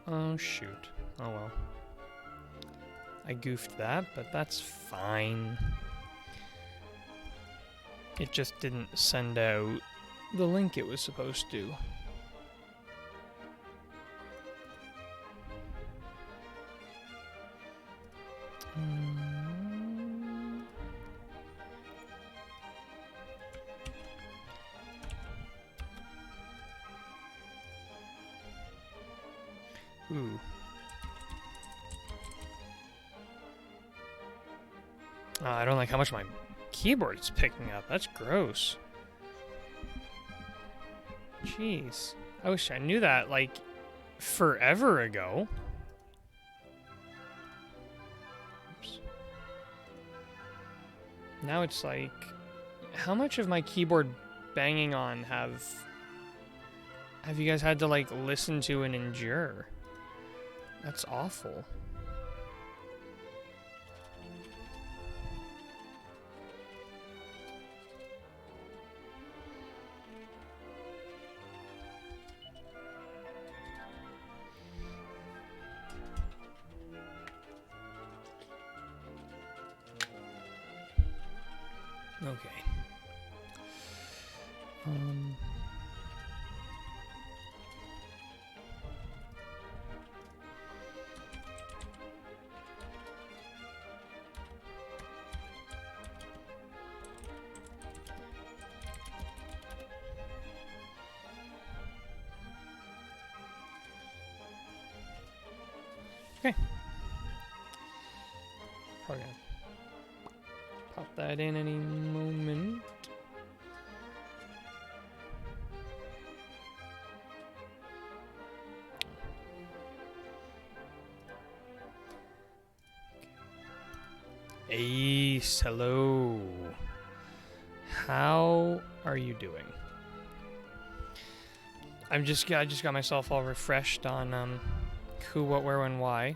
Oh, shoot. Oh, well. I goofed that, but that's fine. It just didn't send out the link it was supposed to. Ooh. I don't like how much my keyboard is picking up. That's gross. Jeez. I wish I knew that, like, forever ago. Oops. Now it's like, how much of my keyboard banging on have you guys had to, like, listen to and endure? That's awful. Okay. Okay. Probably gonna pop that in any moment. Ace, hello. How are you doing? I just got myself all refreshed on who, what, where, when, why.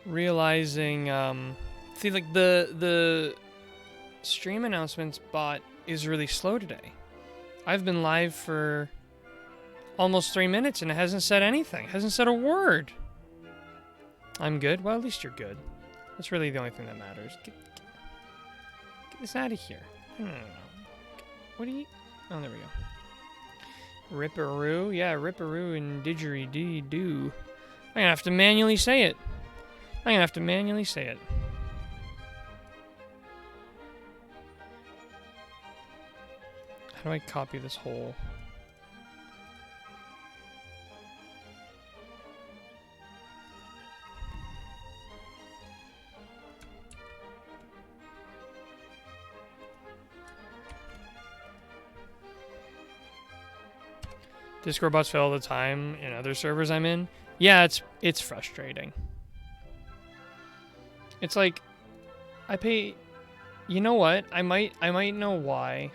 Realizing see, like, the stream announcements bot is really slow today. I've been live for almost 3 minutes and it hasn't said anything. Hasn't said a word. I'm good? Well, at least you're good. That's really the only thing that matters. Get this out of here. No. What are you... Oh, there we go. Ripperoo? Yeah, Ripperoo and didgeridoo. I'm gonna have to manually say it. How do I copy this whole... Discord bots fail all the time in other servers I'm in. Yeah, it's frustrating. It's like, I pay... You know what? I might know why.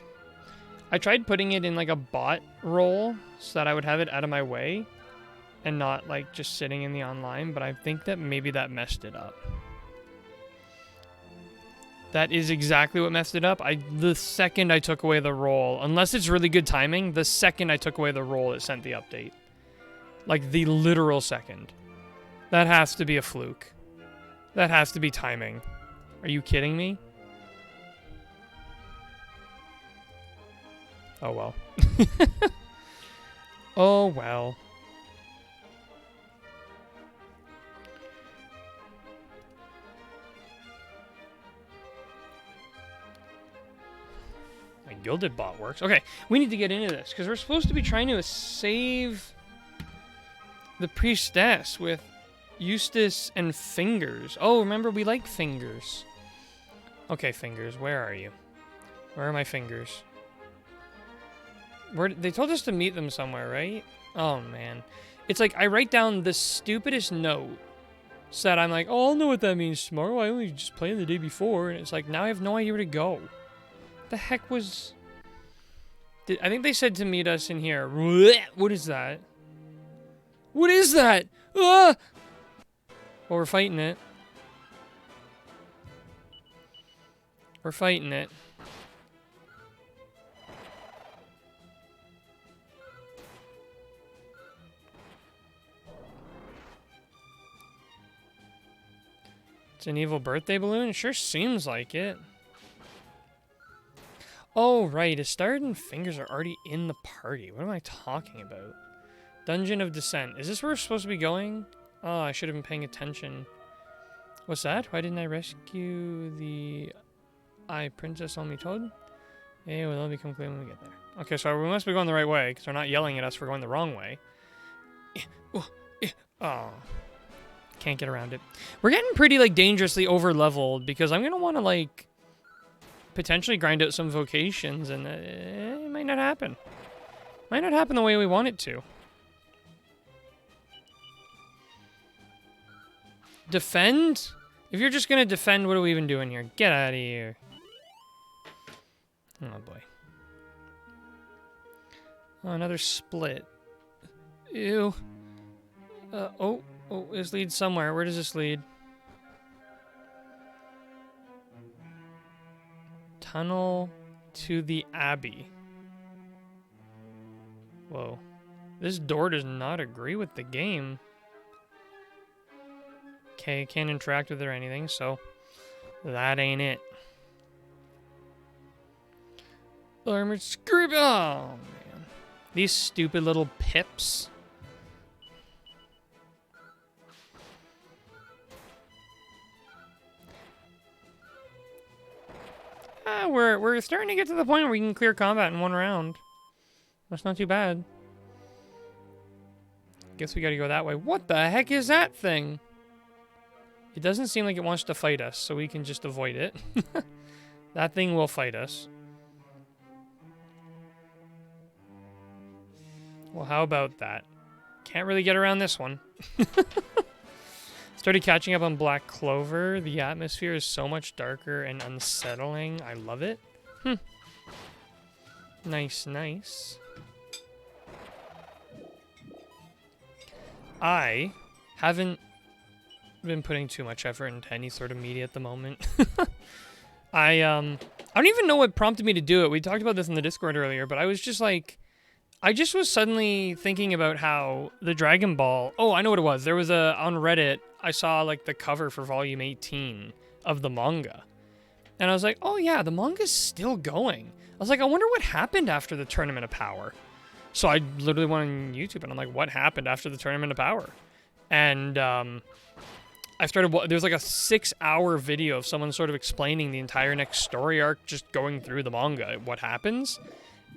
I tried putting it in, like, a bot role so that I would have it out of my way and not, like, just sitting in the online, but I think that maybe that messed it up. That is exactly what messed it up. The second I took away the role, unless it's really good timing, the second I took away the role, it sent the update. Like, the literal second. That has to be a fluke. That has to be timing. Are you kidding me? Oh, well. Oh, well. My Gilded bot works. Okay, we need to get into this, because we're supposed to be trying to save the priestess with Eustace and Fingers. Oh, remember, we like Fingers. Okay, Fingers, where are you? Where are my fingers? They told us to meet them somewhere, right? Oh, man. It's like, I write down the stupidest note so that I'm like, oh, I'll know what that means tomorrow. I only just played the day before. And it's like, now I have no idea where to go. What the heck was... I think they said to meet us in here. What is that? What is that? Ah! Well, we're fighting it. We're fighting it. It's an evil birthday balloon? It sure seems like it. Oh, right. Astard and Fingers are already in the party. What am I talking about? Dungeon of Descent. Is this where we're supposed to be going? Oh, I should have been paying attention. What's that? Why didn't I rescue the Princess Only Toad? Hey, will it become clear when we get there? Okay, so we must be going the right way, because they're not yelling at us for going the wrong way. Oh. Can't get around it. We're getting pretty, like, dangerously over-leveled, because I'm going to want to, like, potentially grind out some vocations, and it might not happen. Might not happen the way we want it to. Defend? If you're just going to defend, what are we even doing here? Get out of here. Oh, boy. Oh, another split. Ew. Oh, this leads somewhere. Where does this lead? Tunnel to the Abbey. Whoa. This door does not agree with the game. Okay, can't interact with it or anything, so that ain't it. Armored Scrib. Oh, man. These stupid little pips. We're starting to get to the point where we can clear combat in one round. That's not too bad. Guess we gotta go that way. What the heck is that thing? It doesn't seem like it wants to fight us, so we can just avoid it. That thing will fight us. Well, how about that? Can't really get around this one. Started catching up on Black Clover. The atmosphere is so much darker and unsettling. I love it. Nice, nice. I haven't been putting too much effort into any sort of media at the moment. I don't even know what prompted me to do it. We talked about this in the Discord earlier, but I was just like, I just was suddenly thinking about how the Dragon Ball... Oh, I know what it was. There was on Reddit, I saw like the cover for volume 18 of the manga. And I was like, oh yeah, the manga's still going. I was like, I wonder what happened after the Tournament of Power. So I literally went on YouTube and I'm like, what happened after the Tournament of Power? And I started... There's like a 6-hour video of someone sort of explaining the entire next story arc, just going through the manga, what happens.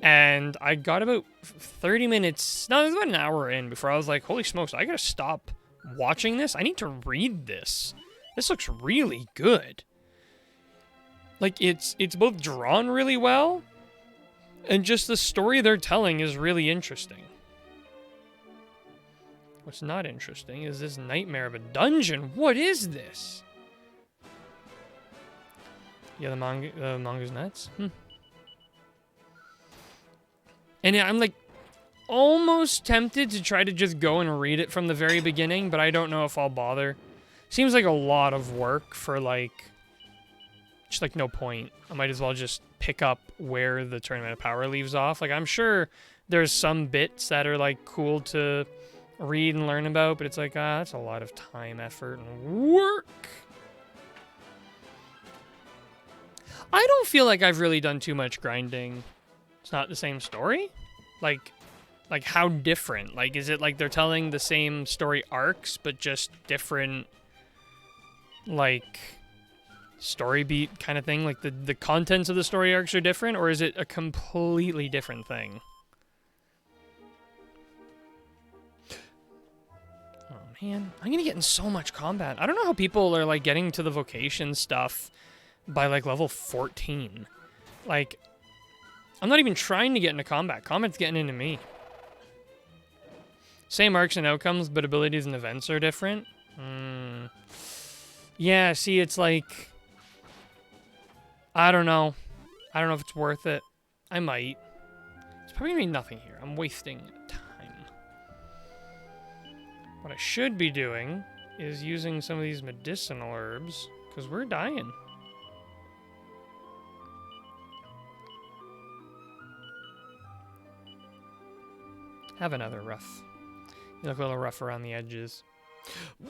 And I got about 30 minutes, no, it was about an hour in before I was like, holy smokes, I gotta stop watching this. I need to read this. This looks really good. Like, it's both drawn really well, and just the story they're telling is really interesting. What's not interesting is this nightmare of a dungeon. What is this? Yeah, the manga's nuts. And I'm like almost tempted to try to just go and read it from the very beginning, but I don't know if I'll bother. Seems like a lot of work for like, just like no point. I might as well just pick up where the Tournament of Power leaves off. Like, I'm sure there's some bits that are like cool to read and learn about, but it's like, that's a lot of time, effort, and work. I don't feel like I've really done too much grinding. It's not the same story? Like how different? Like, is it like they're telling the same story arcs, but just different, like, story beat kind of thing? Like, the contents of the story arcs are different, or is it a completely different thing? Oh, man. I'm gonna get in so much combat. I don't know how people are, like, getting to the vocation stuff by, like, level 14. Like... I'm not even trying to get into combat. Combat's getting into me. Same arcs and outcomes, but abilities and events are different. Yeah, see, it's like... I don't know. I don't know if it's worth it. I might. It's probably going to be nothing here. I'm wasting time. What I should be doing is using some of these medicinal herbs, because we're dying. Have another rough. You look a little rough around the edges.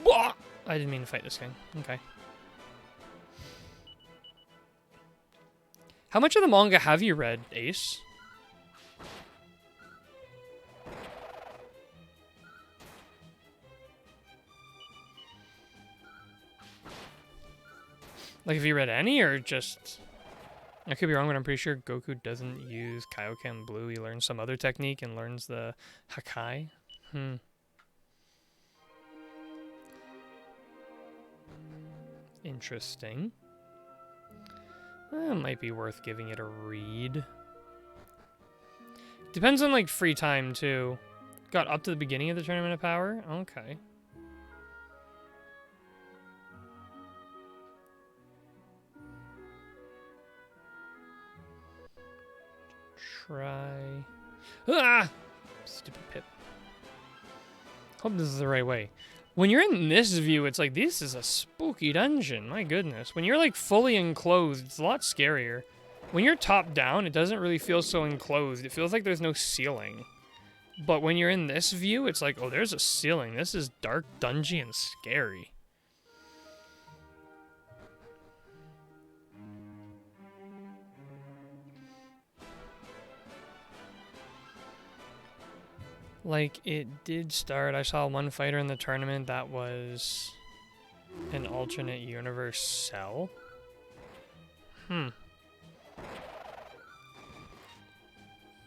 I didn't mean to fight this thing. Okay. How much of the manga have you read, Ace? Like, have you read any, or just... I could be wrong, but I'm pretty sure Goku doesn't use Kaioken Blue. He learns some other technique and learns the Hakai. Interesting. It might be worth giving it a read. Depends on, like, free time, too. Got up to the beginning of the Tournament of Power? Okay. Try... Ah! Stupid Pip. Hope this is the right way. When you're in this view, it's like, this is a spooky dungeon. My goodness. When you're, like, fully enclosed, it's a lot scarier. When you're top down, it doesn't really feel so enclosed. It feels like there's no ceiling. But when you're in this view, it's like, oh, there's a ceiling. This is dark, dungy, and scary. Like, it did start. I saw one fighter in the tournament that was an alternate universe Cell.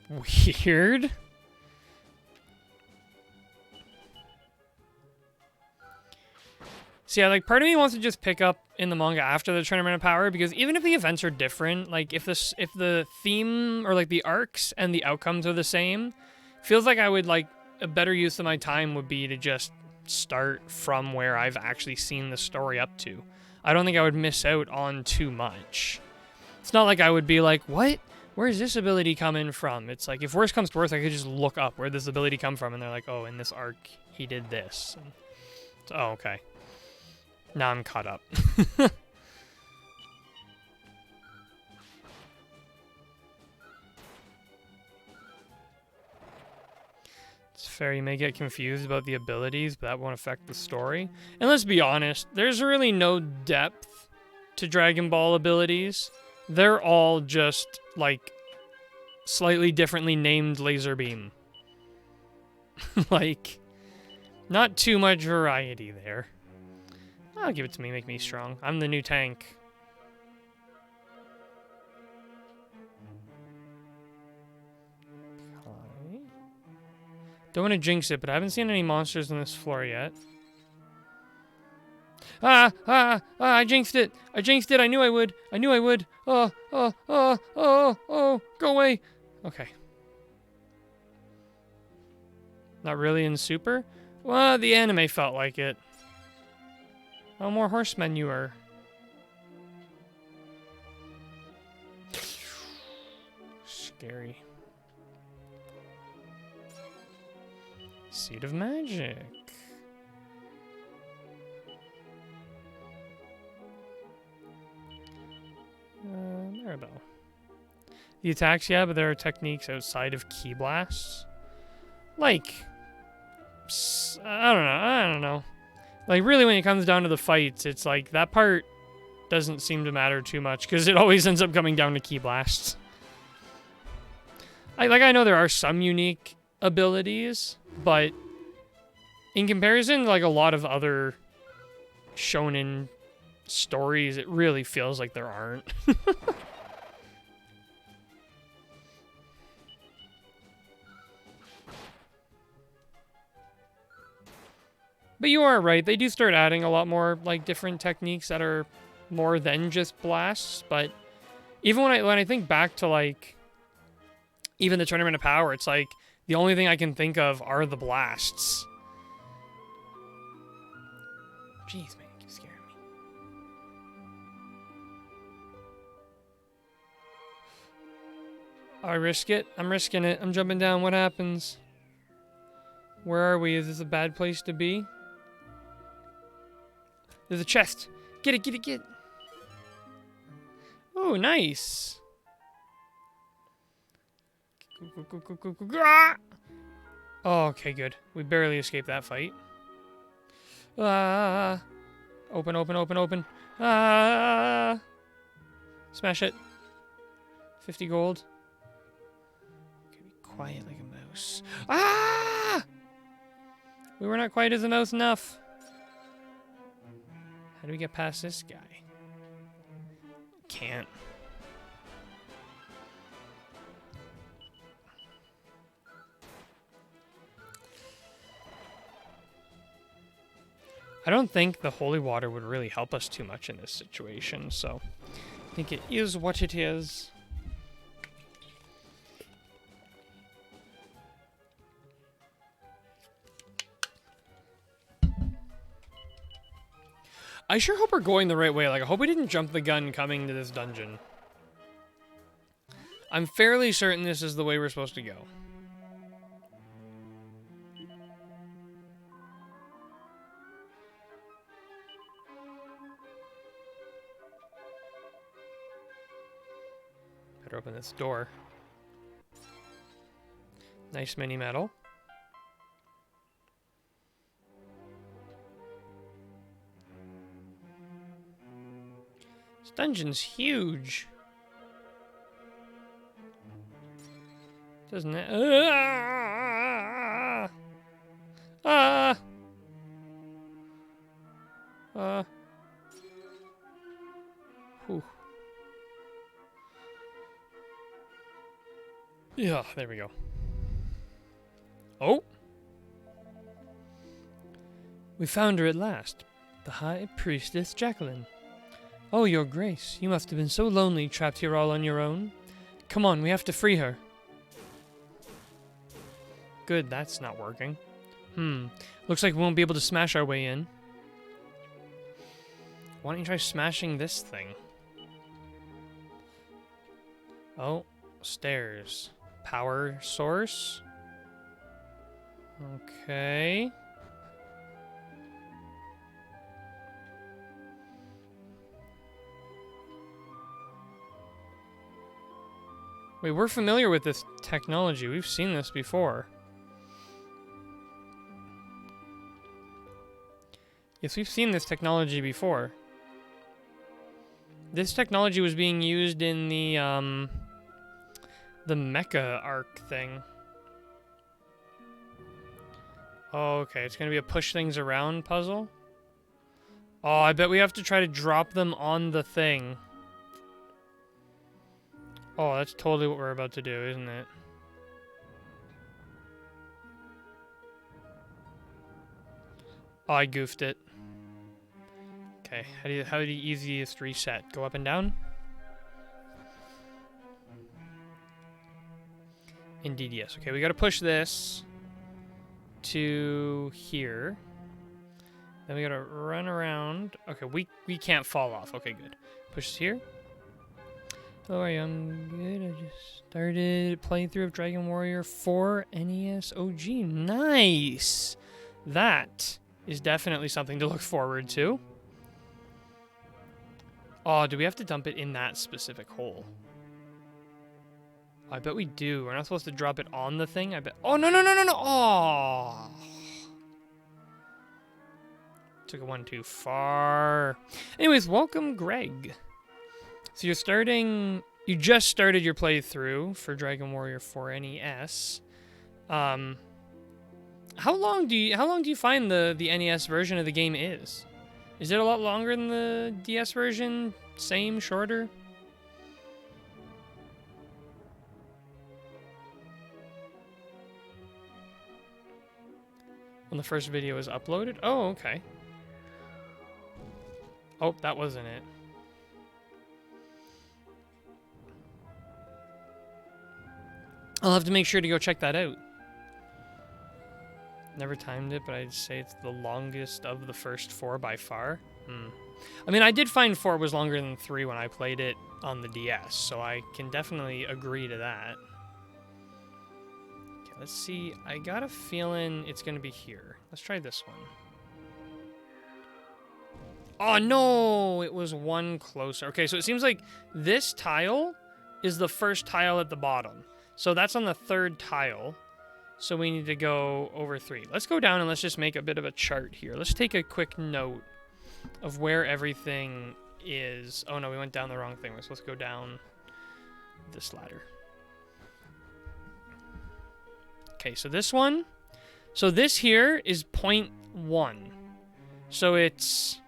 Weird. So yeah, like, part of me wants to just pick up in the manga after the Tournament of Power, because even if the events are different, like, if the theme or, like, the arcs and the outcomes are the same, feels like I would, like, a better use of my time would be to just start from where I've actually seen the story up to. I don't think I would miss out on too much. It's not like I would be like, what? Where's this ability coming from? It's like, if worse comes to worse, I could just look up where this ability come from, and they're like, oh, in this arc, he did this. And so, oh, okay. Now I'm caught up. It's fair, you may get confused about the abilities, but that won't affect the story. And let's be honest, there's really no depth to Dragon Ball abilities. They're all just, like, slightly differently named laser beam. Like, not too much variety there. I'll give it to me, make me strong. I'm the new tank. Okay. Don't want to jinx it, but I haven't seen any monsters on this floor yet. I jinxed it. I jinxed it. I knew I would. I knew I would. Oh, go away. Okay. Not really in Super? Well, the anime felt like it. Oh, more horse manure. Scary. Seed of Magic. Maribel. The attacks, yeah, but there are techniques outside of Ki Blasts. Like, I don't know. Like, really, when it comes down to the fights, it's like, that part doesn't seem to matter too much, because it always ends up coming down to Ki Blasts. I know there are some unique abilities, but in comparison to, like, a lot of other shonen stories, it really feels like there aren't. But you are right, they do start adding a lot more, like, different techniques that are more than just blasts, but even when I think back to, like, even the Tournament of Power, it's like, the only thing I can think of are the blasts. Jeez, man, you keep scaring me. I risk it. I'm risking it. I'm jumping down. What happens? Where are we? Is this a bad place to be? There's a chest. Get it, get it, get it. Oh, nice. Oh, okay, good. We barely escaped that fight. Open, open, open, open. Smash it. 50 gold. Okay, be quiet like a mouse. Ah! We were not quiet as a mouse enough. How do we get past this guy? Can't. I don't think the holy water would really help us too much in this situation, so I think it is what it is. I sure hope we're going the right way. Like, I hope we didn't jump the gun coming to this dungeon. I'm fairly certain this is the way we're supposed to go. Better open this door. Nice mini medal. This dungeon's huge. Doesn't it? Whew. Yeah, there we go. Oh! We found her at last. The High Priestess Jacqueline. Oh, Your Grace, you must have been so lonely trapped here all on your own. Come on, we have to free her. Good, that's not working. Looks like we won't be able to smash our way in. Why don't you try smashing this thing? Oh, stairs. Power source. Okay. Wait, we're familiar with this technology. We've seen this before. Yes, we've seen this technology before. This technology was being used in the mecha arc thing. Oh, okay, it's gonna be a push things around puzzle. Oh, I bet we have to try to drop them on the thing. Oh, that's totally what we're about to do, isn't it? Oh, I goofed it. Okay, how do you easiest reset? Go up and down? Indeed, yes. Okay, we gotta push this to here. Then we gotta run around. Okay, we can't fall off. Okay, good. Push this here. Hello, I'm good. I just started playthrough of Dragon Warrior 4 NES OG. Nice! That is definitely something to look forward to. Oh, do we have to dump it in that specific hole? I bet we do. We're not supposed to drop it on the thing. I bet. Oh, no, no, no, no, no. Oh. Took it one too far. Anyways, welcome, Greg. So you just started your playthrough for Dragon Warrior 4 NES. How long do you find the NES version of the game is? Is it a lot longer than the DS version? Same, shorter? When the first video was uploaded? Oh, okay. Oh, that wasn't it. I'll have to make sure to go check that out. Never timed it, but I'd say it's the longest of the first 4 by far. I mean, I did find 4 was longer than 3 when I played it on the DS, so I can definitely agree to that. Okay, let's see. I got a feeling it's going to be here. Let's try this one. Oh, no! It was one closer. Okay, so it seems like this tile is the first tile at the bottom. So that's on the 3rd tile. So we need to go over 3. Let's go down and let's just make a bit of a chart here. Let's take a quick note of where everything is. Oh no, we went down the wrong thing. Let's go down this ladder. Okay, so this one. So this here is 0.1. So it's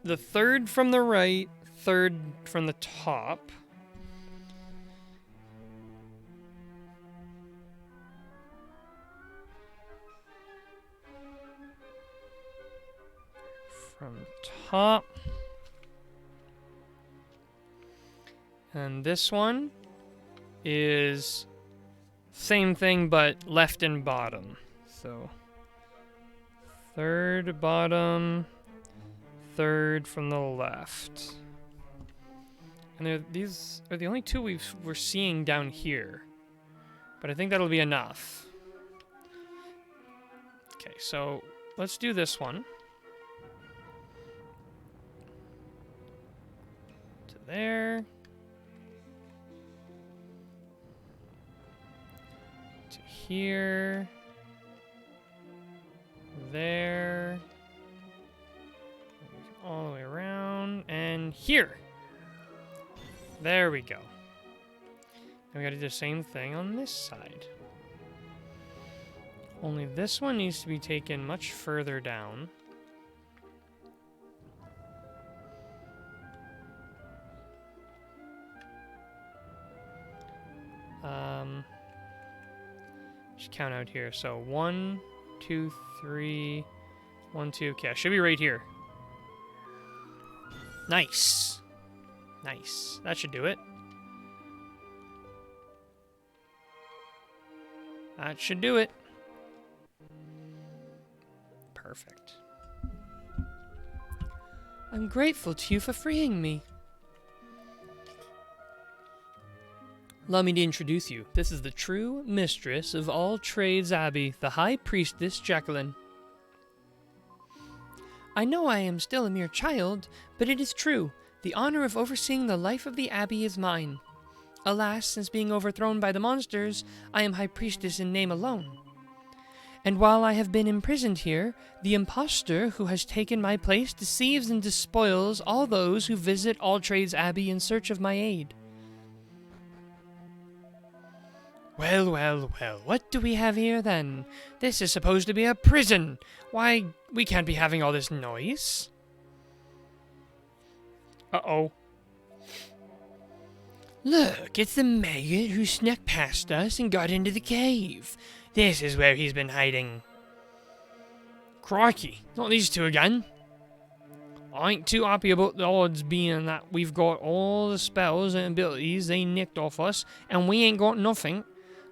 the third from the right, third from the top. From top. And this one is same thing but left and bottom. So third bottom, third from the left. And these are the only two we're seeing down here. But I think that'll be enough. Okay, so let's do this one. To there. To here. There. All the way around. And here. There we go. And we gotta do the same thing on this side. Only this one needs to be taken much further down. Just count out here. So 1, 2, 3, 1, 2. Okay, I should be right here. Nice. Nice. That should do it. That should do it. Perfect. I'm grateful to you for freeing me. Allow me to introduce you. This is the true mistress of all trades Abbey, the High Priestess Jacqueline. I know I am still a mere child, but it is true. The honor of overseeing the life of the Abbey is mine. Alas, since being overthrown by the monsters, I am High Priestess in name alone. And while I have been imprisoned here, the impostor who has taken my place deceives and despoils all those who visit All Trades Abbey in search of my aid. Well, well, well, what do we have here then? This is supposed to be a prison. Why, we can't be having all this noise. Uh-oh. Look, it's the maggot who snuck past us and got into the cave. This is where he's been hiding. Crikey, not these two again. I ain't too happy about the odds being that we've got all the spells and abilities they nicked off us, and we ain't got nothing.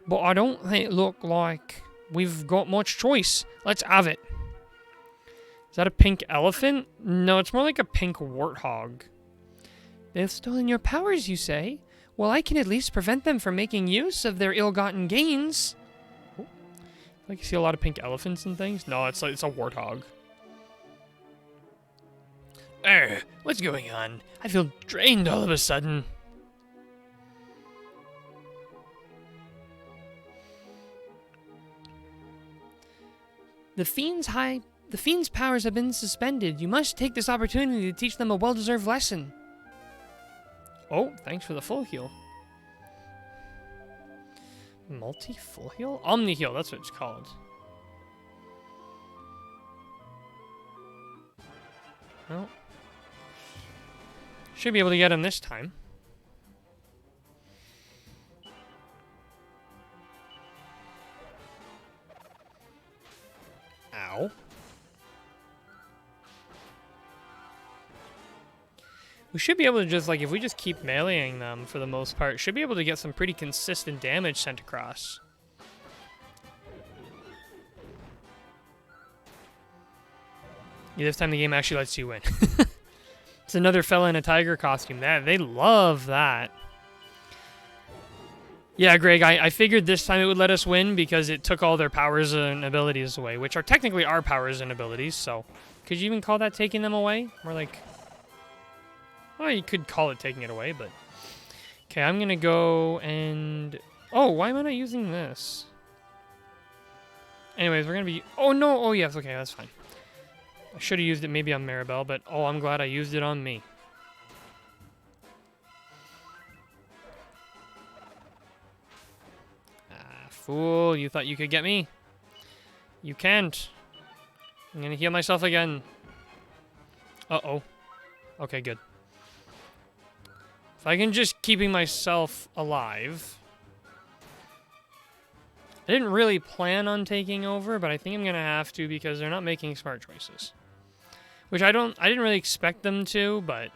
But I don't think it look like we've got much choice. Let's have it. Is that a pink elephant? No, it's more like a pink warthog. They've stolen your powers, you say? Well, I can at least prevent them from making use of their ill-gotten gains. Oh. I can see a lot of pink elephants and things. No, it's a warthog. What's going on? I feel drained all of a sudden. The Fiend's powers have been suspended. You must take this opportunity to teach them a well-deserved lesson. Oh, thanks for the full heal. Multi-full heal? Omni-heal, that's what it's called. Well, should be able to get him this time. Ow. We should be able to just, like, if we just keep meleeing them for the most part, should be able to get some pretty consistent damage sent across. Yeah, this time the game actually lets you win. It's another fella in a tiger costume. They love that. Yeah, Greg, I figured this time it would let us win because it took all their powers and abilities away, which are technically our powers and abilities, so... Could you even call that taking them away? More like... Well, you could call it taking it away, but... Okay, I'm gonna go and... Oh, why am I not using this? Anyways, we're gonna be... Oh, no! Oh, yes, okay, that's fine. I should have used it maybe on Maribel, but... Oh, I'm glad I used it on me. Fool, you thought you could get me? You can't. I'm gonna heal myself again. Uh-oh. Okay, good. If I can just keeping myself alive. I didn't really plan on taking over, but I think I'm gonna have to because they're not making smart choices. Which I didn't really expect them to, but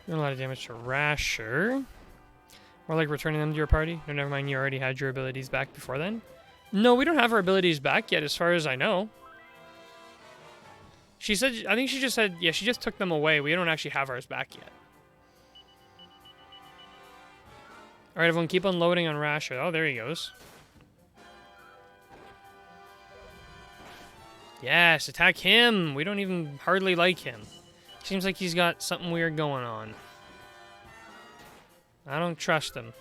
doing a lot of damage to Rasher. Or like returning them to your party. No, never mind, you already had your abilities back before then. No, we don't have our abilities back yet, as far as I know. She said, I think she just said, yeah, she just took them away. We don't actually have ours back yet. Alright, everyone, keep unloading on Rasher. Oh, there he goes. Yes, attack him! We don't even hardly like him. Seems like he's got something weird going on. I don't trust him.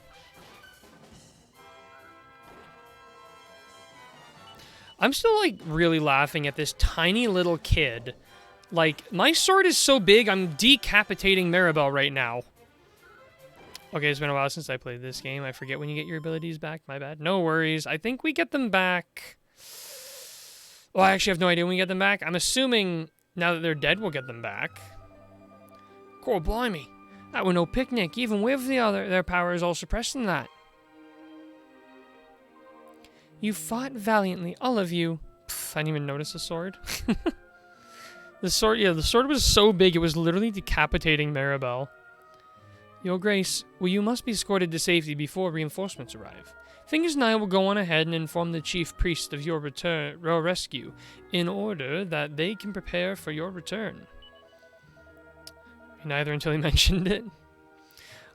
I'm still, like, really laughing at this tiny little kid. Like, my sword is so big, I'm decapitating Maribel right now. Okay, it's been a while since I played this game. I forget when you get your abilities back. My bad. No worries. I think we get them back. Well, I actually have no idea when we get them back. I'm assuming now that they're dead, we'll get them back. Cool, blimey. That were no picnic, even with their powers all suppressed in that. You fought valiantly, all of you. Pff, I didn't even notice the sword. The sword was so big, it was literally decapitating Maribel. Your Grace, well, you must be escorted to safety before reinforcements arrive. Fingers and I will go on ahead and inform the chief priest of your rescue, in order that they can prepare for your return. Neither until he mentioned it.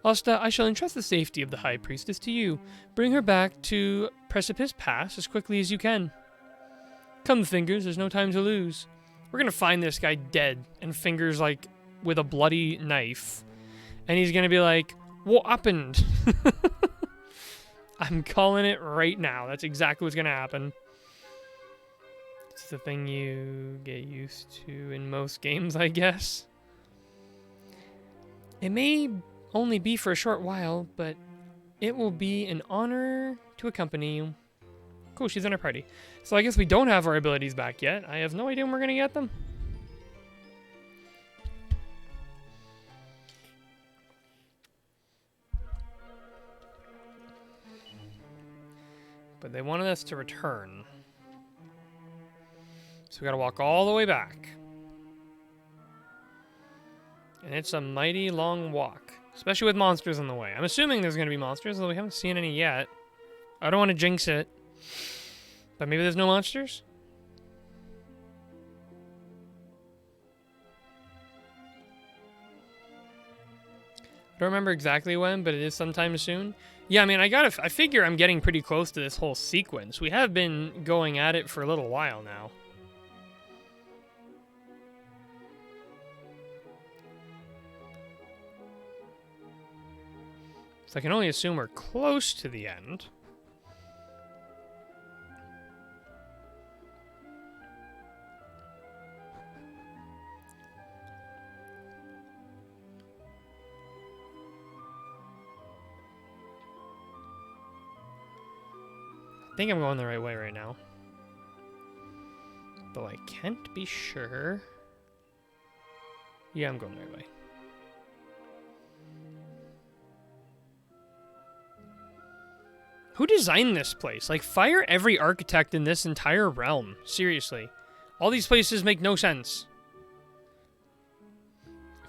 Asta, I shall entrust the safety of the High Priestess to you. Bring her back to Precipice Pass as quickly as you can. Come, Fingers, there's no time to lose. We're gonna find this guy dead, and Fingers, like, with a bloody knife. And he's gonna be like, what happened? I'm calling it right now. That's exactly what's gonna happen. It's the thing you get used to in most games, I guess. It may only be for a short while, but it will be an honor to accompany you. Cool, she's in our party. So I guess we don't have our abilities back yet. I have no idea when we're going to get them. But they wanted us to return. So we got to walk all the way back. And it's a mighty long walk. Especially with monsters in the way. I'm assuming there's going to be monsters, although we haven't seen any yet. I don't want to jinx it. But maybe there's no monsters? I don't remember exactly when, but it is sometime soon. Yeah, I mean, I figure I'm getting pretty close to this whole sequence. We have been going at it for a little while now. So I can only assume we're close to the end. I think I'm going the right way right now. Though I can't be sure. Yeah, I'm going the right way. Who designed this place? Like, fire every architect in this entire realm. Seriously. All these places make no sense.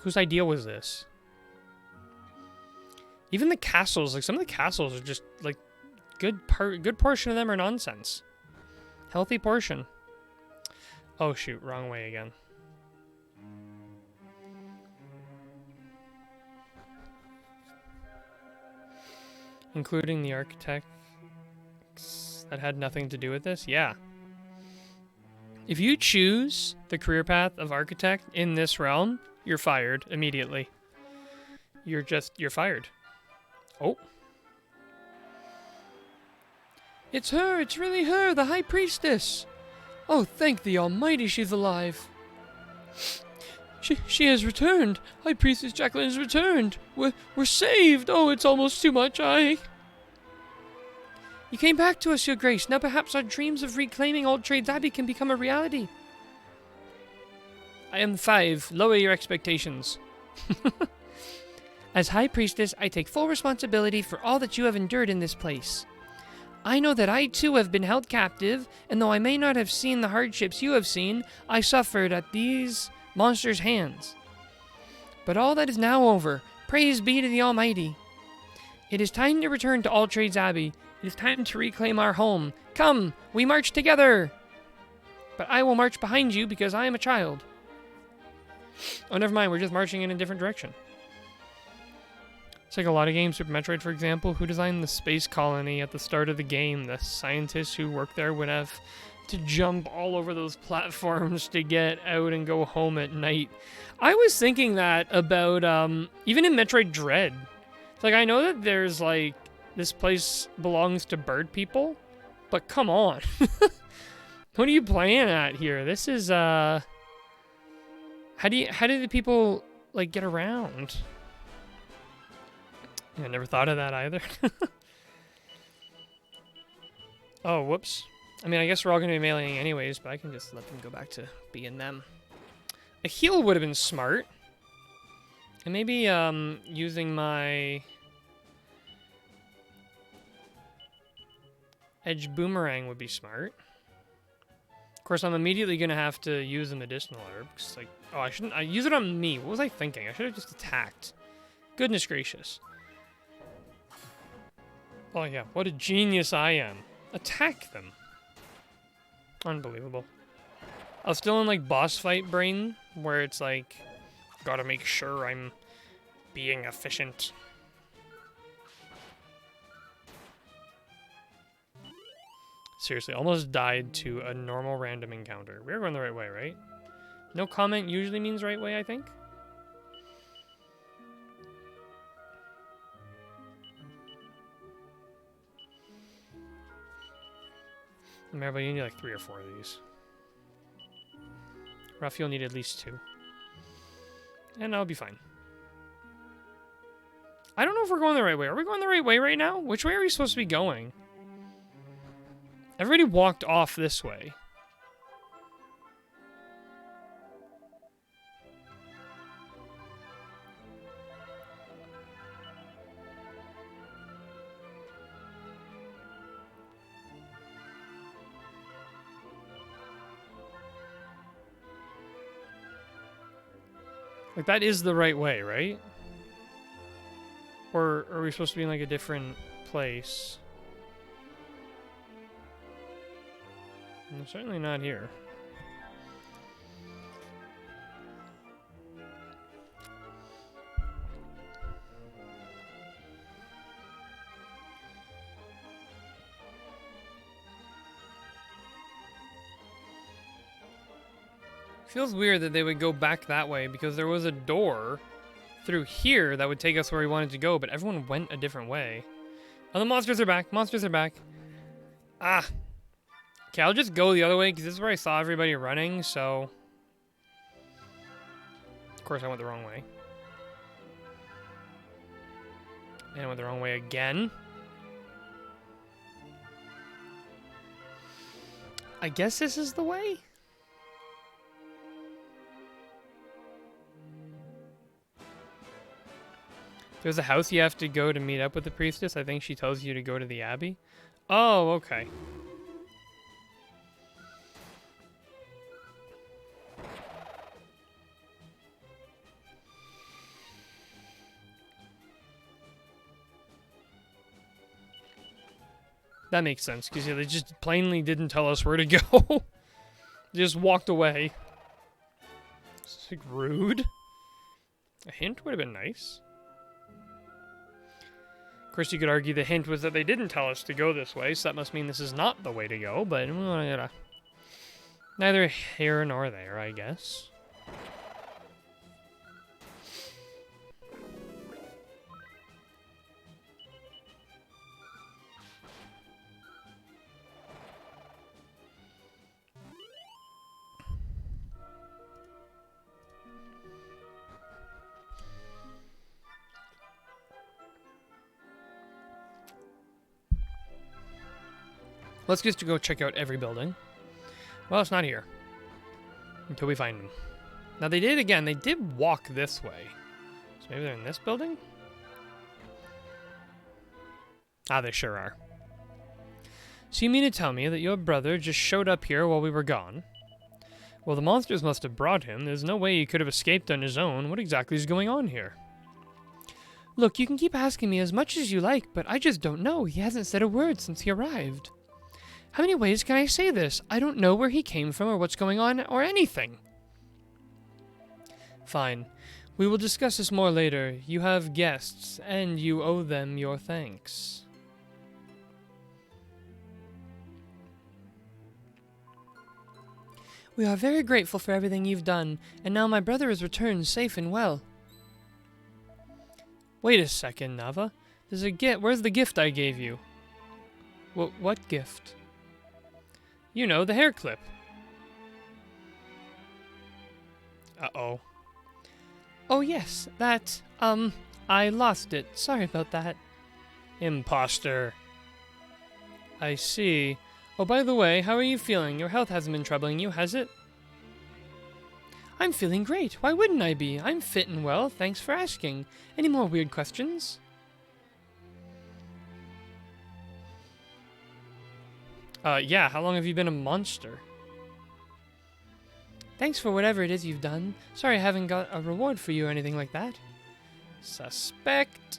Whose idea was this? Even the castles, like, some of the castles are just, like, good portion of them are nonsense. Healthy portion. Oh, shoot. Wrong way again. Including the architects that had nothing to do with this? Yeah. If you choose the career path of architect in this realm, you're fired immediately. You're fired. Oh. It's her! It's really her, the High Priestess! Oh, thank the Almighty, she's alive. She has returned. High Priestess Jacqueline has returned. We're saved. Oh, it's almost too much. You came back to us, Your Grace. Now perhaps our dreams of reclaiming All Trades Abbey can become a reality. I am 5. Lower your expectations. As High Priestess, I take full responsibility for all that you have endured in this place. I know that I too have been held captive, and though I may not have seen the hardships you have seen, I suffered at these monsters' hands. But all that is now over. Praise be to the Almighty. It is time to return to All Trades Abbey. It is time to reclaim our home. Come, we march together. But I will march behind you because I am a child. Oh, never mind. We're just marching in a different direction. It's like a lot of games. Super Metroid, for example. Who designed the space colony at the start of the game? The scientists who worked there would have to jump all over those platforms to get out and go home at night. I was thinking that about, even in Metroid Dread. It's like, I know that there's, like, this place belongs to bird people, but come on. What are you playing at here? This is, how do the people, like, get around? I never thought of that either. Oh, whoops. I mean, I guess we're all going to be meleeing anyways, but I can just let them go back to being them. A heal would have been smart. And maybe, using my Edge Boomerang would be smart. Of course, I'm immediately going to have to use the medicinal herb. Cause like, oh, I shouldn't. I use it on me. What was I thinking? I should have just attacked. Goodness gracious. Oh, yeah. What a genius I am. Attack them. Unbelievable. I was still in, like, boss fight brain, where it's like, gotta make sure I'm being efficient. Seriously, almost died to a normal random encounter. We're going the right way, right? No comment usually means right way, I think. Remember, you need like 3 or 4 of these. Raphael need at least 2. And I'll be fine. I don't know if we're going the right way. Are we going the right way right now? Which way are we supposed to be going? Everybody walked off this way. Like, that is the right way, right? Or are we supposed to be in, like, a different place? Certainly not here. Feels weird that they would go back that way because there was a door through here that would take us where we wanted to go, but everyone went a different way. Oh, the monsters are back. Monsters are back. Ah. Okay, I'll just go the other way because this is where I saw everybody running, so... Of course, I went the wrong way. And I went the wrong way again. I guess this is the way? There's a house you have to go to meet up with the priestess. I think she tells you to go to the abbey. Oh, okay. That makes sense, because yeah, they just plainly didn't tell us where to go. They just walked away. It's like rude. A hint would have been nice. Of course, you could argue the hint was that they didn't tell us to go this way, so that must mean this is not the way to go, but neither here nor there, I guess. Let's just go check out every building. Well, it's not here. Until we find them. Now, they did again. They did walk this way. So maybe they're in this building? Ah, they sure are. So you mean to tell me that your brother just showed up here while we were gone? Well, the monsters must have brought him. There's no way he could have escaped on his own. What exactly is going on here? Look, you can keep asking me as much as you like, but I just don't know. He hasn't said a word since he arrived. How many ways can I say this? I don't know where he came from or what's going on or anything. Fine. We will discuss this more later. You have guests, and you owe them your thanks. We are very grateful for everything you've done, and now my brother has returned safe and well. Wait a second, Nava. There's a gift. Where's the gift I gave you? What gift? You know, the hair clip. Uh-oh. Oh, yes, that, I lost it. Sorry about that. Imposter. I see. Oh, by the way, how are you feeling? Your health hasn't been troubling you, has it? I'm feeling great. Why wouldn't I be? I'm fit and well. Thanks for asking. Any more weird questions? Yeah. How long have you been a monster? Thanks for whatever it is you've done. Sorry I haven't got a reward for you or anything like that. Suspect.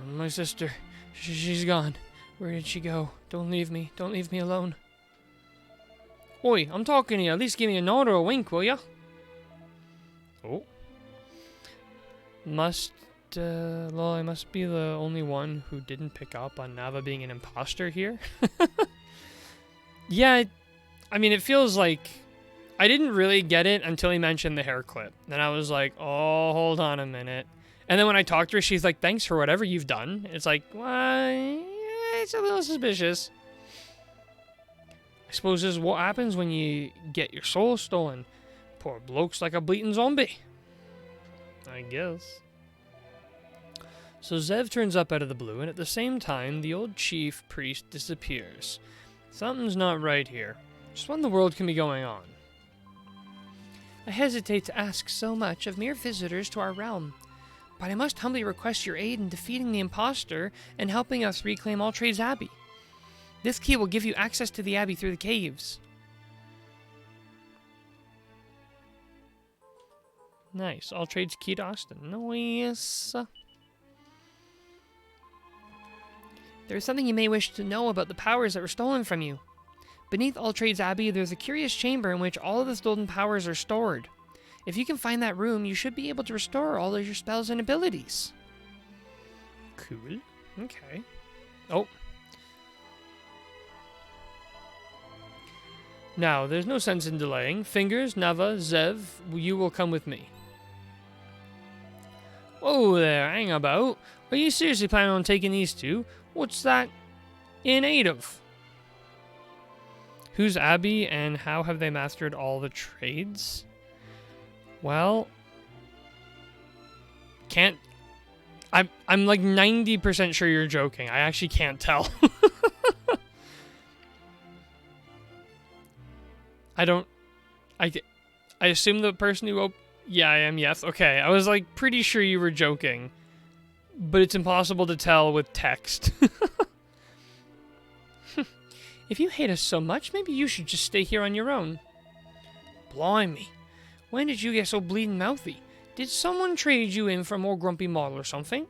My sister. She's gone. Where did she go? Don't leave me. Don't leave me alone. Oi, I'm talking to you. At least give me a nod or a wink, will ya? Oh. Well, I must be the only one who didn't pick up on Nava being an imposter here. Yeah, I mean, it feels like I didn't really get it until he mentioned the hair clip. Then I was like, oh, hold on a minute. And then when I talked to her, she's like, thanks for whatever you've done. It's like, well, it's a little suspicious. I suppose this is what happens when you get your soul stolen. Poor bloke's like a bleating zombie. I guess. So Zev turns up out of the blue, and at the same time, the old chief priest disappears. Something's not right here. Just what in the world can be going on? I hesitate to ask so much of mere visitors to our realm, but I must humbly request your aid in defeating the impostor and helping us reclaim All Trades Abbey. This key will give you access to the abbey through the caves. Nice. All Trades key to Austin. Nice. There is something you may wish to know about the powers that were stolen from you. Beneath All Trades Abbey, there's a curious chamber in which all of the stolen powers are stored. If you can find that room, you should be able to restore all of your spells and abilities. Cool. Okay. Oh. Now, there's no sense in delaying. Fingers, Nava, Zev, you will come with me. Whoa there, hang about. Are you seriously planning on taking these two? What's that in aid of? Who's Abby and how have they mastered all the trades? Well, can't... I'm like 90% sure you're joking. I actually can't tell. I assume the person who... Yeah, I am, yes. Okay, I was like pretty sure you were joking. But it's impossible to tell with text. If you hate us so much, maybe you should just stay here on your own. Blimey. When did you get so bleeding mouthy? Did someone trade you in for a more grumpy model or something?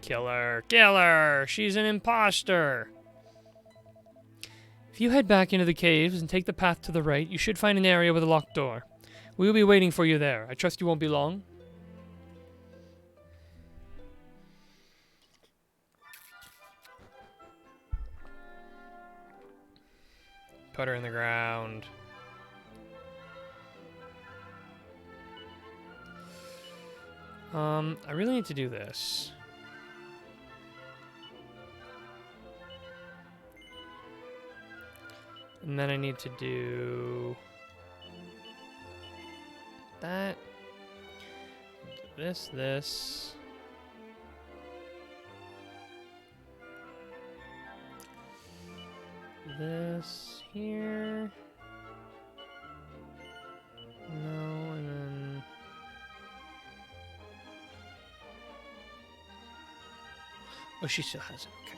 Kill her. Kill her! She's an imposter! If you head back into the caves and take the path to the right, you should find an area with a locked door. We will be waiting for you there. I trust you won't be long. Put her in the ground. I really need to do this. And then I need to do that. This. this here. No, and then... Oh, she still has it. Okay.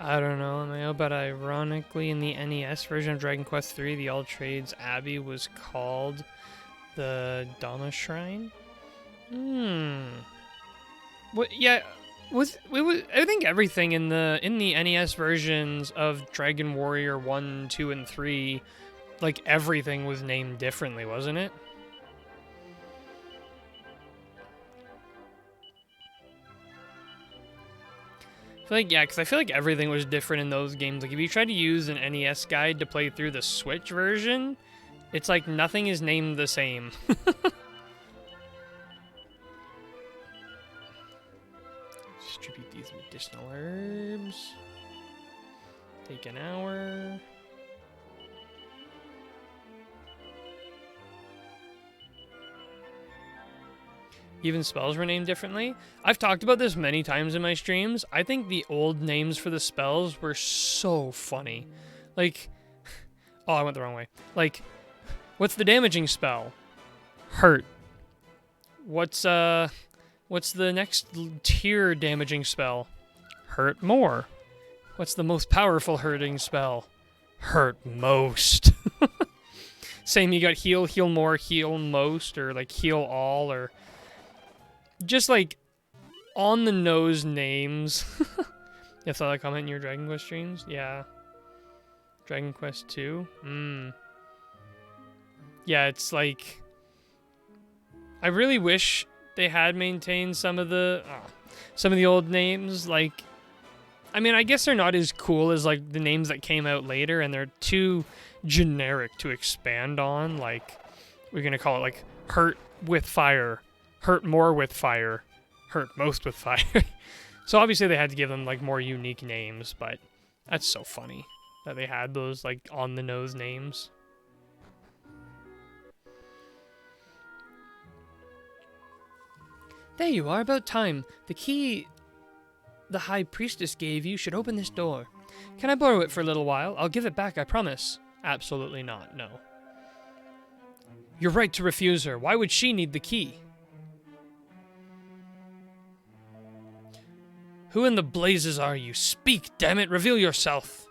I don't know, but ironically, in the NES version of Dragon Quest III, the All Trades Abbey was called the Dama Shrine. What? Yeah. I think everything in the NES versions of Dragon Warrior 1, 2, and 3, like everything was named differently, wasn't it? Because I feel like everything was different in those games. Like, if you try to use an NES guide to play through the Switch version, it's like nothing is named the same. Distribute these medicinal herbs. Take an hour. Even spells were named differently. I've talked about this many times in my streams. I think the old names for the spells were so funny. Like, oh, I went the wrong way. Like, what's the damaging spell? Hurt. What's the next tier damaging spell? Hurt more. What's the most powerful hurting spell? Hurt most. Same, you got heal, heal more, heal most, or like heal all, or just like on the nose names. You saw that comment in your Dragon Quest streams? Yeah. Dragon Quest 2? Yeah, it's like, I really wish they had maintained some of the old names. Like, I mean, I guess they're not as cool as like the names that came out later, and they're too generic to expand on. Like, we're gonna call it like hurt with fire, hurt more with fire, hurt most with fire. So obviously they had to give them like more unique names, but that's so funny that they had those like on the nose names. There you are, about time. The key the High Priestess gave you should open this door. Can I borrow it for a little while? I'll give it back, I promise. Absolutely not, no. You're right to refuse her. Why would she need the key? Who in the blazes are you? Speak, damn it! Reveal yourself!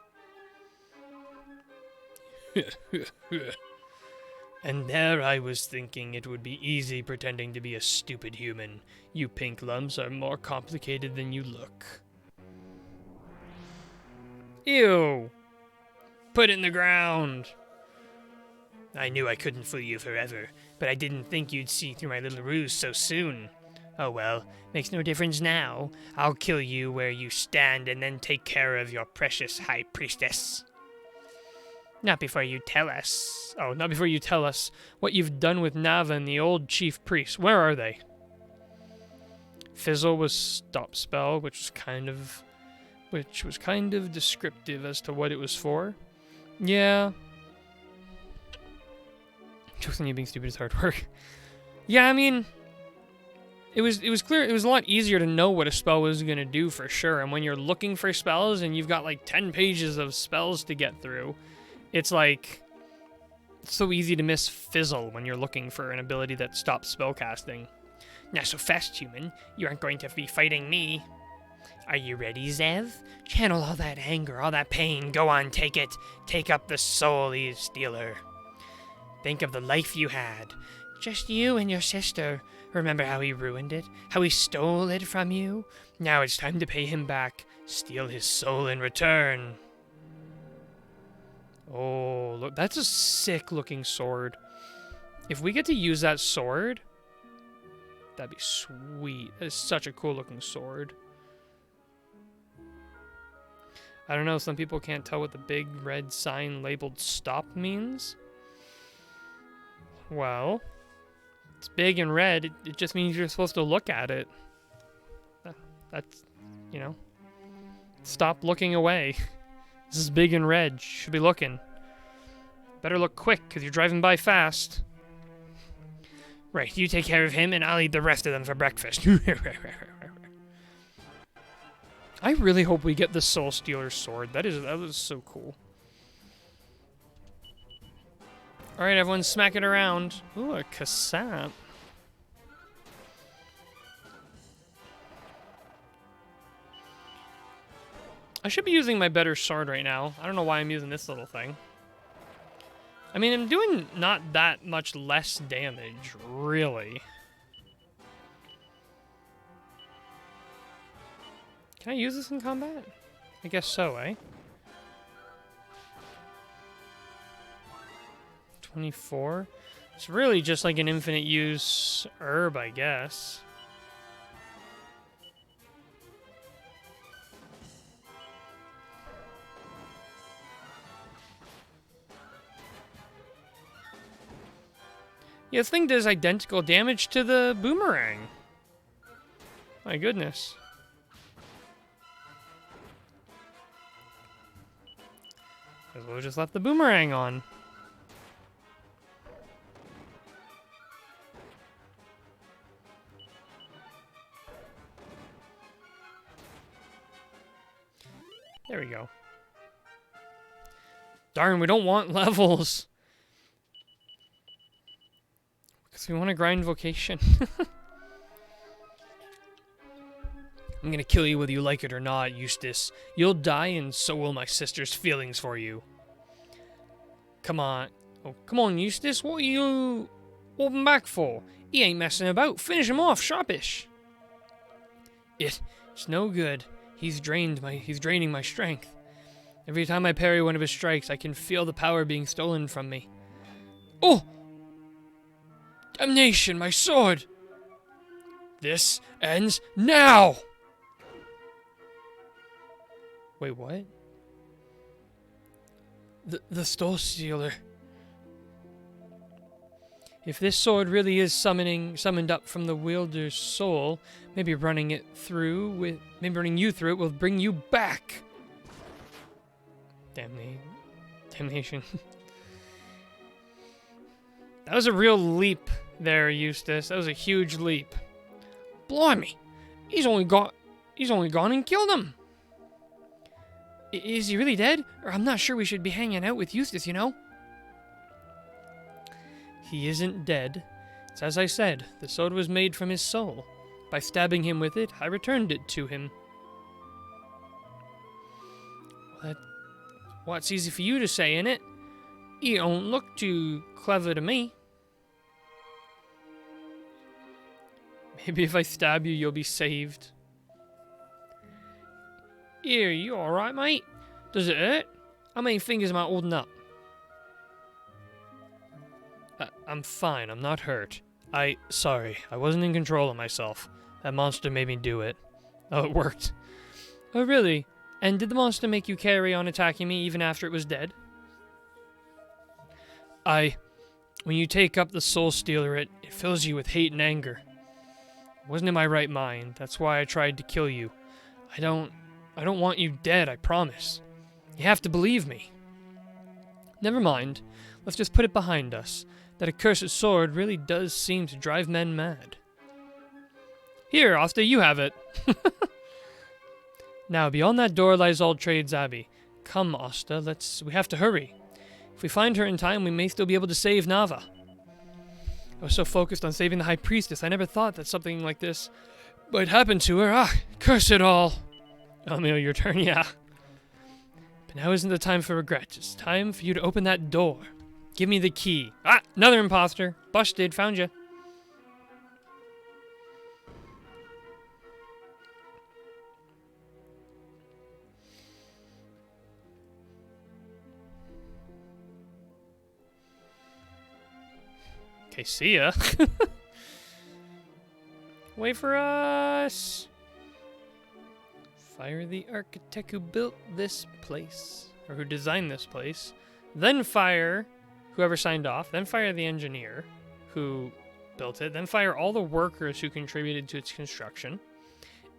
And there I was thinking it would be easy pretending to be a stupid human. You pink lumps are more complicated than you look. Ew! Put it in the ground! I knew I couldn't fool you forever, but I didn't think you'd see through my little ruse so soon. Oh well, makes no difference now. I'll kill you where you stand and then take care of your precious High Priestess. Not before you tell us. Oh, not before you tell us what you've done with Nava and the old chief priest. Where are they? Fizzle was stop spell, which was kind of descriptive as to what it was for. Yeah. Choosing you being stupid is hard work. Yeah, I mean, it was clear. It was a lot easier to know what a spell was gonna do for sure. And when you're looking for spells and you've got like 10 pages of spells to get through, it's like so easy to miss Fizzle when you're looking for an ability that stops spellcasting. Not so fast, human. You aren't going to be fighting me. Are you ready, Zev? Channel all that anger, all that pain. Go on, take it. Take up the soul, you stealer. Think of the life you had. Just you and your sister. Remember how he ruined it? How he stole it from you? Now it's time to pay him back. Steal his soul in return. Oh, look, that's a sick-looking sword. If we get to use that sword, that'd be sweet. That is such a cool-looking sword. I don't know, some people can't tell what the big red sign labeled stop means. Well, it's big and red. It just means you're supposed to look at it. That's, you know, stop looking away. This is big and red. Should be looking. Better look quick, because you're driving by fast. Right, you take care of him, and I'll eat the rest of them for breakfast. I really hope we get the Soul Stealer's sword. That was so cool. Alright, everyone smack it around. Ooh, a cassette. I should be using my better sword right now. I don't know why I'm using this little thing. I mean, I'm doing not that much less damage, really. Can I use this in combat? I guess so, eh? 24? It's really just like an infinite use herb, I guess. Yeah, this thing does identical damage to the boomerang. My goodness. As well just left the boomerang on. There we go. Darn, we don't want levels. Because we want to grind vocation. I'm gonna kill you whether you like it or not, Eustace. You'll die and so will my sister's feelings for you. Come on. Oh, come on, Eustace. What are you holding back for? He ain't messing about. Finish him off, sharpish. It's no good. He's draining my strength. Every time I parry one of his strikes, I can feel the power being stolen from me. Oh! Damnation, my sword! This ends now! Wait, what? The Soul Stealer. If this sword really is summoned up from the wielder's soul, maybe running you through it will bring you back. Damnation. That was a real leap there, Eustace. That was a huge leap. Blimey. He's only gone and killed him. Is he really dead? Or I'm not sure we should be hanging out with Eustace, you know? He isn't dead. It's as I said, the sword was made from his soul. By stabbing him with it, I returned it to him. Well, it's easy for you to say, innit? You don't look too clever to me. Maybe if I stab you, you'll be saved. Here, you alright, mate? Does it hurt? How many fingers am I holding up? I'm fine, I'm not hurt. Sorry, I wasn't in control of myself. That monster made me do it. Oh, it worked. Oh, really? And did the monster make you carry on attacking me even after it was dead? When you take up the Soul Stealer, it fills you with hate and anger. I wasn't in my right mind. That's why I tried to kill you. I don't want you dead, I promise. You have to believe me. Never mind. Let's just put it behind us. That accursed sword really does seem to drive men mad. Here, Asta, you have it. Now, beyond that door lies All Trades Abbey. Come, Asta, we have to hurry. If we find her in time, we may still be able to save Nava. I was so focused on saving the High Priestess, I never thought that something like this might happen to her. Curse it all. Emil, your turn, yeah. But now isn't the time for regret. It's time for you to open that door. Give me the key. Another imposter. Busted, found you. Okay, see ya. Wait for us. Fire the architect who built this place, or who designed this place. Then fire whoever signed off. Then fire the engineer who built it. Then fire all the workers who contributed to its construction.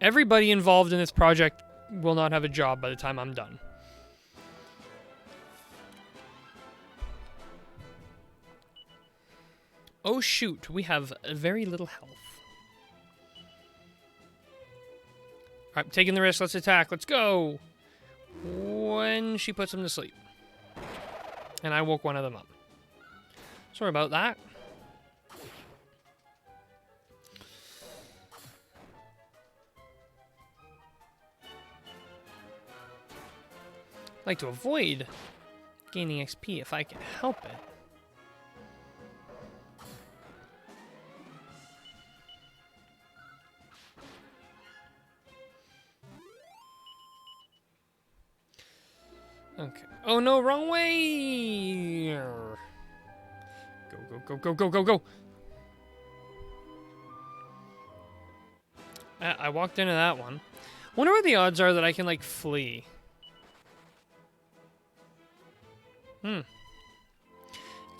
Everybody involved in this project will not have a job by the time I'm done. Oh shoot, we have very little health. Alright, taking the risk, let's attack, let's go! When she puts him to sleep. And I woke one of them up. Sorry about that. I'd like to avoid gaining XP if I can help it. Okay. Oh no, wrong way! Go, go, go, go, go, go, go! I walked into that one. Wonder what the odds are that I can, like, flee. Okay,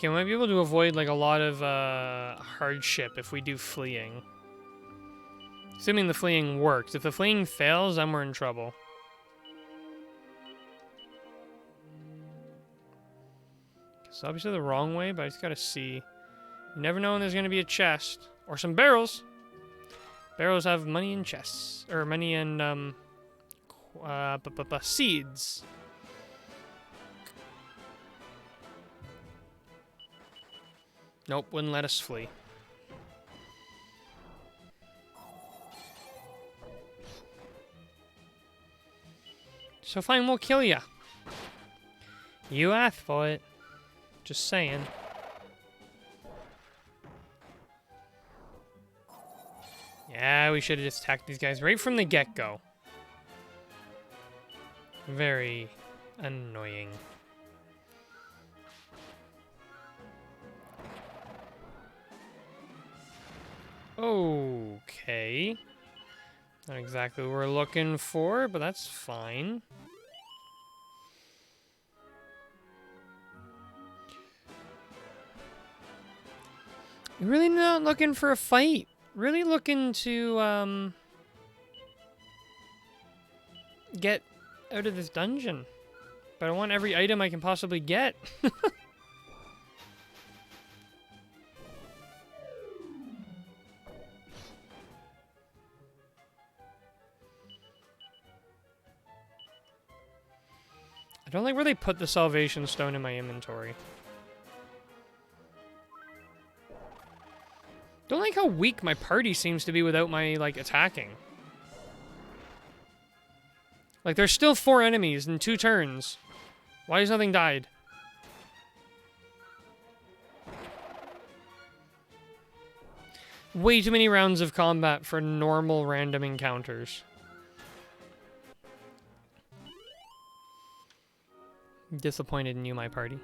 we might be able to avoid, like, a lot of, hardship if we do fleeing. Assuming the fleeing works. If the fleeing fails, then we're in trouble. It's obviously the wrong way, but I just gotta see. You never know when there's gonna be a chest. Or some barrels! Barrels have money in chests. Or money in, seeds. Nope, wouldn't let us flee. So fine, we'll kill ya. You asked for it. Just saying. Yeah, we should have just attacked these guys right from the get-go. Very annoying. Okay. Not exactly what we're looking for, but that's fine. You're really not looking for a fight. Really looking to, get out of this dungeon. But I want every item I can possibly get. I don't like where they put the salvation stone in my inventory. Don't like how weak my party seems to be without my, like, attacking. Like, there's still 4 enemies in 2 turns. Why has nothing died? Way too many rounds of combat for normal random encounters. Disappointed in you, my party.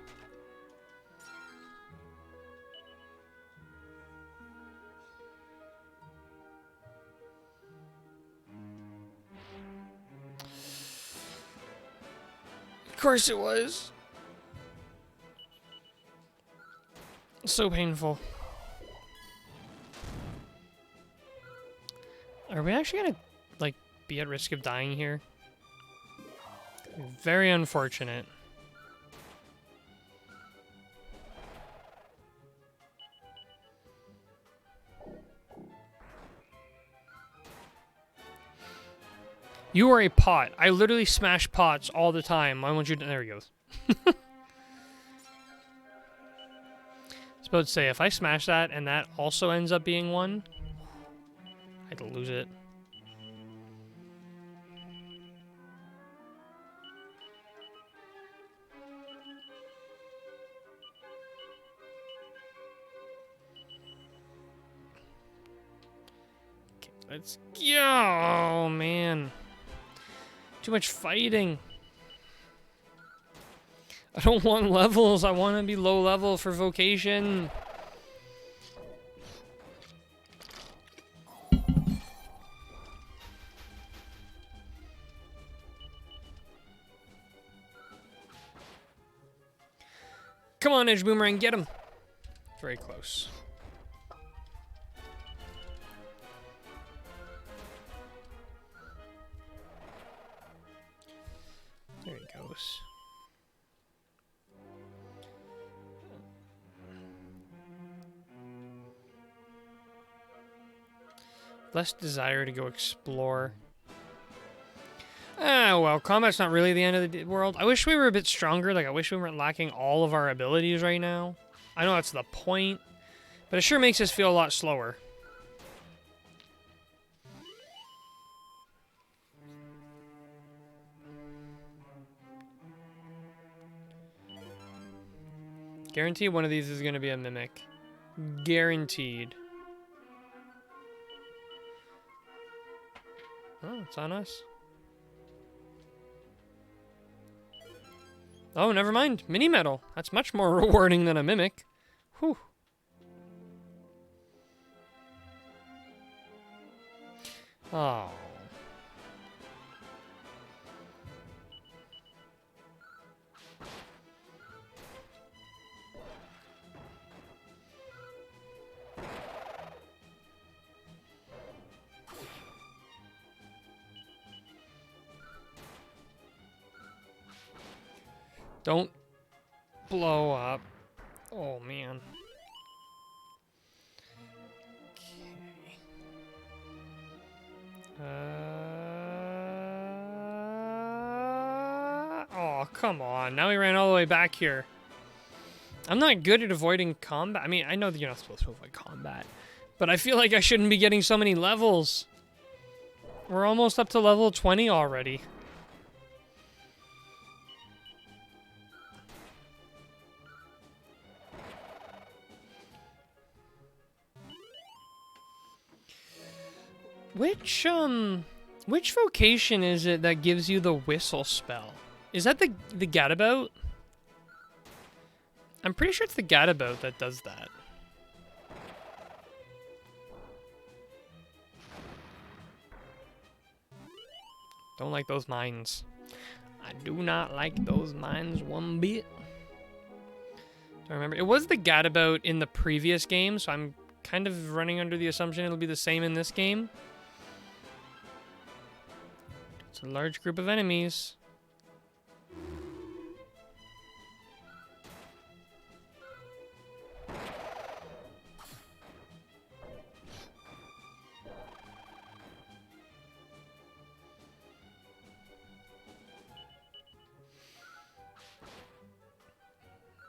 Of course it was. So painful. Are we actually gonna, like, be at risk of dying here? Very unfortunate. You are a pot. I literally smash pots all the time. I want you to... There he goes. I was about to say, if I smash that and that also ends up being one, I'd lose it. Okay, let's go. Oh, man. Too much fighting. I don't want levels. I want to be low level for vocation. Come on, Edge Boomerang, get him. Very close. There he goes. Less desire to go explore. Ah, well, combat's not really the end of the world. I wish we were a bit stronger. Like, I wish we weren't lacking all of our abilities right now. I know that's the point, but it sure makes us feel a lot slower. Guaranteed one of these is going to be a mimic. Guaranteed. Oh, it's on us. Oh, never mind. Mini medal. That's much more rewarding than a mimic. Whew. Oh. Don't blow up. Oh, man. Okay. Oh, come on. Now we ran all the way back here. I'm not good at avoiding combat. I mean, I know that you're not supposed to avoid combat, but I feel like I shouldn't be getting so many levels. We're almost up to level 20 already. Which vocation is it that gives you the whistle spell? Is that the gadabout? I'm pretty sure it's the gadabout that does that. Don't like those mines. I do not like those mines one bit. Don't remember. It was the gadabout in the previous game, so I'm kind of running under the assumption it'll be the same in this game. It's a large group of enemies.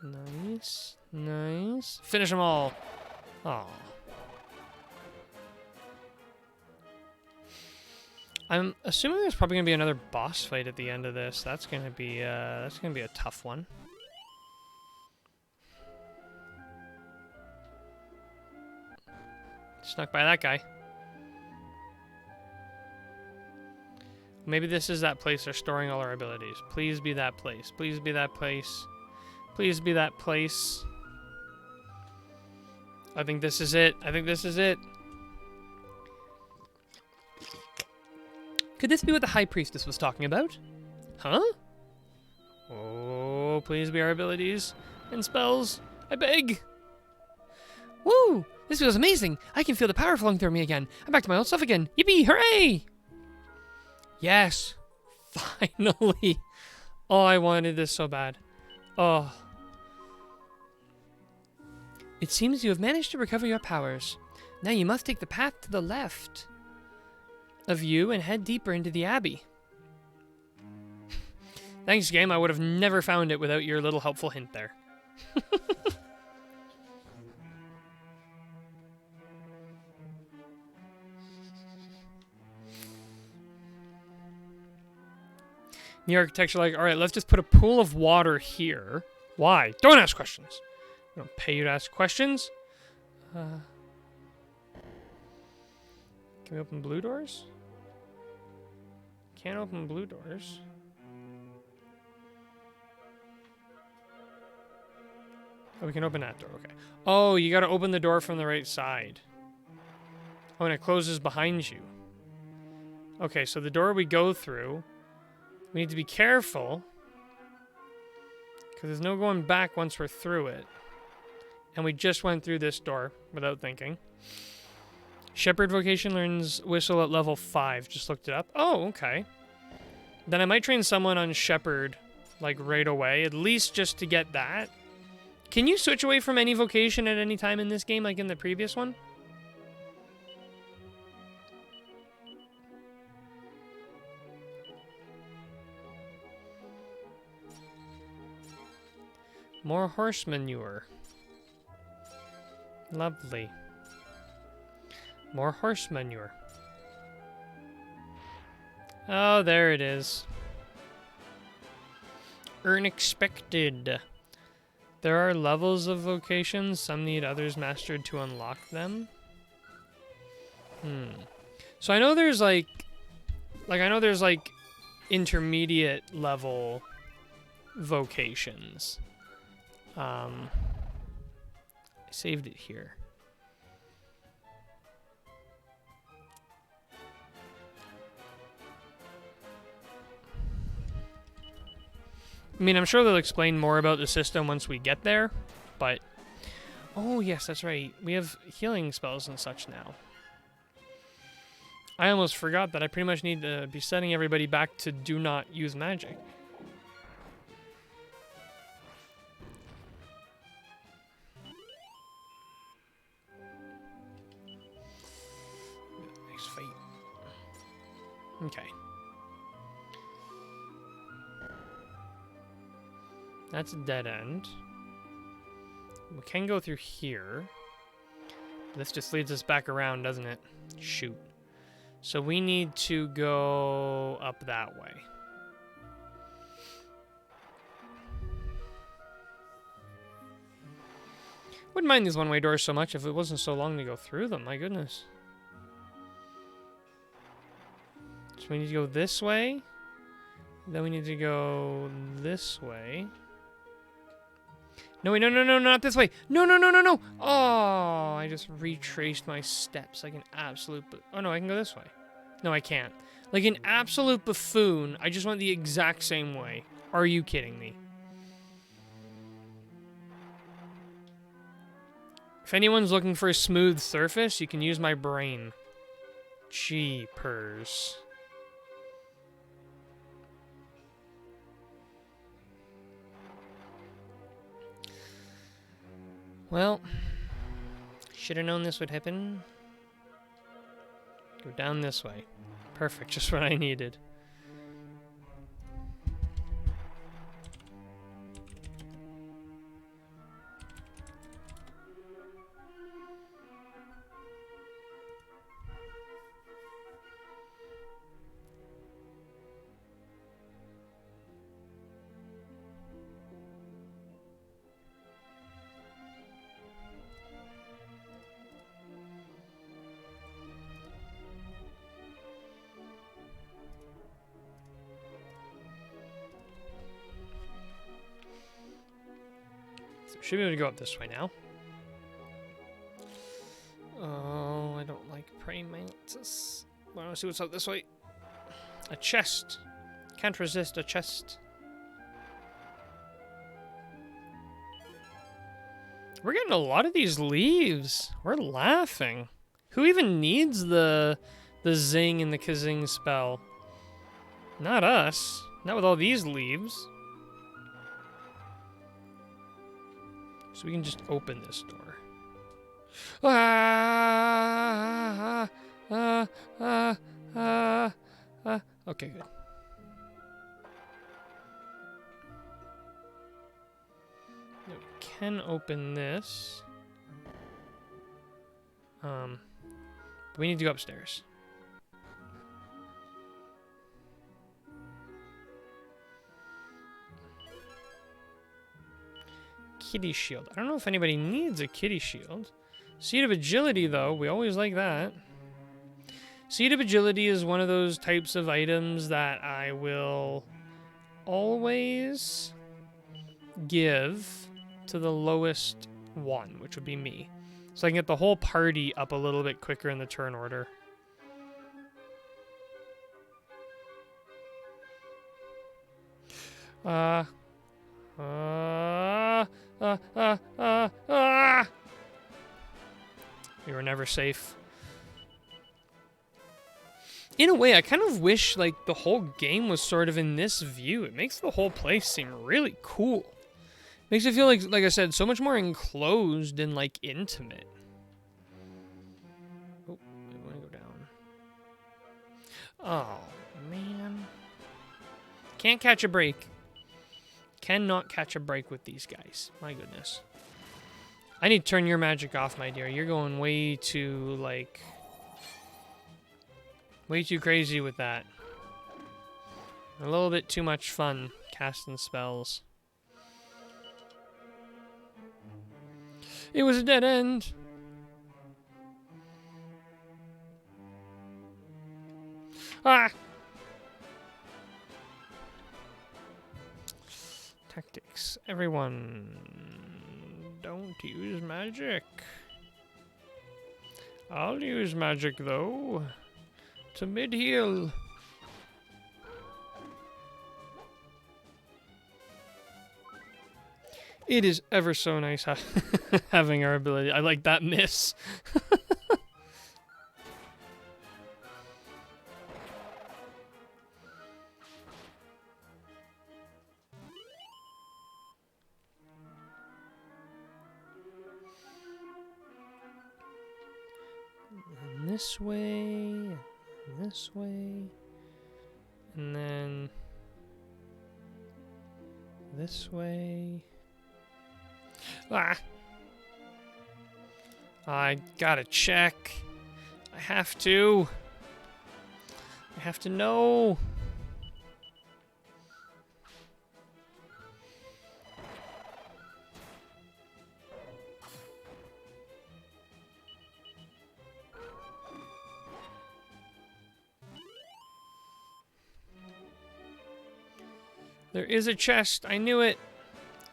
Nice, nice. Finish them all. Oh. I'm assuming there's probably gonna be another boss fight at the end of this. That's gonna be a tough one. Snuck by that guy. Maybe this is that place they're storing all our abilities. Please be that place. Please be that place. Please be that place. I think this is it. I think this is it. Could this be what the High Priestess was talking about? Huh? Oh, please be our abilities and spells. I beg. Woo! This feels amazing. I can feel the power flowing through me again. I'm back to my old stuff again. Yippee! Hooray! Yes. Finally. Oh, I wanted this so bad. Oh. It seems you have managed to recover your powers. Now you must take the path to the left of you and head deeper into the Abbey. Thanks, game. I would have never found it without your little helpful hint there. The architecture, like, all right, let's just put a pool of water here. Why? Don't ask questions. We don't pay you to ask questions. Can we open blue doors? Can't open blue doors. Oh, we can open that door, okay. Oh, you gotta open the door from the right side. Oh, and it closes behind you. Okay, so the door we go through, we need to be careful, because there's no going back once we're through it. And we just went through this door without thinking. Shepherd vocation learns whistle at level 5. Just looked it up. Oh, okay. Then I might train someone on Shepherd, like, right away. At least just to get that. Can you switch away from any vocation at any time in this game, like in the previous one? More horse manure. Lovely. More horse manure. Oh, there it is. Unexpected. There are levels of vocations. Some need others mastered to unlock them. So I know there's like intermediate level vocations. I saved it here. I mean, I'm sure they'll explain more about the system once we get there, but... Oh, yes, that's right. We have healing spells and such now. I almost forgot that I pretty much need to be setting everybody back to do not use magic. Nice fight. Okay. That's a dead end. We can go through here. This just leads us back around, doesn't it? Shoot. So we need to go up that way. Wouldn't mind these one-way doors so much if it wasn't so long to go through them. My goodness. So we need to go this way. Then we need to go this way. No, wait, no, not this way. No. Oh, I just retraced my steps like an absolute... Oh, no, I can go this way. No, I can't. Like an absolute buffoon, I just went the exact same way. Are you kidding me? If anyone's looking for a smooth surface, you can use my brain. Jeepers. Well, should have known this would happen. Go down this way. Perfect, just what I needed. Should be able to go up this way now. Oh, I don't like praying mantis. I want to see what's up this way. A chest. Can't resist a chest. We're getting a lot of these leaves. We're laughing. Who even needs the zing and the kazing spell? Not us. Not with all these leaves. So we can just open this door. Okay, good. We can open this. But we need to go upstairs. Kitty shield. I don't know if anybody needs a kitty shield. Seed of agility, though. We always like that. Seed of agility is one of those types of items that I will always give to the lowest one, which would be me. So I can get the whole party up a little bit quicker in the turn order. We were never safe. In a way, I kind of wish, like, the whole game was sort of in this view. It makes the whole place seem really cool. Makes it feel like I said, so much more enclosed and, like, intimate. Oh, I want to go down. Oh, man. Can't catch a break. cannot catch a break with these guys. My goodness. I need to turn your magic off, my dear. You're going way too, like... way too crazy with that. A little bit too much fun casting spells. It was a dead end. Ah! Tactics. Everyone, don't use magic. I'll use magic, though. To mid-heal. It is ever so nice having our ability. I like that miss. And this way, and this way, and then this way. Ah! I gotta check. I have to. I have to know. There is a chest. I knew it.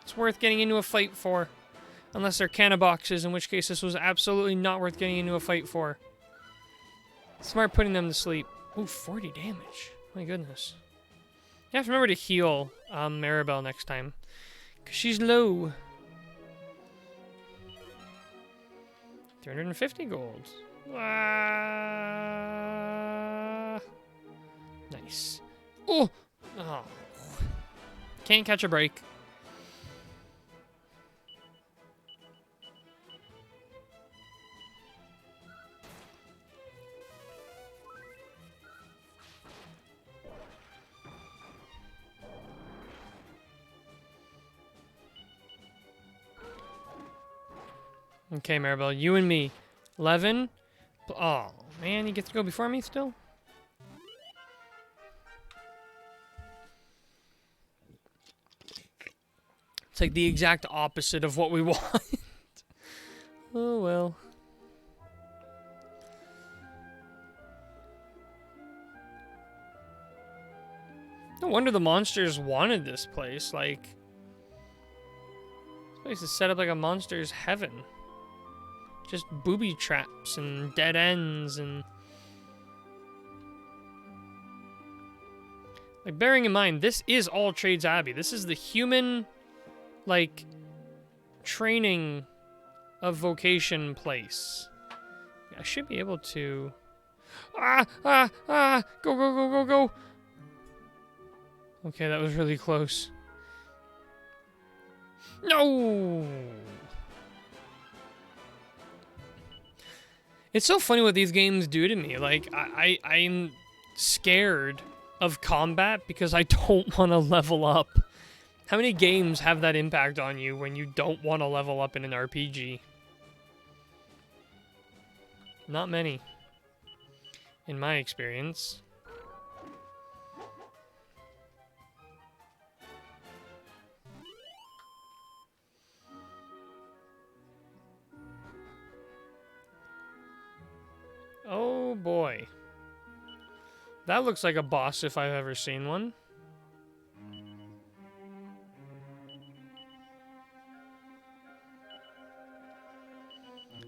It's worth getting into a fight for. Unless they're canna boxes, in which case this was absolutely not worth getting into a fight for. Smart putting them to sleep. Ooh, 40 damage. My goodness. You have to remember to heal Maribel next time. Because she's low. 350 gold. Ah, nice. Oh! Oh. Can't catch a break. Okay, Maribel, you and me. 11. Oh, man, you get to go before me still? It's like the exact opposite of what we want. Oh, well. No wonder the monsters wanted this place. Like, this place is set up like a monster's heaven. Just booby traps and dead ends and... Like, bearing in mind, this is All Trades Abbey. This is the human, like, training of vocation place. I should be able to... Go, go, go, go, go! Okay, that was really close. No! It's so funny what these games do to me. Like, I'm scared of combat because I don't want to level up. How many games have that impact on you when you don't want to level up in an RPG? Not many. In my experience. Oh boy. That looks like a boss if I've ever seen one.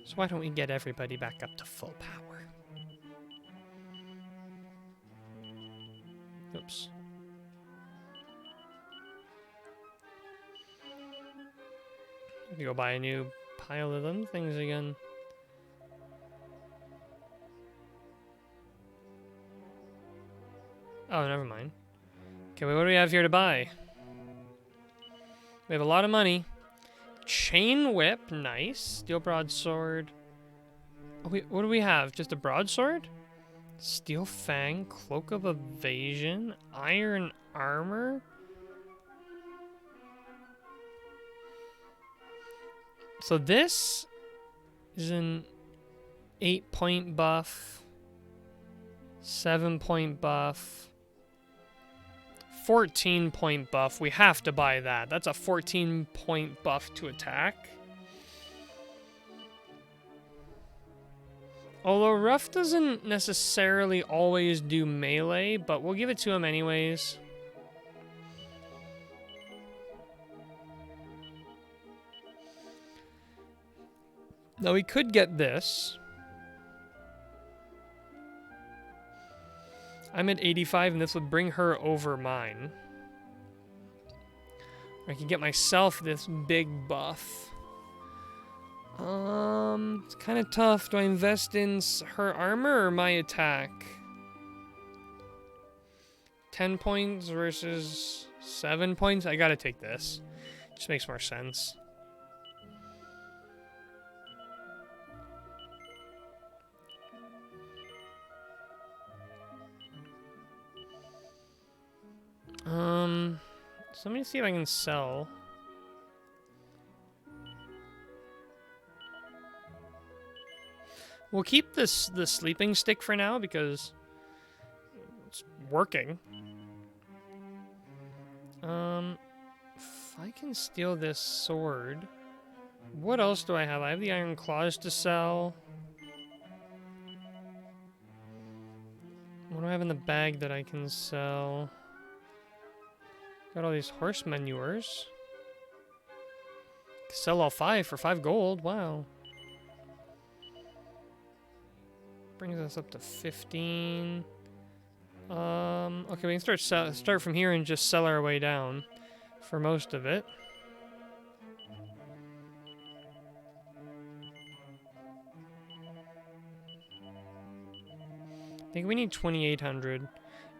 So why don't we get everybody back up to full power? Oops. Let me go buy a new pile of them things again. Oh, never mind. Okay, wait, what do we have here to buy? We have a lot of money. Chain whip, nice. Steel broadsword. Oh, wait, what do we have? Just a broadsword? Steel fang, cloak of evasion, iron armor. So this is an 8-point buff, 7-point buff, 14-point buff. We have to buy that. That's a 14-point buff to attack. Although Ruff doesn't necessarily always do melee, but we'll give it to him anyways. Now we could get this. I'm at 85 and this would bring her over mine. I can get myself this big buff. It's kind of tough. Do I invest in her armor or my attack? 10 points versus 7 points? I gotta take this. Just makes more sense. So let me see if I can sell. We'll keep the sleeping stick for now because it's working. If I can steal this sword, what else do I have? I have the iron claws to sell. What do I have in the bag that I can sell? Got all these horse manures. Sell all 5 for 5 gold. Wow. Brings us up to 15. Okay, we can start from here and just sell our way down for most of it. I think we need 2,800.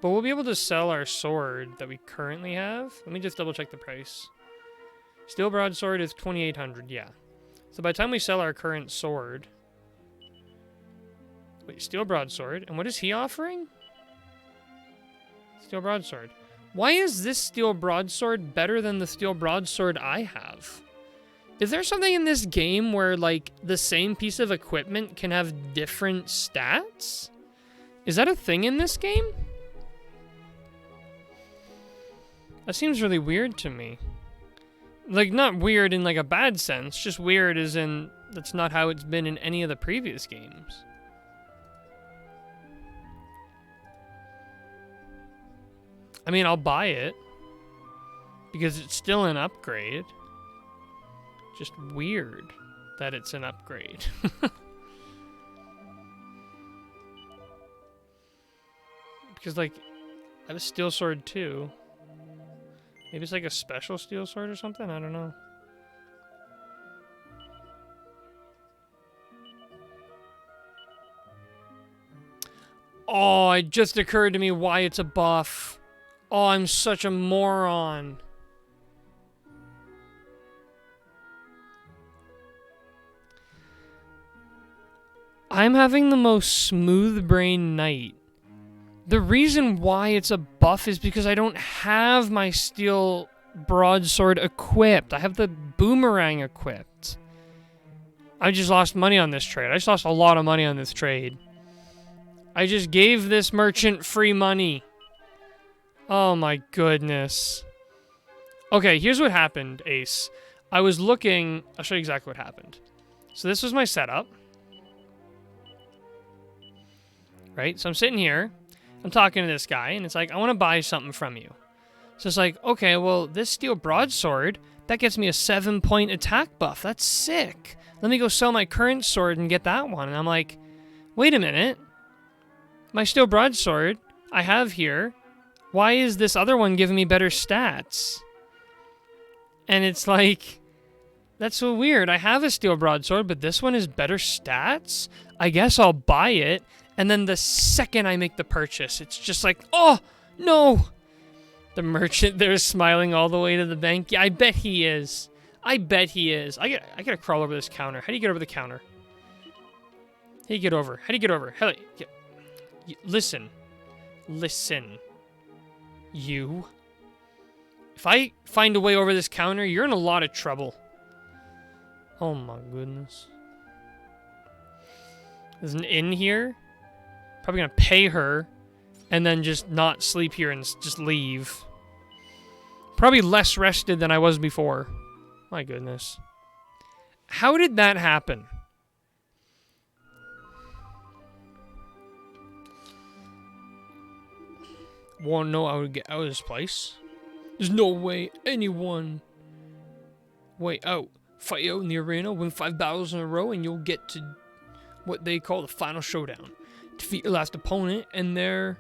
But we'll be able to sell our sword that we currently have. Let me just double check the price. Steel broadsword is 2,800, yeah. So by the time we sell our current sword... Wait, steel broadsword. And what is he offering? Steel broadsword. Why is this steel broadsword better than the steel broadsword I have? Is there something in this game where, like, the same piece of equipment can have different stats? Is that a thing in this game? That seems really weird to me. Like, not weird in, like, a bad sense. Just weird as in, that's not how it's been in any of the previous games. I mean, I'll buy it. Because it's still an upgrade. Just weird that it's an upgrade. Because, like, I have a steel sword, too. Maybe it's like a special steel sword or something? I don't know. Oh, it just occurred to me why it's a buff. Oh, I'm such a moron. I'm having the most smooth brain night. The reason why it's a buff is because I don't have my steel broadsword equipped. I have the boomerang equipped. I just lost money on this trade. I just lost a lot of money on this trade. I just gave this merchant free money. Oh my goodness. Okay, here's what happened, Ace. I was looking... I'll show you exactly what happened. So this was my setup. Right? So I'm sitting here. I'm talking to this guy, and it's like, I want to buy something from you. So it's like, okay, well, this steel broadsword, that gets me a 7-point attack buff. That's sick. Let me go sell my current sword and get that one. And I'm like, wait a minute. My steel broadsword I have here, why is this other one giving me better stats? And it's like, that's so weird. I have a steel broadsword, but this one is better stats? I guess I'll buy it. And then the second I make the purchase, it's just like, oh, no. The merchant there is smiling all the way to the bank. Yeah, I bet he is. I bet he is. I gotta crawl over this counter. How do you get over the counter? How do you get over? How do you get over? Listen. Listen. You. If I find a way over this counter, you're in a lot of trouble. Oh my goodness. There's an inn here. Probably gonna pay her and then just not sleep here and just leave. Probably less rested than I was before. My goodness. How did that happen? Wanna know how to get out of this place? There's no way anyone... Wait out. Fight out in the arena, win 5 battles in a row, and you'll get to what they call the final showdown. Defeat your last opponent, and their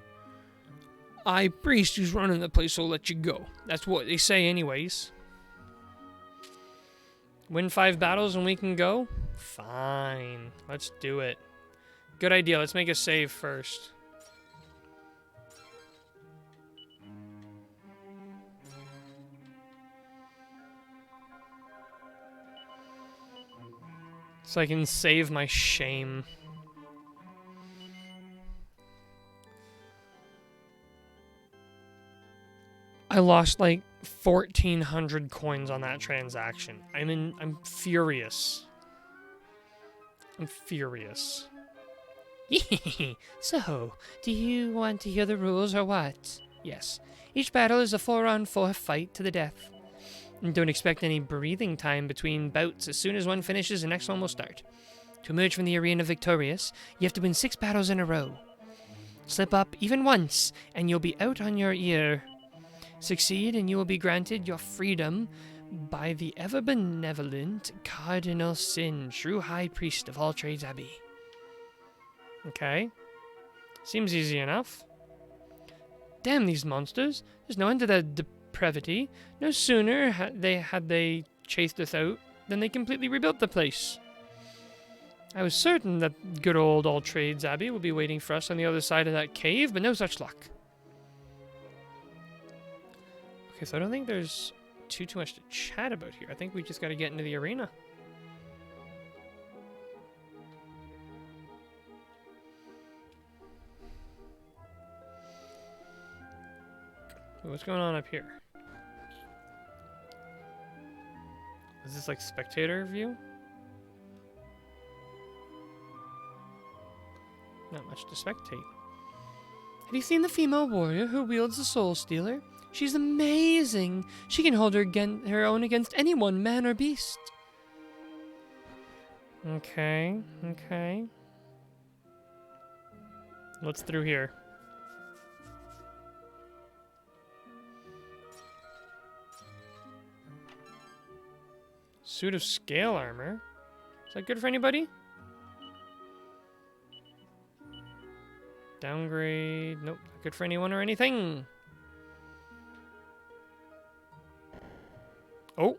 high priest who's running the place will let you go. That's what they say anyways. Win 5 battles and we can go? Fine. Let's do it. Good idea. Let's make a save first. So I can save my shame. I lost like 1,400 coins on that transaction. I'm furious. I'm furious. So, do you want to hear the rules or what? Yes. Each battle is a 4-on-4 fight to the death. And don't expect any breathing time between bouts. As soon as one finishes, the next one will start. To emerge from the arena victorious, you have to win 6 battles in a row. Slip up even once, and you'll be out on your ear. Succeed, and you will be granted your freedom by the ever-benevolent Cardinal Sin, true High Priest of all trades Abbey. Okay. Seems easy enough. Damn these monsters. There's no end to their depravity. No sooner had they chased us out than they completely rebuilt the place. I was certain that good old All Trades Abbey would be waiting for us on the other side of that cave, but no such luck. Okay, so I don't think there's too much to chat about here. I think we just got to get into the arena. What's going on up here? Is this like spectator view? Not much to spectate. Have you seen the female warrior who wields the Soul Stealer? She's amazing. She can hold her own against anyone, man or beast. Okay, okay. What's through here? Suit of scale armor? Is that good for anybody? Downgrade. Nope, not good for anyone or anything. Oh.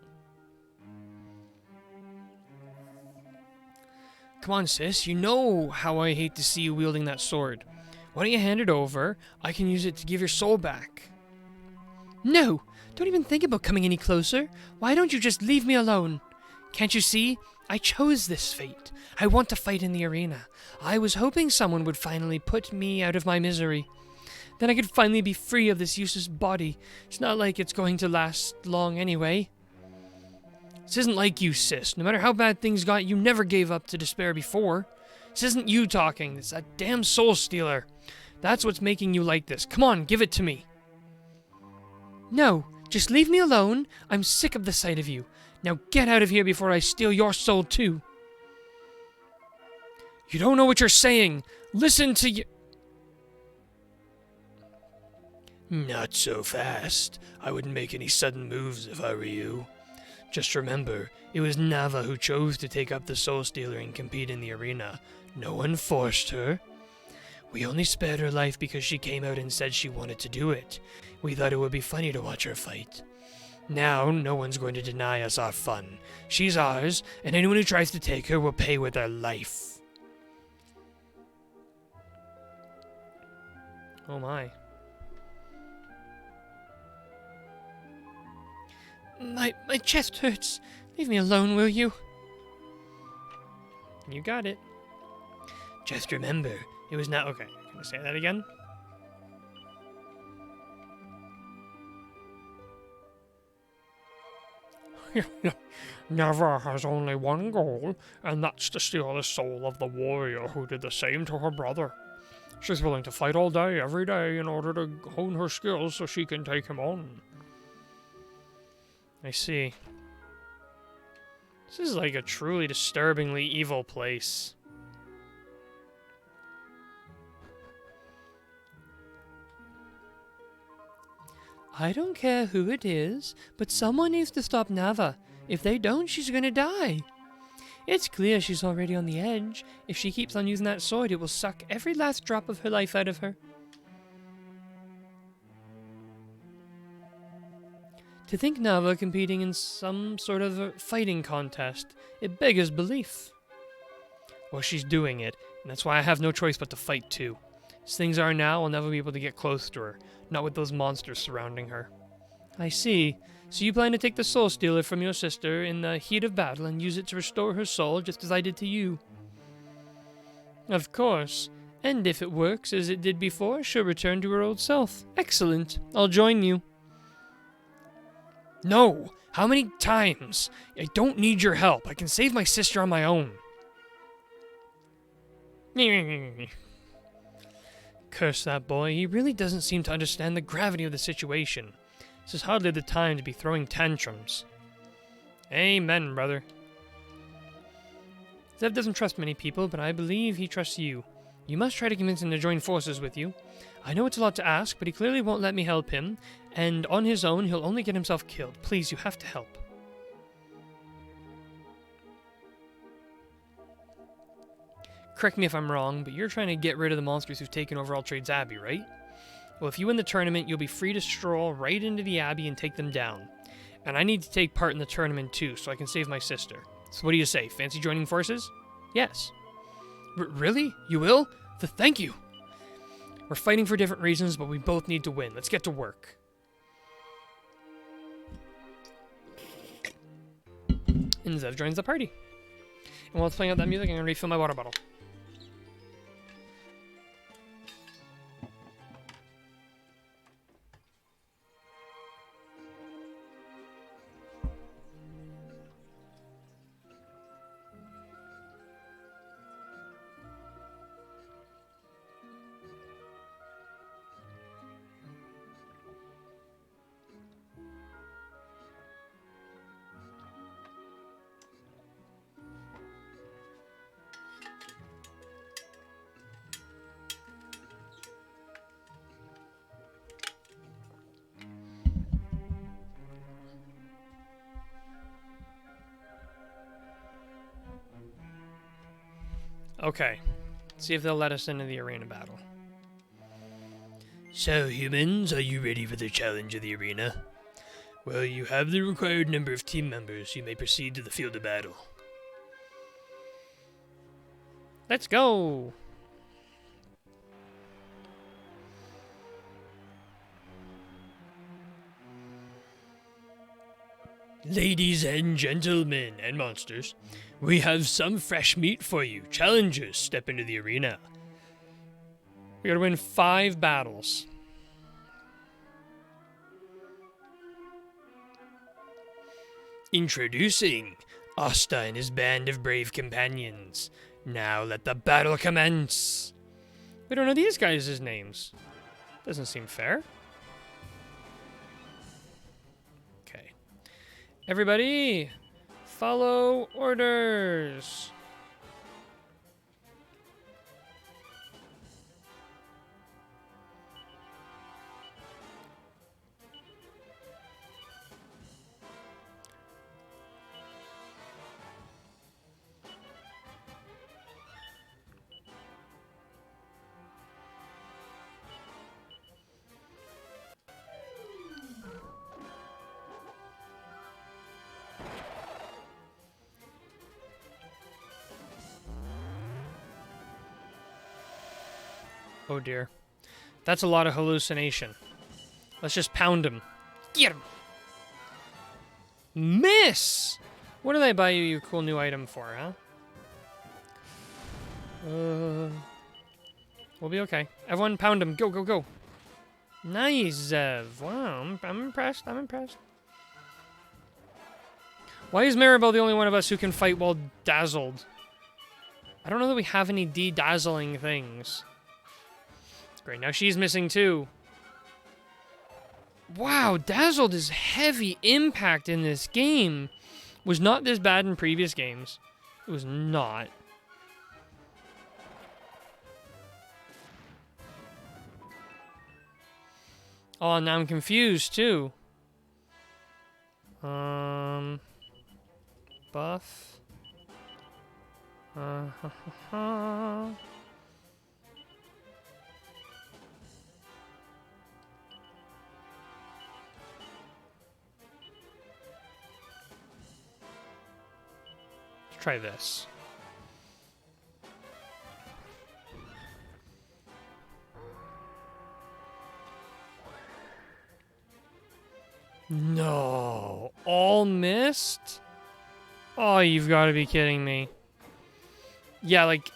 Come on, sis. You know how I hate to see you wielding that sword. Why don't you hand it over? I can use it to give your soul back. No! Don't even think about coming any closer. Why don't you just leave me alone? Can't you see? I chose this fate. I want to fight in the arena. I was hoping someone would finally put me out of my misery. Then I could finally be free of this useless body. It's not like it's going to last long anyway. This isn't like you, sis. No matter how bad things got, you never gave up to despair before. This isn't you talking. It's that damn Soul Stealer. That's what's making you like this. Come on, give it to me. No, just leave me alone. I'm sick of the sight of you. Now get out of here before I steal your soul too. You don't know what you're saying. Listen to you. Not so fast. I wouldn't make any sudden moves if I were you. Just remember, it was Nava who chose to take up the Soul Stealer and compete in the arena. No one forced her. We only spared her life because she came out and said she wanted to do it. We thought it would be funny to watch her fight. Now, no one's going to deny us our fun. She's ours, and anyone who tries to take her will pay with their life. Oh my. My chest hurts. Leave me alone, will you? You got it. Just remember, it was not... Okay, can I say that again? Nava has only one goal, and that's to steal the soul of the warrior who did the same to her brother. She's willing to fight all day, every day, in order to hone her skills so she can take him on. I see. This is like a truly disturbingly evil place. I don't care who it is, but someone needs to stop Nava. If they don't, she's gonna die. It's clear she's already on the edge. If she keeps on using that sword, it will suck every last drop of her life out of her. To think Nava competing in some sort of a fighting contest, it beggars belief. Well, she's doing it, and that's why I have no choice but to fight too. As things are now, I'll never be able to get close to her, not with those monsters surrounding her. I see. So you plan to take the Soul Stealer from your sister in the heat of battle and use it to restore her soul just as I did to you? Of course. And if it works as it did before, she'll return to her old self. Excellent. I'll join you. No! How many times? I don't need your help. I can save my sister on my own. Curse that boy. He really doesn't seem to understand the gravity of the situation. This is hardly the time to be throwing tantrums. Amen, brother. Zev doesn't trust many people, but I believe he trusts you. You must try to convince him to join forces with you. I know it's a lot to ask, but he clearly won't let me help him, and on his own, he'll only get himself killed. Please, you have to help. Correct me if I'm wrong, but you're trying to get rid of the monsters who've taken over All-Trades Abbey, right? Well, if you win the tournament, you'll be free to stroll right into the Abbey and take them down. And I need to take part in the tournament too, so I can save my sister. So what do you say? Fancy joining forces? Yes. Really? You will? Thank you. We're fighting for different reasons, but we both need to win. Let's get to work. And Zev joins the party. And while it's playing out that music, I'm going to refill my water bottle. Okay, let's see if they'll let us into the arena battle. So, humans, are you ready for the challenge of the arena? Well, you have the required number of team members. You may proceed to the field of battle. Let's go! Ladies and gentlemen and monsters, we have some fresh meat for you. Challengers, step into the arena. We gotta win 5 battles. Introducing Asta and his band of brave companions. Now let the battle commence. We don't know these guys' names. Doesn't seem fair. Okay. Everybody, follow orders. Oh dear. That's a lot of hallucination. Let's just pound him. Get him! Miss! What did I buy you your cool new item for, huh? We'll be okay. Everyone pound him. Go, go, go. Nice, Zev. Wow, I'm impressed. I'm impressed. Why is Maribel the only one of us who can fight while dazzled? I don't know that we have any de-dazzling things. Great, now she's missing too. Wow, dazzled is heavy impact in this game. Was not this bad in previous games. It was not. Oh, now I'm confused too. Buff. Let's try this. No. All missed? Oh, you've got to be kidding me. Yeah, like,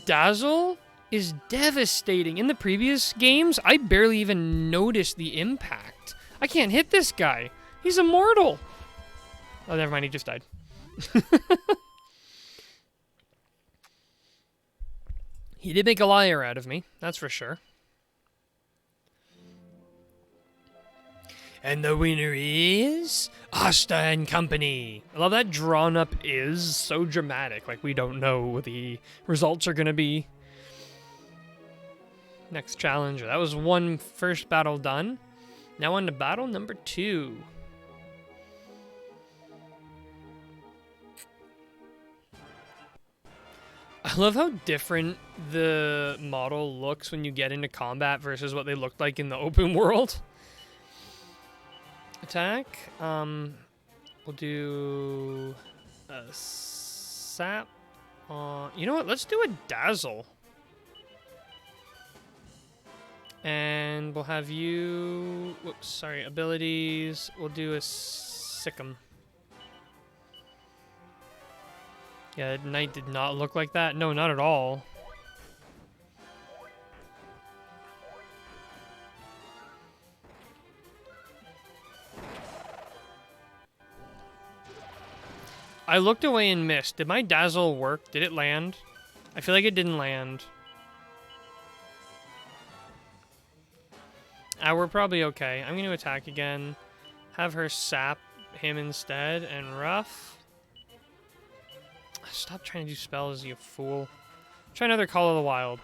Dazzle is devastating. In the previous games, I barely even noticed the impact. I can't hit this guy. He's immortal. Oh, never mind. He just died. He did make a liar out of me. That's for sure. And the winner is Asta and Company. I love that drawn up is so dramatic. Like we don't know what the results are going to be. Next challenger. That was one first battle done. Now on to battle number 2. I love how different the model looks when you get into combat versus what they looked like in the open world. Attack. We'll do a sap. You know what? Let's do a dazzle. And we'll have you. Whoops, sorry. Abilities. We'll do a sick'em. Yeah, Knight did not look like that. No, not at all. I looked away and missed. Did my dazzle work? Did it land? I feel like it didn't land. We're probably okay. I'm going to attack again. Have her sap him instead. And rough. Stop trying to do spells, you fool. Try another Call of the Wild.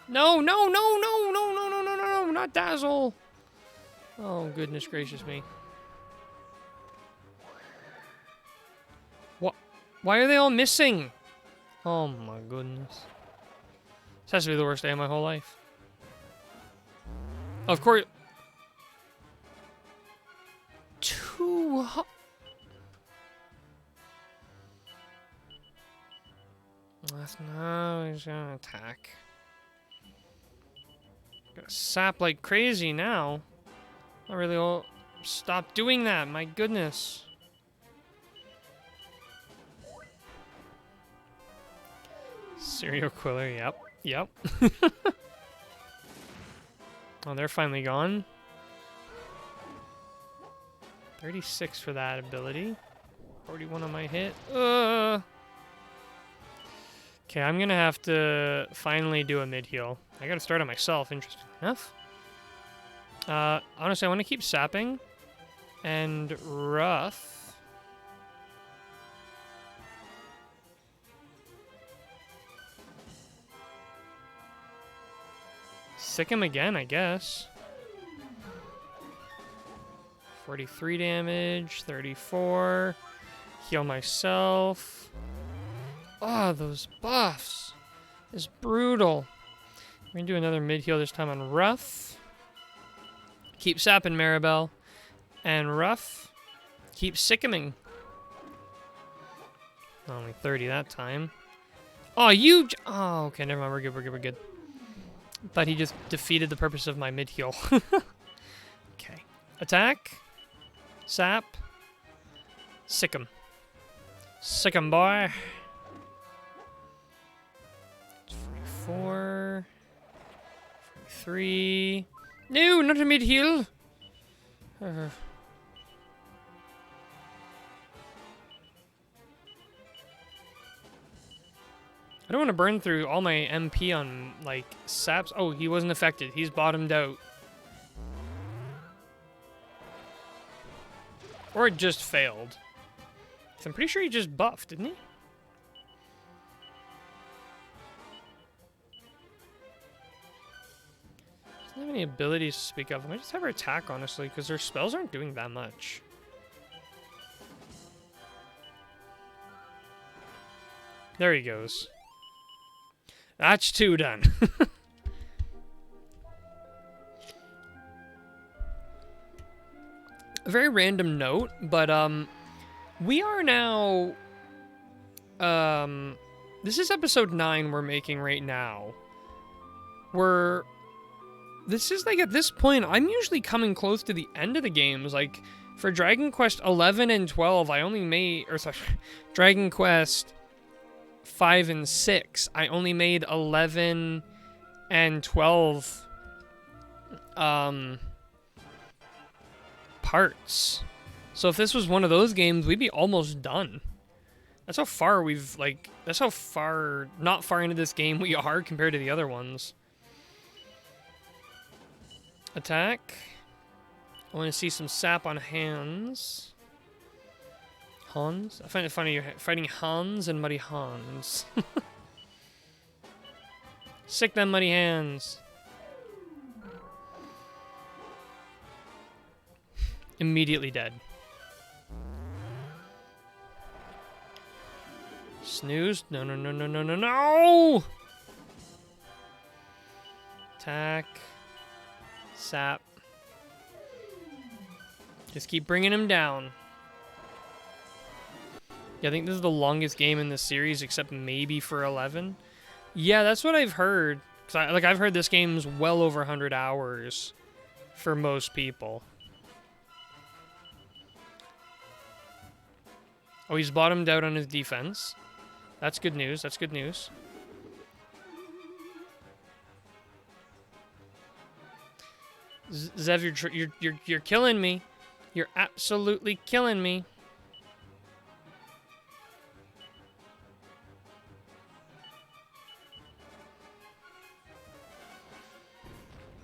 No, no, no, no, no, no, no, no, no, no, not dazzle. Oh, goodness gracious me. What? Why are they all missing? Oh my goodness. This has to be the worst day of my whole life. Of course. That's no, he's gonna attack. Gonna sap like crazy now. I really will stop doing that, my goodness. Serial killer, yep, yep. Oh, they're finally gone. 36 for that ability. 41 on my hit. Okay, I'm gonna have to finally do a mid-heal. I gotta start on myself, interesting enough. Honestly, I want to keep sapping. And rough. Sick him again, I guess. 43 damage, 34. Heal myself. Oh, those buffs is brutal. We're gonna do another mid-heal this time on rough. Keep sapping Maribel. And rough. Keep sickeming. Only 30 that time. Oh, you... Oh, okay, never mind. We're good, we're good, we're good. But he just defeated the purpose of my mid-heal. Okay. Attack. Sap. Sickem. Sickem, boy. 44. 43. No, not a mid-heal. I don't want to burn through all my MP on, like, saps. Oh, he wasn't affected. He's bottomed out. Or it just failed. I'm pretty sure he just buffed, didn't he? Doesn't have any abilities to speak of. I might just have her attack, honestly, because her spells aren't doing that much. There he goes. That's 2 done. A very random note, but we are now this is episode 9 we're making right now. This is like, at this point I'm usually coming close to the end of the games. Like for Dragon Quest 11 and 12 I only made, or sorry, Dragon Quest 5 and 6 I only made 11 and 12 parts. So if this was one of those games, we'd be almost done. That's how far we've, like, that's how far, not far into this game we are compared to the other ones. Attack. I want to see some sap on Hans. Hans? I find it funny you're fighting Hans and Muddy Hans. Sick them muddy hands. Immediately dead. Snooze. No, no, no, no, no, no, no! Attack. Sap. Just keep bringing him down. Yeah, I think this is the longest game in the series, except maybe for 11. Yeah, that's what I've heard. Cause I've heard this game's well over 100 hours for most people. Oh, he's bottomed out on his defense. That's good news. That's good news. Zev, you're killing me. You're absolutely killing me.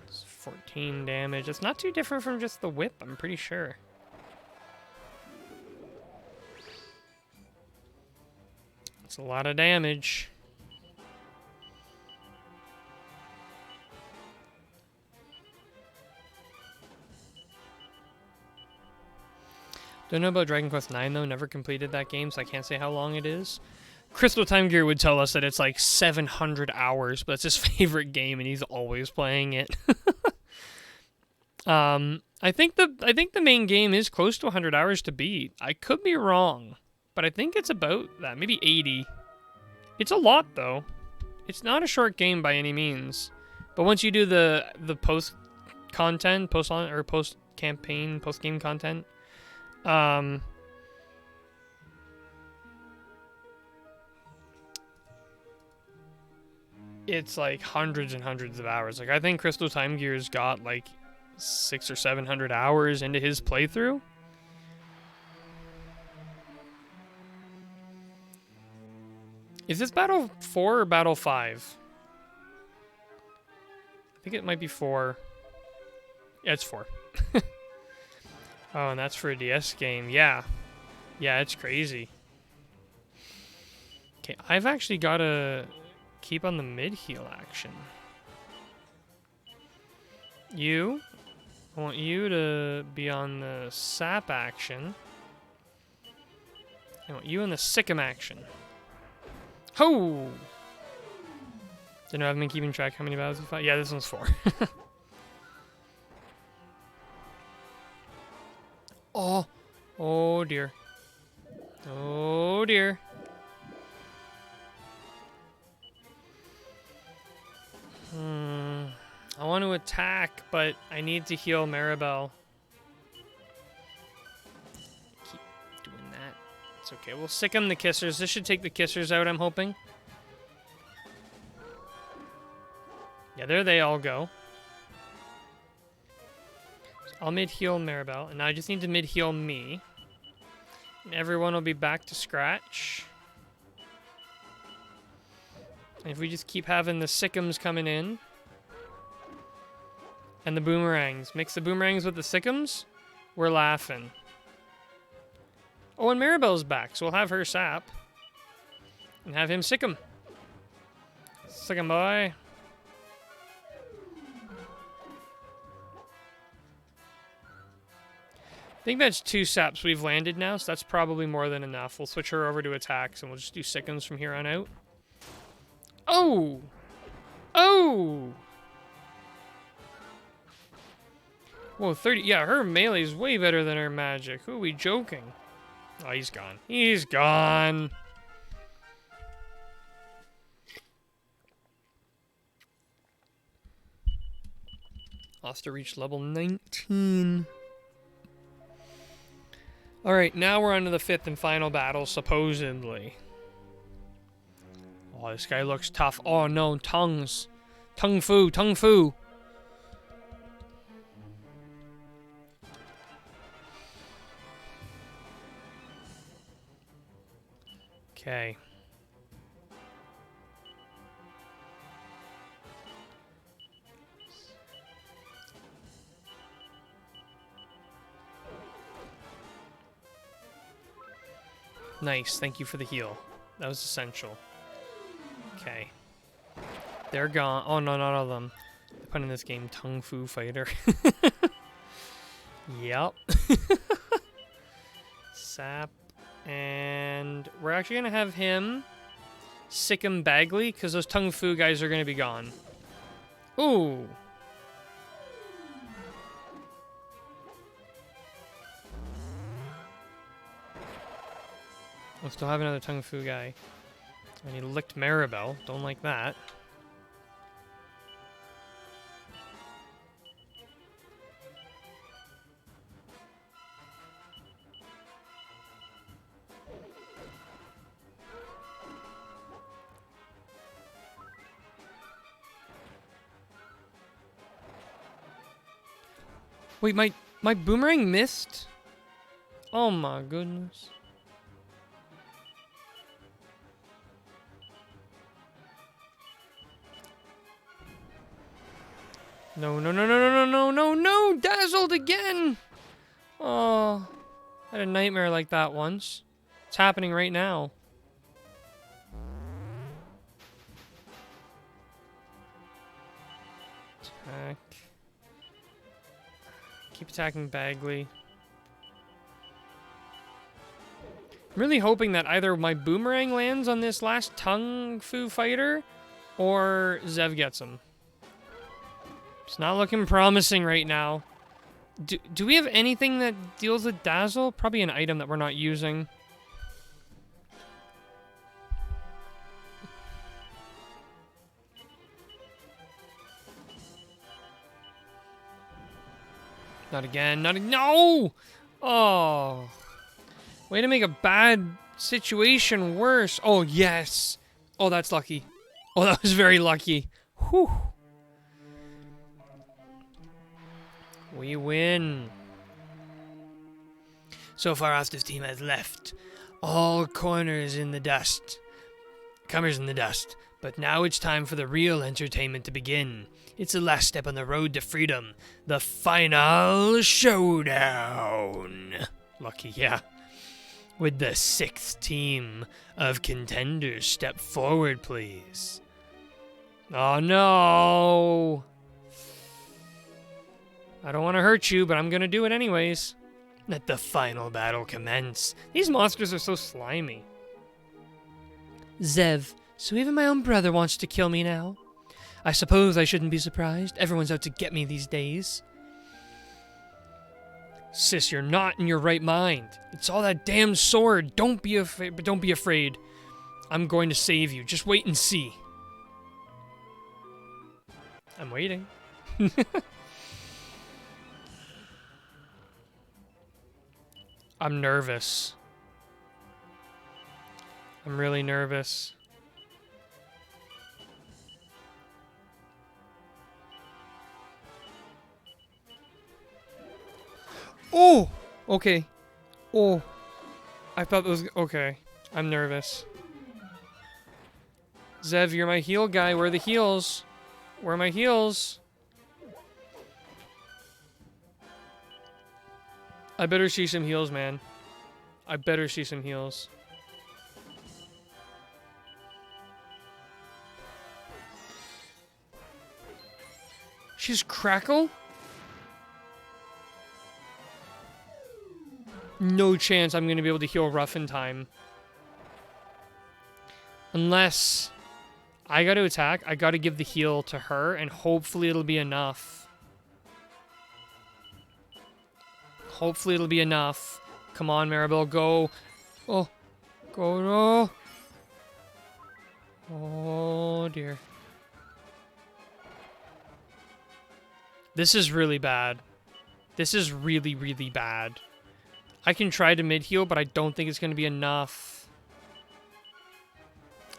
It's 14 damage. It's not too different from just the whip, I'm pretty sure. It's a lot of damage. Don't know about Dragon Quest IX though, never completed that game, so I can't say how long it is. Crystal Time Gear would tell us that it's like 700 hours, but it's his favorite game and he's always playing it. I think the main game is close to 100 hours to beat. I could be wrong, but I think it's about that, maybe 80. It's a lot though. It's not a short game by any means. But once you do the post content, post campaign, post game content, it's like hundreds and hundreds of hours. Like I think Crystal Time Gear's got like 600 or 700 hours into his playthrough. Is this Battle 4 or Battle 5? I think it might be 4. Yeah, it's 4. Oh, and that's for a DS game. Yeah. Yeah, it's crazy. Okay, I've actually got to keep on the mid-heal action. I want you to be on the sap action. I want you on the Sikkim action. Ho! Don't know, I haven't been keeping track how many battles we fought. Yeah, this one's 4. Oh! Oh dear. Oh dear. I want to attack, but I need to heal Maribel. Keep doing that. It's okay. We'll sick him the kissers. This should take the kissers out, I'm hoping. Yeah, there they all go. So I'll mid-heal Maribel, and now I just need to mid-heal me. And everyone will be back to scratch. And if we just keep having the Sickums coming in. And the boomerangs. Mix the boomerangs with the Sickums. We're laughing. Oh, and Maribel's back, so we'll have her sap. And have him Sickum. Sickum boy. I think that's 2 saps we've landed now, so that's probably more than enough. We'll switch her over to attacks, and we'll just do Sickums from here on out. Oh! Oh! Whoa, 30. Yeah, her melee is way better than her magic. Who are we joking? Oh, he's gone. He's gone. Oster reached level 19. Alright, now we're on to the 5th and final battle, supposedly. Oh, this guy looks tough. Oh no, tongues. Tung Fu, Tung Fu. Okay. Nice, thank you for the heal. That was essential. Okay. They're gone. Oh no, not all of them. I put in this game Tung Fu Fighter. Yep. Sap. And we're actually going to have him Sickum Bagley, because those Tung Fu guys are going to be gone. Ooh. We'll still have another Tung Fu guy. And he licked Maribel. Don't like that. Wait, my boomerang missed? Oh my goodness. No, no, no, no, no, no, no, no, no! Dazzled again! Oh, I had a nightmare like that once. It's happening right now. Attack. Keep attacking Bagley. I'm really hoping that either my boomerang lands on this last Tung Fu fighter, or Zev gets him. It's not looking promising right now. Do we have anything that deals with Dazzle? Probably an item that we're not using. Not again. No! Oh. Way to make a bad situation worse. Oh, yes. Oh, that's lucky. Oh, that was very lucky. Whew. We win. So far, Oster's team has left all corners in the dust. Comers in the dust. But now it's time for the real entertainment to begin. It's the last step on the road to freedom. The final showdown. Lucky, yeah. Would the 6th team of contenders step forward, please? Oh, no. I don't want to hurt you, but I'm going to do it anyways. Let the final battle commence. These monsters are so slimy. Zev, so even my own brother wants to kill me now. I suppose I shouldn't be surprised. Everyone's out to get me these days. Sis, you're not in your right mind. It's all that damn sword. Don't be afraid. I'm going to save you. Just wait and see. I'm waiting. I'm nervous. I'm really nervous. Oh! Okay. Oh. I thought that was... Okay. I'm nervous. Zev, you're my heal guy. Where are the heals? Where are my heals? I better see some heals, man. I better see some heals. She's Crackle? No chance I'm going to be able to heal Rough in time. Unless I got to attack, I got to give the heal to her, and hopefully it'll be enough. Hopefully it'll be enough. Come on, Maribel, go. Oh, go, no. Oh, dear. This is really bad. This is really, really bad. I can try to mid-heal, but I don't think it's going to be enough.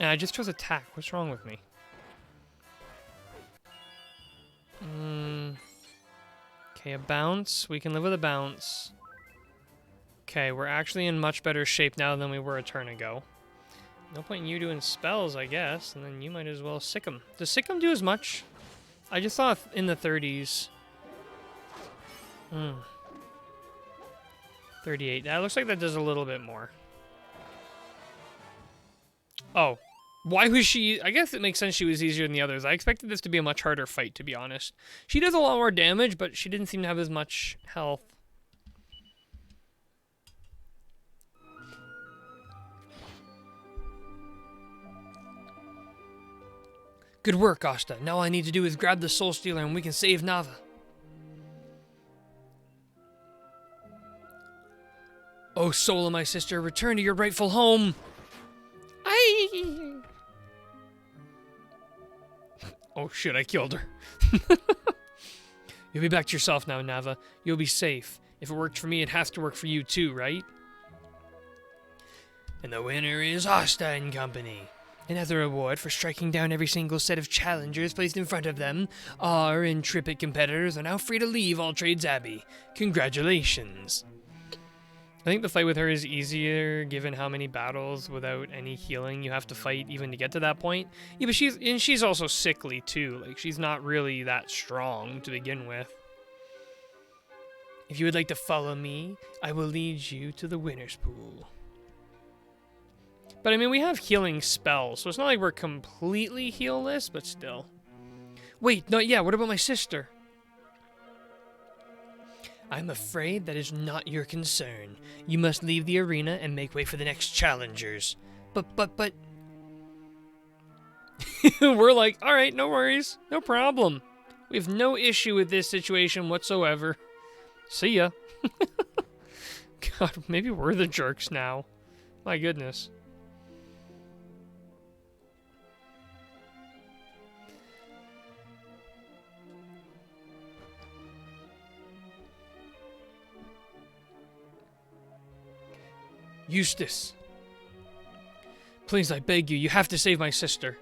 And I just chose attack. What's wrong with me? Okay, a bounce. We can live with a bounce. Okay, we're actually in much better shape now than we were a turn ago. No point in you doing spells, I guess, and then you might as well sick 'em. Does sick 'em do as much? I just thought in the 30s. 38. That looks like that does a little bit more. Oh. Why was she... I guess it makes sense she was easier than the others. I expected this to be a much harder fight, to be honest. She does a lot more damage, but she didn't seem to have as much health. Good work, Asta. Now all I need to do is grab the Soul Stealer and we can save Nava. Oh, soul of my sister, return to your rightful home. Aye. Oh shit, I killed her. You'll be back to yourself now, Nava. You'll be safe. If it worked for me, it has to work for you too, right? And the winner is Asta and Company. Another reward for striking down every single set of challengers placed in front of them. Our intrepid competitors are now free to leave All Trades Abbey. Congratulations. I think the fight with her is easier given how many battles without any healing you have to fight even to get to that point. Yeah, but she's also sickly too. Like, she's not really that strong to begin with. If you would like to follow me, I will lead you to the winner's pool. But I mean, we have healing spells, so it's not like we're completely healless, but still. Wait, no, yeah, what about my sister? I'm afraid that is not your concern. You must leave the arena and make way for the next challengers. But... We're like, alright, no worries, no problem. We have no issue with this situation whatsoever. See ya. God, maybe we're the jerks now. My goodness. Eustace. Please, I beg you, you have to save my sister.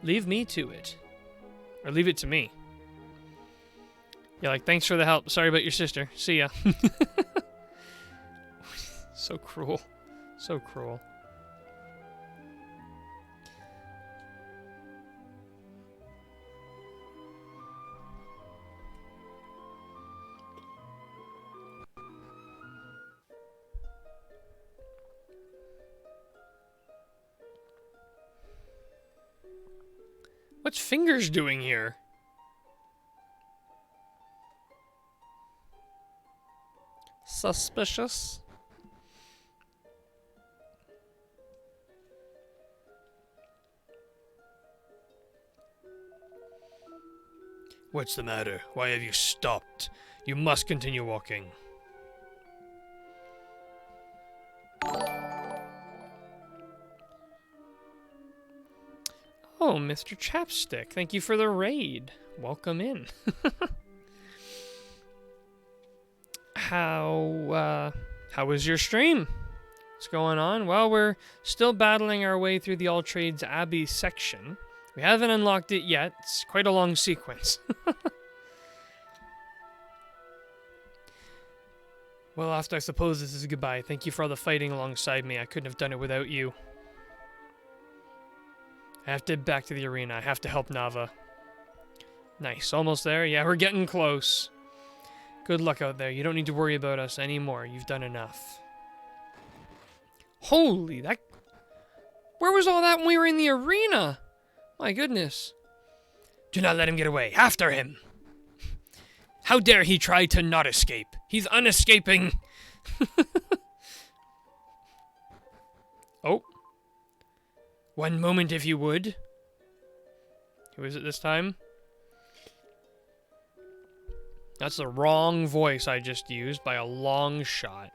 Leave me to it. Or leave it to me. Yeah, like, thanks for the help. Sorry about your sister. See ya. So cruel. So cruel. What's Fingers doing here? Suspicious. What's the matter? Why have you stopped? You must continue walking. Oh, Mr. Chapstick, thank you for the raid. Welcome in. How was your stream? What's going on? Well, we're still battling our way through the All Trades Abbey section. We haven't unlocked it yet. It's quite a long sequence. Well, Asta, I suppose this is goodbye. Thank you for all the fighting alongside me. I couldn't have done it without you. I have to get back to the arena. I have to help Nava. Nice. Almost there. Yeah, we're getting close. Good luck out there. You don't need to worry about us anymore. You've done enough. Holy, that... Where was all that when we were in the arena? My goodness. Do not let him get away. After him. How dare he try to not escape? He's unescaping. Oh. One moment, if you would. Who is it this time? That's the wrong voice I just used by a long shot.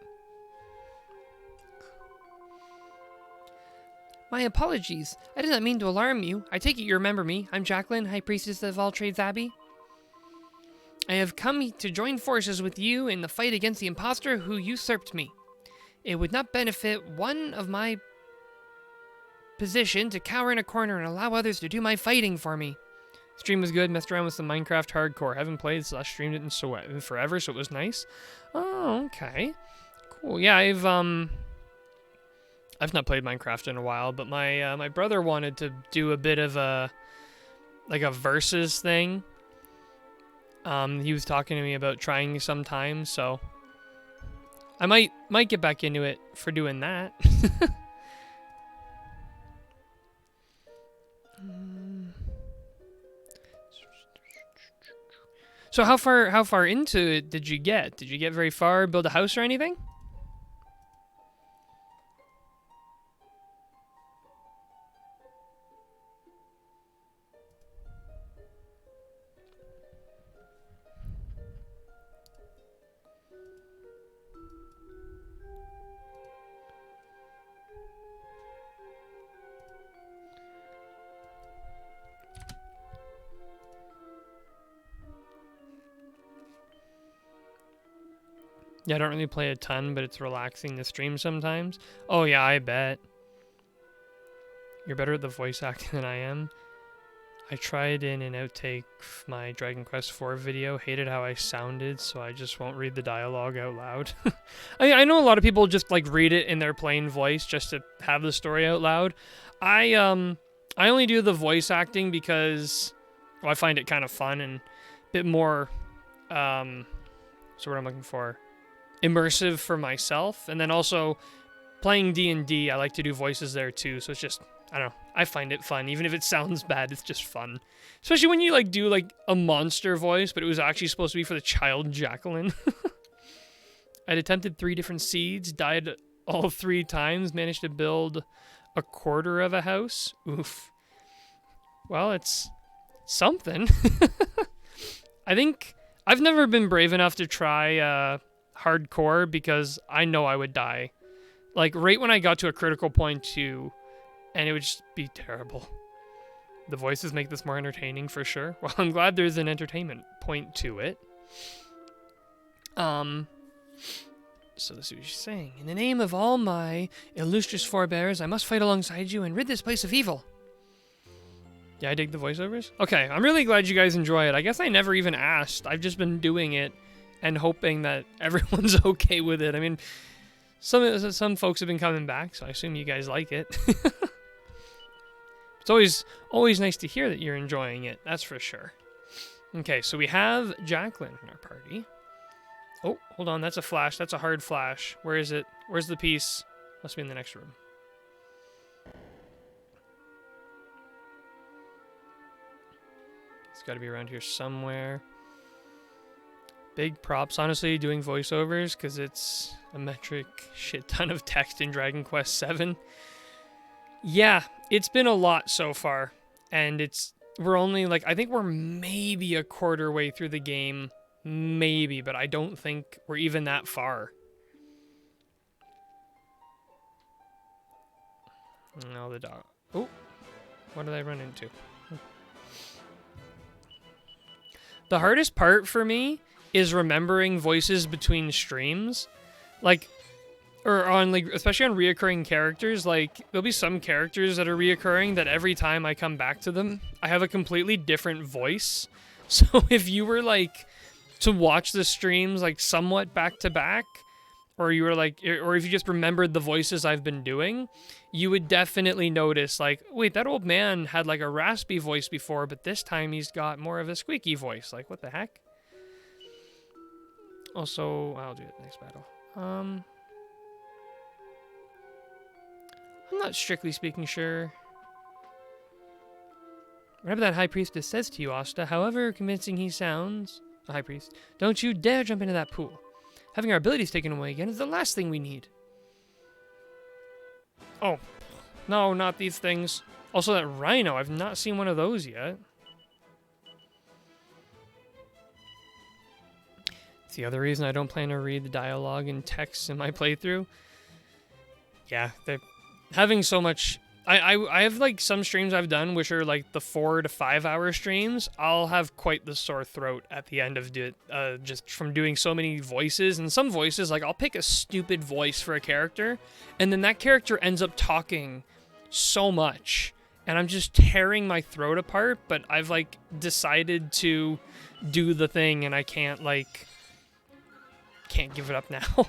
My apologies. I did not mean to alarm you. I take it you remember me. I'm Jacqueline, High Priestess of All Trades Abbey. I have come to join forces with you in the fight against the impostor who usurped me. It would not benefit one of my position to cower in a corner and allow others to do my fighting for me. Stream was good. Messed around with some Minecraft hardcore. Haven't played / streamed it in forever, so it was nice. Oh, okay. Cool. Yeah, I've not played Minecraft in a while, but my brother wanted to do a bit of a versus thing. He was talking to me about trying sometime, so I might get back into it for doing that. So how far into it did you get? Did you get very far, build a house or anything? Yeah, I don't really play a ton, but it's relaxing to stream sometimes. Oh yeah, I bet. You're better at the voice acting than I am. I tried in an outtake my Dragon Quest IV video, hated how I sounded, so I just won't read the dialogue out loud. I know a lot of people just like read it in their plain voice just to have the story out loud. I only do the voice acting because I find it kind of fun and a bit more so what I'm looking for, immersive for myself. And then also playing D&D, I like to do voices there too, so it's just, I don't know, I find it fun. Even if it sounds bad, it's just fun. Especially when you like do like a monster voice, but it was actually supposed to be for the child Jacqueline. I'd attempted 3 different seeds, died all 3 times, managed to build a quarter of a house. Oof. Well, it's something. I think I've never been brave enough to try hardcore because I know I would die. Like right when I got to a critical point too, and it would just be terrible. The voices make this more entertaining for sure. Well, I'm glad there's an entertainment point to it. So this is what she's saying. In the name of all my illustrious forebears, I must fight alongside you and rid this place of evil. Yeah, I dig the voiceovers. Okay, I'm really glad you guys enjoy it. I guess I never even asked. I've just been doing it and hoping that everyone's okay with it. I mean, some folks have been coming back, so I assume you guys like it. It's always nice to hear that you're enjoying it. That's for sure. Okay, so we have Jacqueline in our party. Oh, hold on. That's a flash. That's a hard flash. Where is it? Where's the piece? Must be in the next room. It's got to be around here somewhere. Big props, honestly, doing voiceovers, because it's a metric shit ton of text in Dragon Quest VII. Yeah, it's been a lot so far, and we're only, like, I think we're maybe a quarter way through the game, maybe, but I don't think we're even that far. No, the dog. Oh, what did I run into? The hardest part for me is remembering voices between streams, like, or on, like, especially on reoccurring characters. Like, there'll be some characters that are reoccurring that every time I come back to them, I have a completely different voice. So if you were, like, to watch the streams, like, somewhat back to back, or you were like, or if you just remembered the voices I've been doing, you would definitely notice, like, wait, that old man had like a raspy voice before, but this time he's got more of a squeaky voice. Like, what the heck? Also, I'll do it next battle. I'm not strictly speaking sure. Whatever that high priestess says to you, Asta, however convincing he sounds, the high priest, don't you dare jump into that pool. Having our abilities taken away again is the last thing we need. Oh, no, not these things. Also, that rhino, I've not seen one of those yet. It's the other reason I don't plan to read the dialogue and text in my playthrough. Yeah, they're having so much... I have, like, some streams I've done, which are, like, the 4 to 5 hour streams. I'll have quite the sore throat at the end of it, just from doing so many voices. And some voices, like, I'll pick a stupid voice for a character, and then that character ends up talking so much, and I'm just tearing my throat apart, but I've, like, decided to do the thing, and I can't give it up now.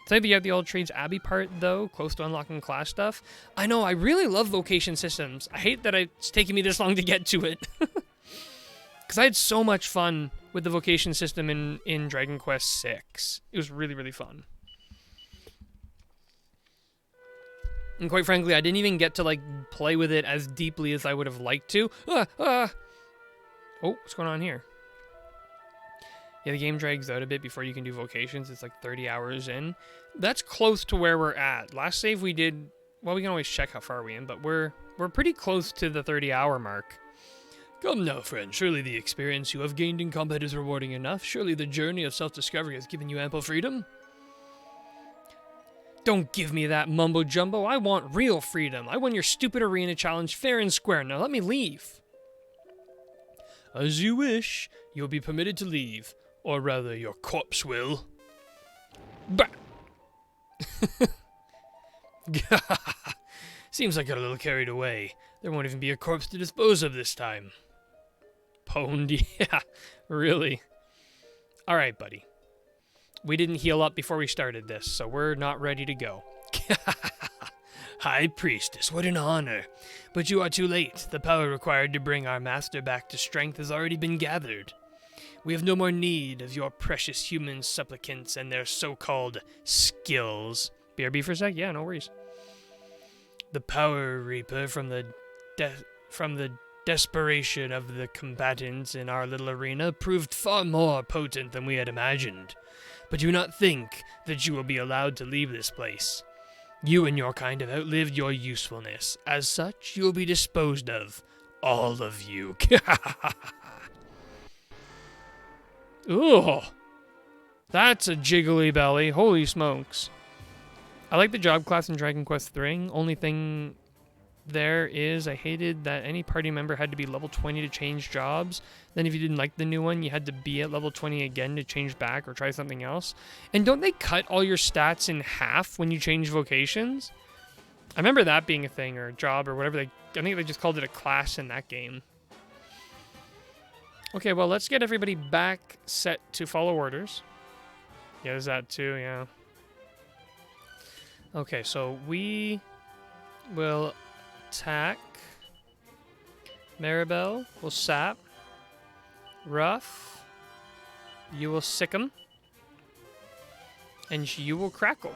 So maybe you have the old Trades Abbey part, though, close to unlocking class stuff. I know, I really love vocation systems. I hate that it's taking me this long to get to it. Because I had so much fun with the vocation system in Dragon Quest VI. It was really, really fun. And quite frankly, I didn't even get to, like, play with it as deeply as I would have liked to. Oh, what's going on here? Yeah, the game drags out a bit before you can do vocations. It's like 30 hours in. That's close to where we're at. Last save we did... Well, we can always check how far we're in, but we're pretty close to the 30-hour mark. Come now, friend. Surely the experience you have gained in combat is rewarding enough. Surely the journey of self-discovery has given you ample freedom. Don't give me that mumbo-jumbo. I want real freedom. I won your stupid arena challenge fair and square. Now let me leave. As you wish. You'll be permitted to leave. Or rather, your corpse will. Bah! Seems like I got a little carried away. There won't even be a corpse to dispose of this time. Pwned, yeah, really. Alright, buddy. We didn't heal up before we started this, so we're not ready to go. High Priestess, what an honor. But you are too late. The power required to bring our master back to strength has already been gathered. We have no more need of your precious human supplicants and their so-called skills. BRB for a sec? Yeah, no worries. The power reaper from the desperation of the combatants in our little arena proved far more potent than we had imagined. But do not think that you will be allowed to leave this place. You and your kind have outlived your usefulness. As such, you will be disposed of. All of you. Ooh, that's a jiggly belly. Holy smokes. I like the job class in Dragon Quest III. Only thing there is, I hated that any party member had to be level 20 to change jobs. Then if you didn't like the new one, you had to be at level 20 again to change back or try something else. And don't they cut all your stats in half when you change vocations? I remember that being a thing, or a job, or whatever. I think they just called it a class in that game. Okay, well, let's get everybody back set to follow orders. Yeah, there's that too, yeah. Okay, so we will attack. Maribel will sap. Ruff, you will sick 'em. And you will crackle.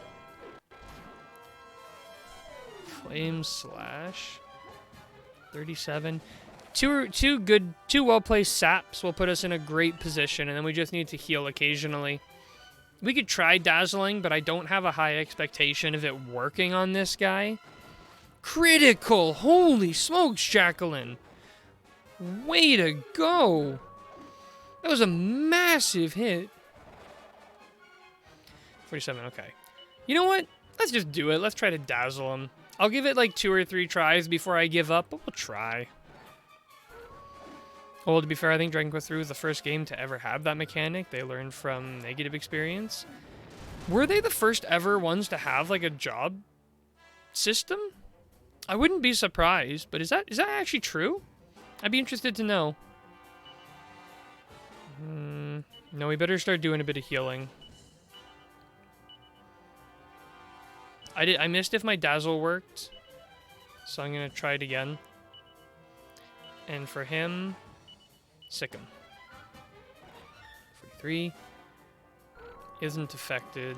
Flame slash. 37. Two well-placed saps will put us in a great position, and then we just need to heal occasionally. We could try dazzling, but I don't have a high expectation of it working on this guy. Critical! Holy smokes, Jacqueline! Way to go! That was a massive hit. 47, okay. You know what? Let's just do it. Let's try to dazzle him. I'll give it like 2 or 3 tries before I give up, but we'll try. Well, to be fair, I think Dragon Quest III was the first game to ever have that mechanic. They learned from negative experience. Were they the first ever ones to have like a job system? I wouldn't be surprised, but is that actually true? I'd be interested to know. No, we better start doing a bit of healing. I missed if my dazzle worked, so I'm gonna try it again. And for him, sick him. 43 isn't affected.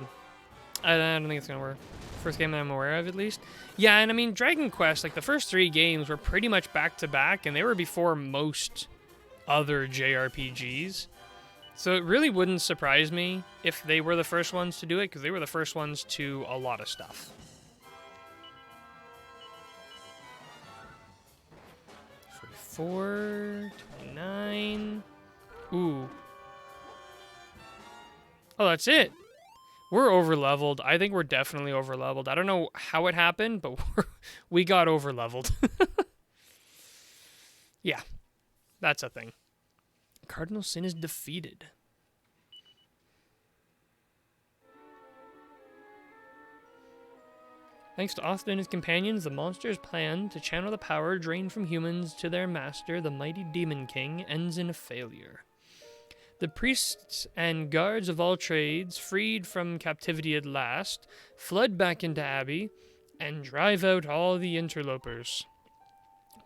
I don't think it's gonna work. First game that I'm aware of, at least. Yeah, and I mean, Dragon Quest, like the first 3 games were pretty much back to back, and they were before most other JRPGs. So it really wouldn't surprise me if they were the first ones to do it, because they were the first ones to a lot of stuff. 44, 29. Ooh. Oh, that's it. We're over-leveled. I think we're definitely over-leveled. I don't know how it happened, but we got over-leveled. Yeah, that's a thing. Cardinal Sin is defeated. Thanks to Austin and his companions, the monster's plan to channel the power drained from humans to their master, the mighty Demon King, ends in a failure. The priests and guards of all trades, freed from captivity at last, flood back into Abbey and drive out all the interlopers.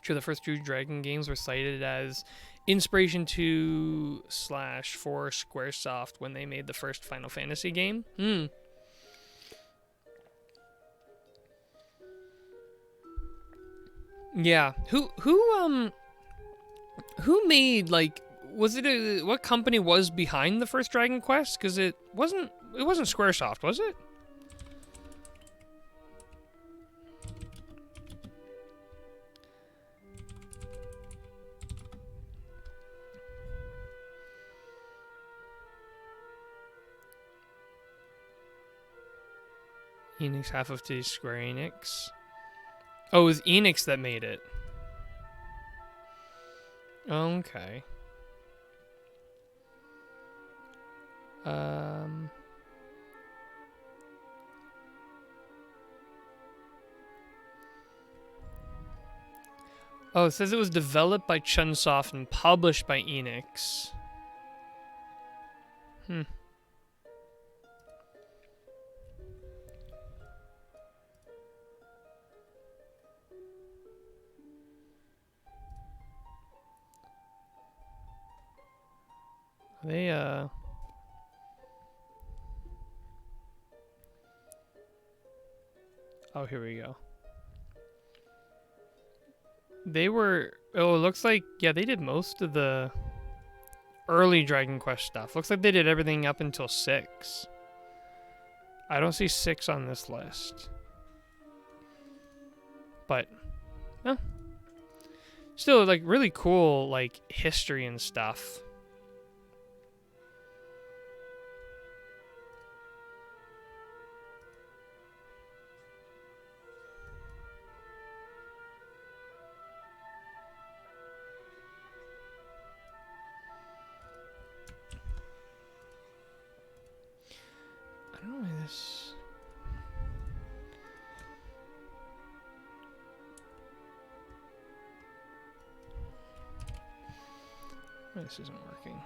Sure, the first 2 Dragon games were cited as inspiration to / for Squaresoft when they made the first Final Fantasy game. Yeah. Who made, like, was it what company was behind the first Dragon Quest? Because it wasn't Squaresoft, was it? Enix, half of the Square Enix. Oh, it was Enix that made it. Okay. Oh, it says it was developed by Chunsoft and published by Enix. They, Oh, here we go. They were... Oh, it looks like... Yeah, they did most of the early Dragon Quest stuff. Looks like they did everything up until 6. I don't see 6 on this list. But... Oh. Still, like, really cool, like, history and stuff. I don't know why this... Why this isn't working.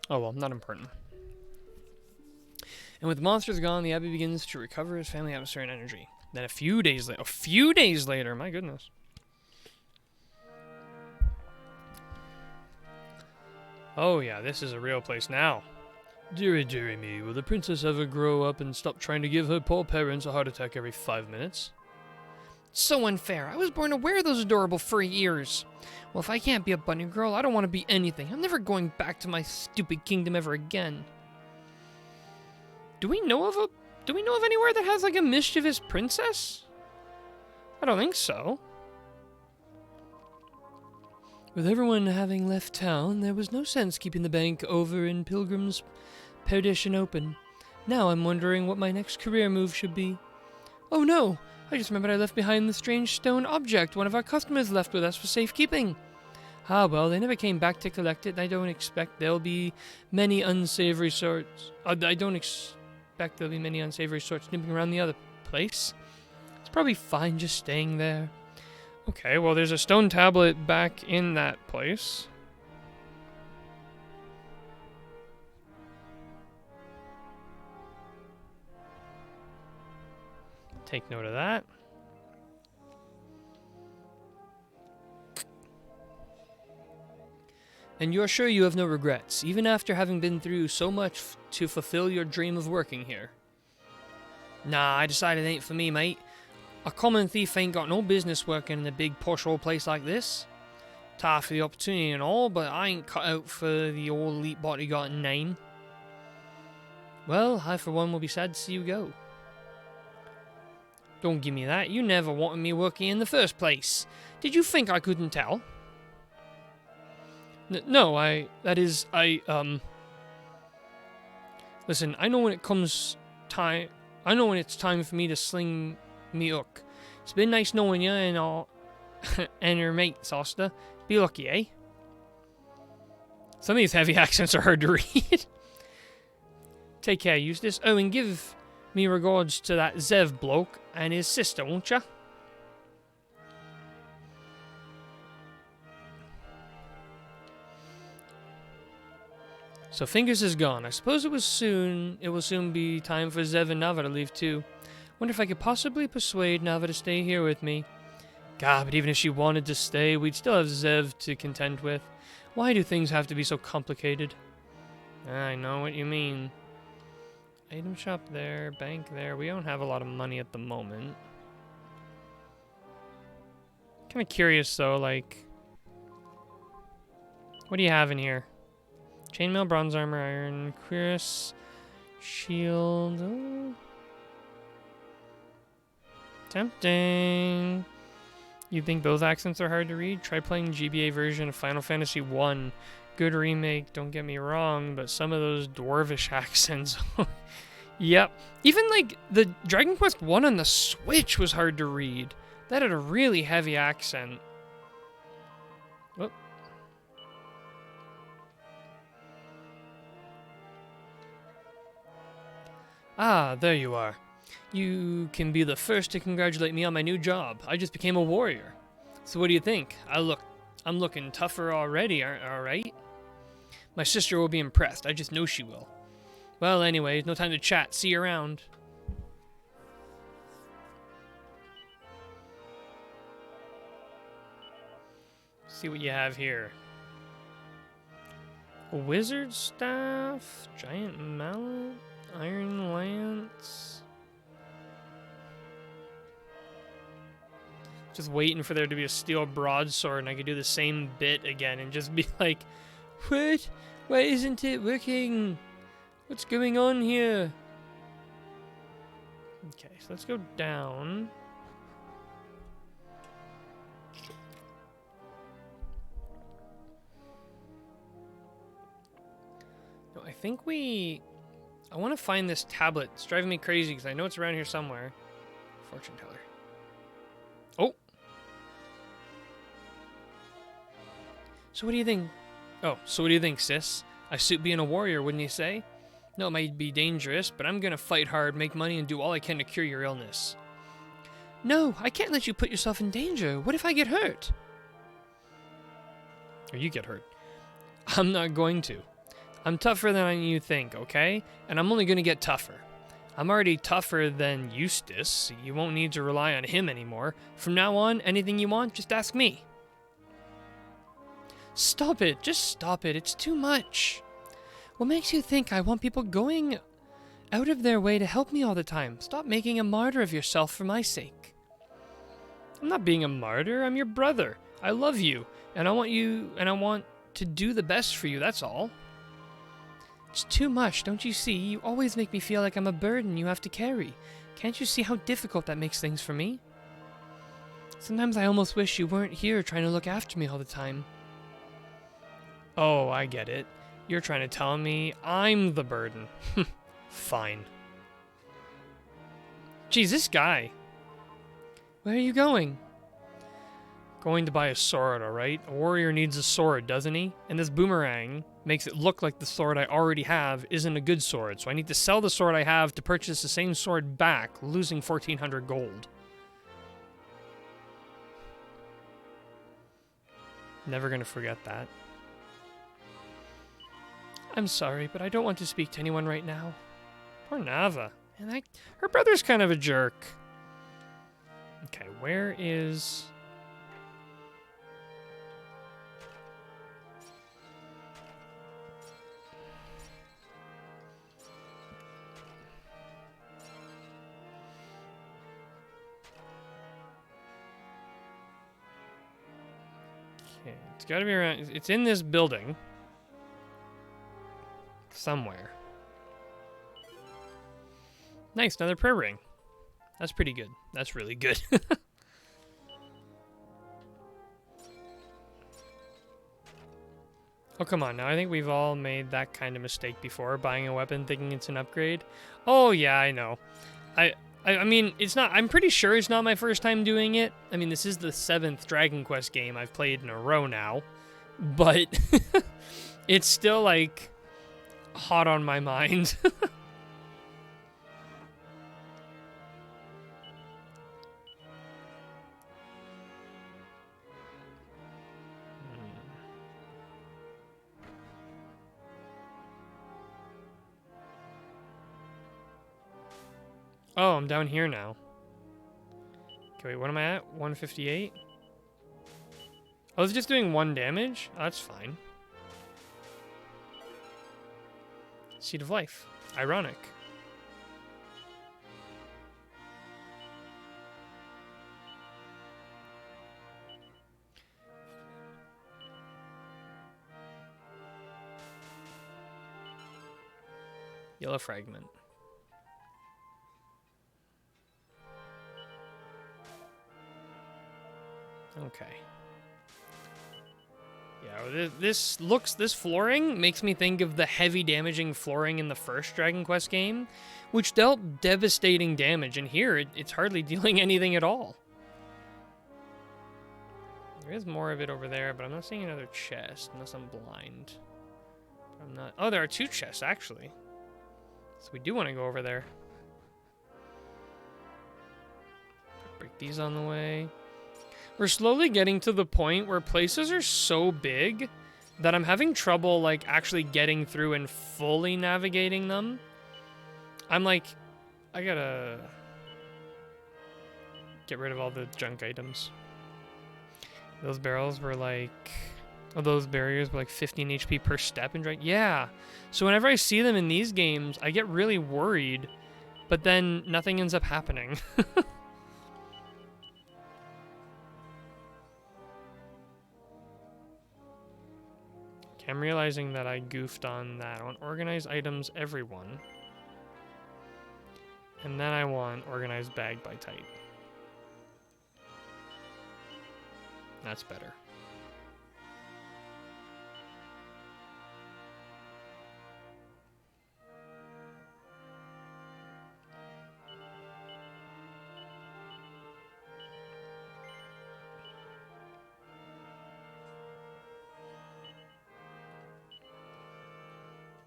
Oh well, not important. And with the monsters gone, the Abbey begins to recover his family atmosphere and energy. Then a few days later, my goodness. Oh yeah, this is a real place now. Dearie, dearie me, will the princess ever grow up and stop trying to give her poor parents a heart attack every 5 minutes? So unfair. I was born to wear those adorable furry ears. Well, if I can't be a bunny girl, I don't want to be anything. I'm never going back to my stupid kingdom ever again. Do we know of anywhere that has like a mischievous princess? I don't think so. With everyone having left town, there was no sense keeping the bank over in Pilgrim's Perdition open. Now I'm wondering what my next career move should be. Oh no! I just remembered I left behind the strange stone object one of our customers left with us for safekeeping. Ah well, they never came back to collect it, and I don't expect there'll be many unsavory sorts. There'll be many unsavory sorts snooping around the other place. It's probably fine just staying there. Okay, well, there's a stone tablet back in that place. Take note of that. And you're sure you have no regrets, even after having been through so much to fulfill your dream of working here? Nah, I decided it ain't for me, mate. A common thief ain't got no business working in a big posh old place like this. Tired for the opportunity and all, but I ain't cut out for the old elite bodyguard name. Well, I for one will be sad to see you go. Don't give me that. You never wanted me working in the first place. Did you think I couldn't tell? No, Listen, I know when it's time for me to sling me hook. It's been nice knowing you and all, and your mate, Sosta. Be lucky, eh? Some of these heavy accents are hard to read. Take care, Eustace. Oh, and give me regards to that Zev bloke and his sister, won't ya? So Fingers is gone. I suppose it will soon be time for Zev and Nava to leave too. Wonder if I could possibly persuade Nava to stay here with me. God, but even if she wanted to stay, we'd still have Zev to contend with. Why do things have to be so complicated? I know what you mean. Item shop there, bank there. We don't have a lot of money at the moment. Kind of curious though, like, what do you have in here? Chainmail, bronze armor, iron, cuirass, shield. Oh. Tempting. You think those accents are hard to read? Try playing GBA version of Final Fantasy 1. Good remake, don't get me wrong, but some of those dwarvish accents. Yep. Even like the Dragon Quest 1 on the Switch was hard to read. That had a really heavy accent. Whoop. Ah, there you are. You can be the first to congratulate me on my new job. I just became a warrior. So what do you think? I'm looking tougher already, alright? My sister will be impressed. I just know she will. Well, anyways, no time to chat. See you around. See what you have here. A wizard staff, giant mallet, iron lance. Just waiting for there to be a steel broadsword and I could do the same bit again and just be like, what? Why isn't it working? What's going on here? Okay, so let's go down. No, I think I want to find this tablet. It's driving me crazy because I know it's around here somewhere. Fortune teller. Oh! So what do you think? Oh, so what do you think, sis? I suit being a warrior, wouldn't you say? No, it might be dangerous, but I'm gonna fight hard, make money, and do all I can to cure your illness. No, I can't let you put yourself in danger. What if I get hurt? Or you get hurt. I'm not going to. I'm tougher than you think, okay? And I'm only gonna get tougher. I'm already tougher than Eustace. You won't need to rely on him anymore. From now on, anything you want, just ask me. Stop it. Just stop it. It's too much. What makes you think I want people going out of their way to help me all the time? Stop making a martyr of yourself for my sake. I'm not being a martyr. I'm your brother. I love you, and I want to do the best for you. That's all. It's too much, don't you see? You always make me feel like I'm a burden you have to carry. Can't you see how difficult that makes things for me? Sometimes I almost wish you weren't here trying to look after me all the time. Oh, I get it. You're trying to tell me I'm the burden. Fine. Geez, this guy. Where are you going? Going to buy a sword, alright? A warrior needs a sword, doesn't he? And this boomerang makes it look like the sword I already have isn't a good sword, so I need to sell the sword I have to purchase the same sword back, losing 1,400 gold. Never gonna forget that. I'm sorry, but I don't want to speak to anyone right now. Poor Nava. And Her brother's kind of a jerk. Okay, where is... Okay, it's gotta be around... It's in this building. Somewhere. Nice, another prayer ring. That's pretty good. That's really good. Oh, come on now. I think we've all made that kind of mistake before, buying a weapon thinking it's an upgrade. Oh, yeah, I know. I mean, it's not... I'm pretty sure it's not my first time doing it. I mean, this is the 7th Dragon Quest game I've played in a row now. But it's still, like, hot on my mind. Oh, I'm down here now. Okay, wait, what am I at? 158? I was just doing 1 damage? Oh, that's fine. Seed of Life. Ironic. Yellow Fragment. Okay. Yeah, this flooring makes me think of the heavy damaging flooring in the first Dragon Quest game, which dealt devastating damage, and here it's hardly dealing anything at all. There is more of it over there, but I'm not seeing another chest, unless I'm blind. But I'm not... Oh, there are 2 chests, actually. So we do want to go over there. Break these on the way. We're slowly getting to the point where places are so big that I'm having trouble, like, actually getting through and fully navigating them. I'm like, I gotta get rid of all the junk items. Those barrels were like... Oh, those barriers were like 15 HP per step. And yeah. So whenever I see them in these games, I get really worried. But then nothing ends up happening. I'm realizing that I goofed on that. I want organized items, everyone. And then I want organized bag by type. That's better.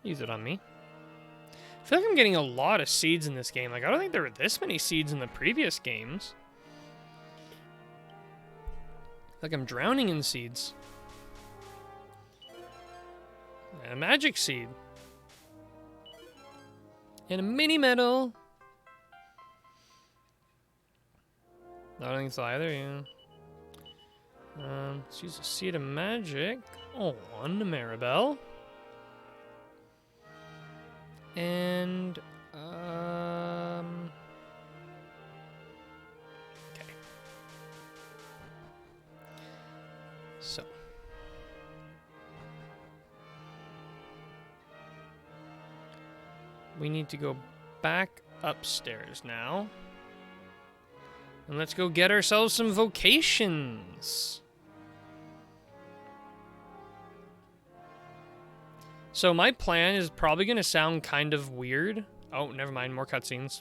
Use it on me. I feel like I'm getting a lot of seeds in this game. Like, I don't think there were this many seeds in the previous games. Like, I'm drowning in seeds. And a magic seed. And a mini medal. I don't think so either, yeah. Let's use a seed of magic on Maribel. And, okay. So. We need to go back upstairs now. And let's go get ourselves some vocations. So my plan is probably going to sound kind of weird. Oh, never mind. More cutscenes.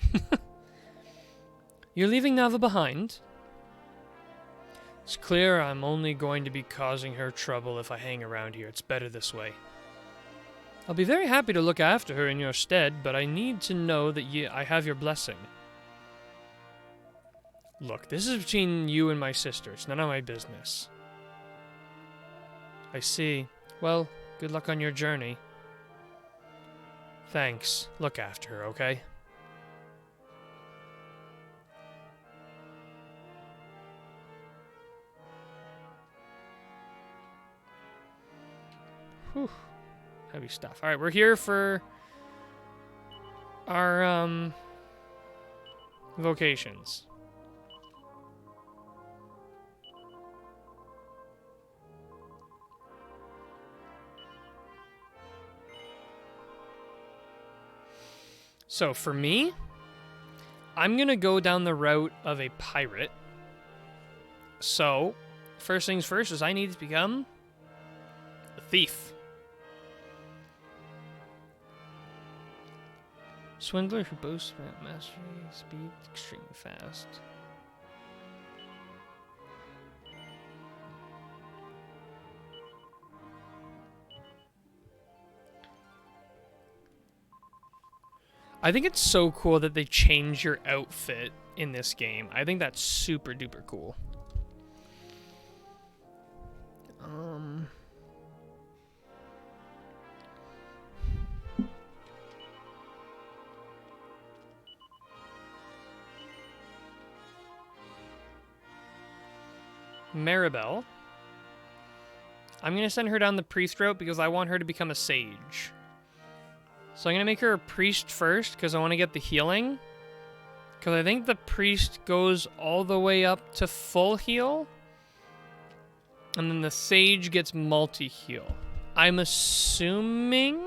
You're leaving Nava behind? It's clear I'm only going to be causing her trouble if I hang around here. It's better this way. I'll be very happy to look after her in your stead, but I need to know that I have your blessing. Look, this is between you and my sister. It's none of my business. I see. Well, good luck on your journey. Thanks. Look after her, okay? Whew. Heavy stuff. Alright, we're here for our, vocations. So for me, I'm gonna go down the route of a pirate. So, first things first is I need to become a thief. Swindler who boasts mastery, speed, extremely fast. I think it's so cool that they change your outfit in this game. I think that's super duper cool. Maribel. I'm going to send her down the priest route because I want her to become a sage. So I'm going to make her a priest first because I want to get the healing. Because I think the priest goes all the way up to full heal. And then the sage gets multi-heal. I'm assuming...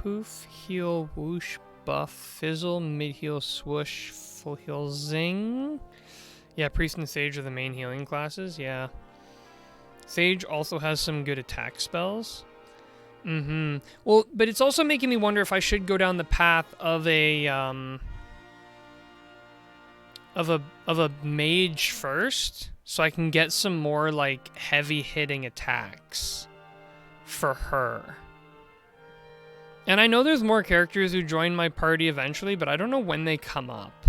Poof, heal, whoosh, buff, fizzle, mid-heal, swoosh, full heal, zing. Yeah, priest and sage are the main healing classes, yeah. Sage also has some good attack spells. Well, but it's also making me wonder if I should go down the path of a mage first, so I can get some more like heavy hitting attacks for her. And I know there's more characters who join my party eventually, but I don't know when they come up.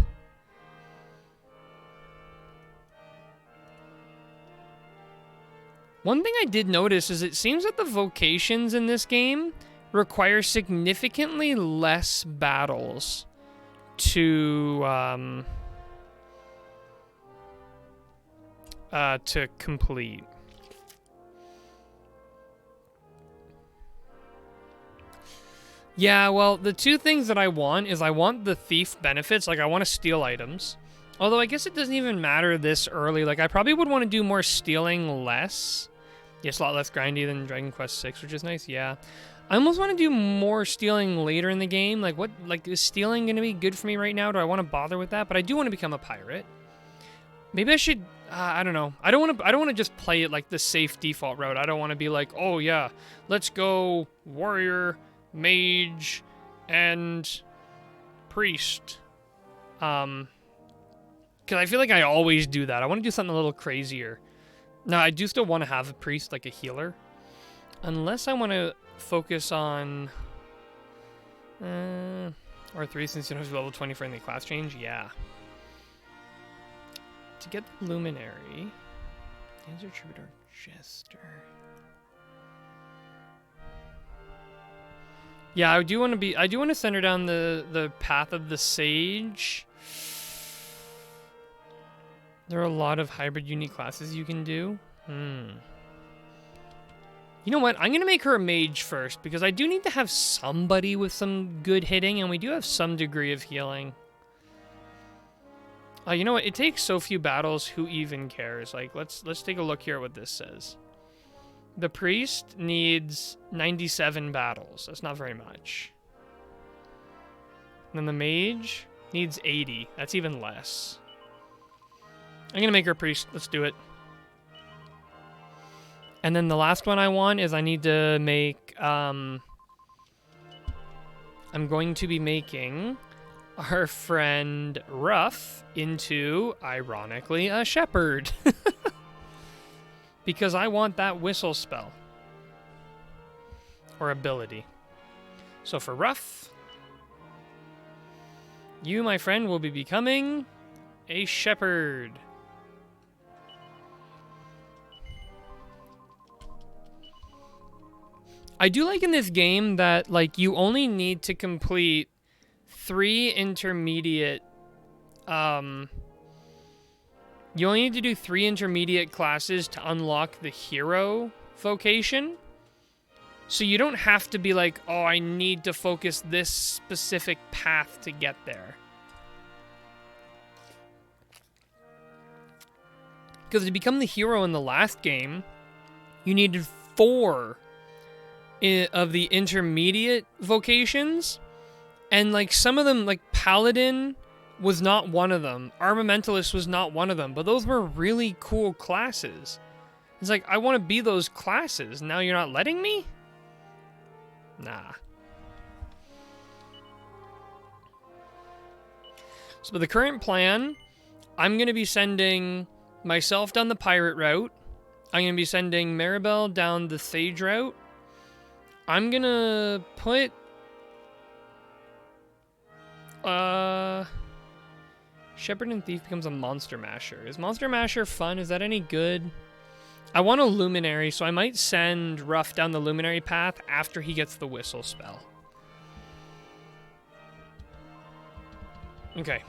One thing I did notice is it seems that the vocations in this game require significantly less battles to complete. Yeah, well, the two things that I want is I want the thief benefits, like I want to steal items. Although I guess it doesn't even matter this early. Like I probably would want to do more stealing less. Yes, a lot less grindy than Dragon Quest VI, which is nice, yeah. I almost want to do more stealing later in the game. Like what, like is stealing going to be good for me right now? Do I want to bother with that? But I do want to become a pirate. Maybe I should, I don't know. I don't want to just play it like the safe default route. I don't want to be like, oh yeah, let's go warrior, mage, and priest. Because I feel like I always do that. I want to do something a little crazier. Now, I do still want to have a priest, like a healer. Unless I want to focus on... R3, since you don't have level 20 for any class change, yeah. To get the Luminary... Dancer, Troubadour, Jester... Yeah, I do want to send her down the path of the sage. There are a lot of hybrid unique classes you can do. You know what? I'm going to make her a mage first because I do need to have somebody with some good hitting and we do have some degree of healing. You know what? It takes so few battles. Who even cares? Like, let's take a look here at what this says. The priest needs 97 battles. That's not very much. And then the mage needs 80. That's even less. I'm gonna make her a priest. Let's do it. And then the last one I want is I need to make. I'm going to be making our friend Ruff into, ironically, a shepherd. Because I want that whistle spell. Or ability. So for Ruff, you, my friend, will be becoming a shepherd. I do like in this game that, like, you only need to complete 3 intermediate, you only need to do 3 intermediate classes to unlock the hero vocation. So you don't have to be like, oh, I need to focus this specific path to get there. Because to become the hero in the last game, you needed 4 of the intermediate vocations. And, like, some of them, like, Paladin was not one of them. Armamentalist was not one of them. But those were really cool classes. It's like, I want to be those classes. Now you're not letting me? Nah. So the current plan, I'm going to be sending myself down the pirate route. I'm going to be sending Maribel down the sage route. I'm going to put... Shepherd and Thief becomes a Monster Masher. Is Monster Masher fun? Is that any good? I want a Luminary, so I might send Ruff down the Luminary path after he gets the Whistle spell. Okay.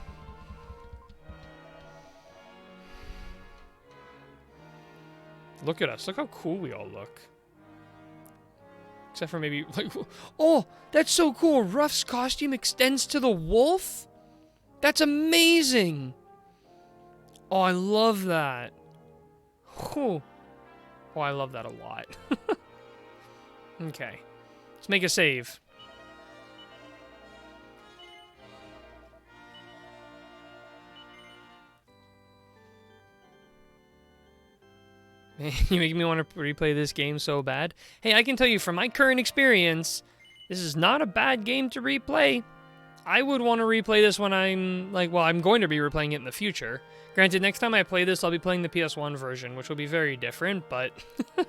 Look at us. Look how cool we all look. Except for maybe, like... Oh, that's so cool. Ruff's costume extends to the wolf? That's amazing. Oh, I love that. Whew. Oh, I love that a lot. Okay. Let's make a save. You make me want to replay this game so bad. Hey, I can tell you from my current experience, this is not a bad game to replay. I would want to replay this when I'm, like, well, I'm going to be replaying it in the future. Granted, next time I play this, I'll be playing the PS1 version, which will be very different, but... Okay.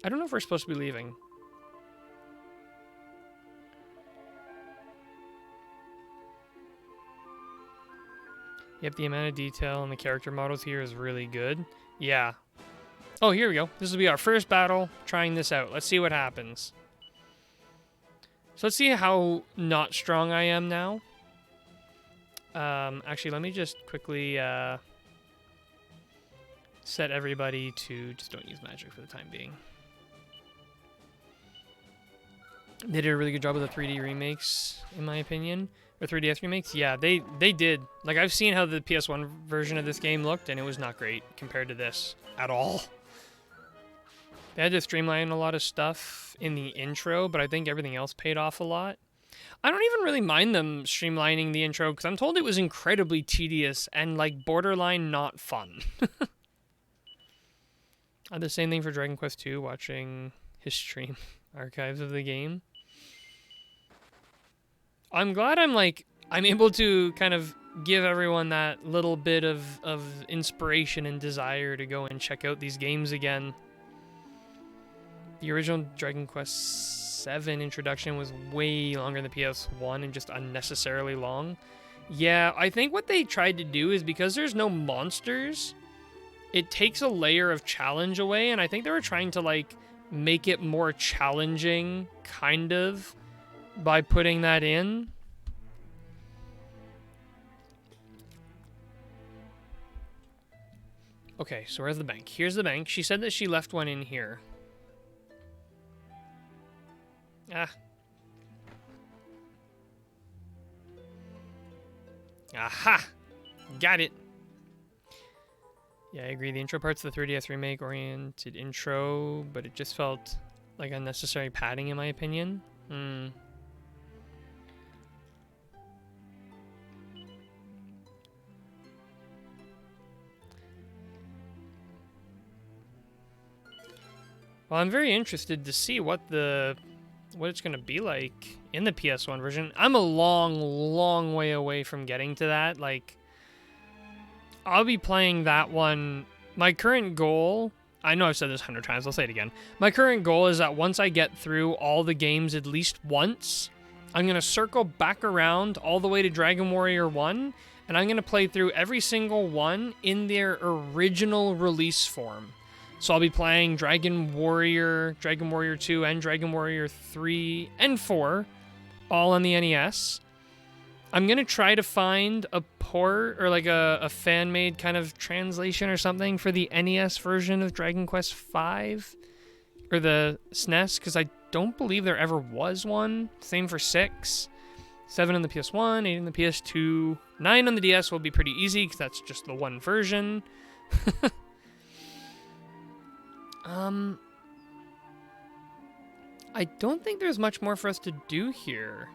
I don't know if we're supposed to be leaving. Yep, the amount of detail in the character models here is really good. Yeah. Oh, here we go. This will be our first battle trying this out. Let's see what happens. So let's see how not strong I am now. Actually, let me just quickly set everybody to just don't use magic for the time being. They did a really good job with the 3D remakes, in my opinion. Or 3DS remakes? Yeah, they did. Like, I've seen how the PS1 version of this game looked, and it was not great compared to this at all. They had to streamline a lot of stuff in the intro, but I think everything else paid off a lot. I don't even really mind them streamlining the intro, because I'm told it was incredibly tedious and, like, borderline not fun. The same thing for Dragon Quest II, watching his stream archives of the game. I'm glad I'm able to kind of give everyone that little bit of inspiration and desire to go and check out these games again. The original Dragon Quest VII introduction was way longer than the PS1 and just unnecessarily long. Yeah, I think what they tried to do is because there's no monsters, it takes a layer of challenge away, and I think they were trying to, like, make it more challenging, kind of, by putting that in. Okay, so where's the bank? Here's the bank. She said that she left one in here. Ah. Aha! Got it. Yeah, I agree. The intro part's the 3DS remake oriented intro, but it just felt like unnecessary padding in my opinion. Well, I'm very interested to see what it's going to be like in the PS1 version. I'm a long way away from getting to that. Like, I'll be playing that one. My current goal, I know I've said this 100 times, I'll say it again. My current goal is that once I get through all the games at least once, I'm going to circle back around all the way to Dragon Warrior 1, and I'm going to play through every single one in their original release form. So I'll be playing Dragon Warrior 2, and Dragon Warrior 3 and 4, all on the NES. I'm going to try to find a port or like a fan-made kind of translation or something for the NES version of Dragon Quest V or the SNES, because I don't believe there ever was one. Same for 6. 7 on the PS1, 8 on the PS2, 9 on the DS will be pretty easy because that's just the one version. I don't think there's much more for us to do here.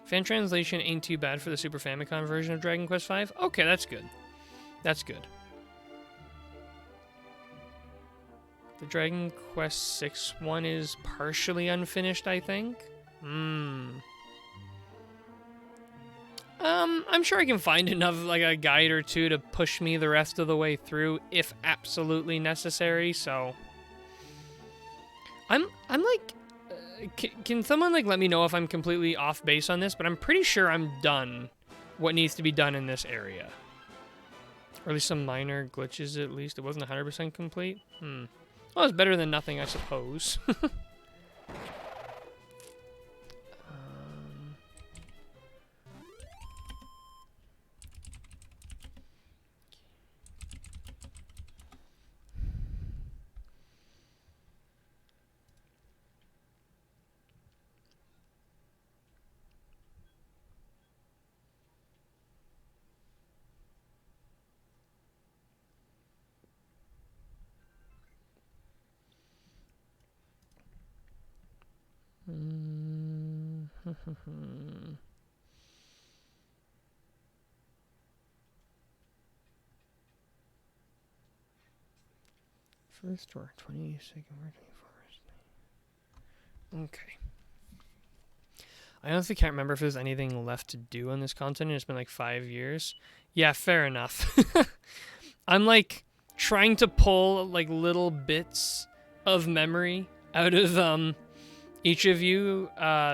Fan translation ain't too bad for the Super Famicom version of Dragon Quest V. Okay, that's good. That's good. The Dragon Quest VI one is partially unfinished, I think. I'm sure I can find enough, like a guide or two to push me the rest of the way through if absolutely necessary, so... I'm like... Can someone, like, let me know if I'm completely off base on this, but I'm pretty sure I'm done what needs to be done in this area. Or at least some minor glitches, at least. It wasn't 100% complete. Well, it's better than nothing, I suppose. First door, 22nd, 24th. Okay. I honestly can't remember if there's anything left to do on this continent. It's been like 5 years. Yeah, fair enough. I'm like trying to pull like little bits of memory out of each of you,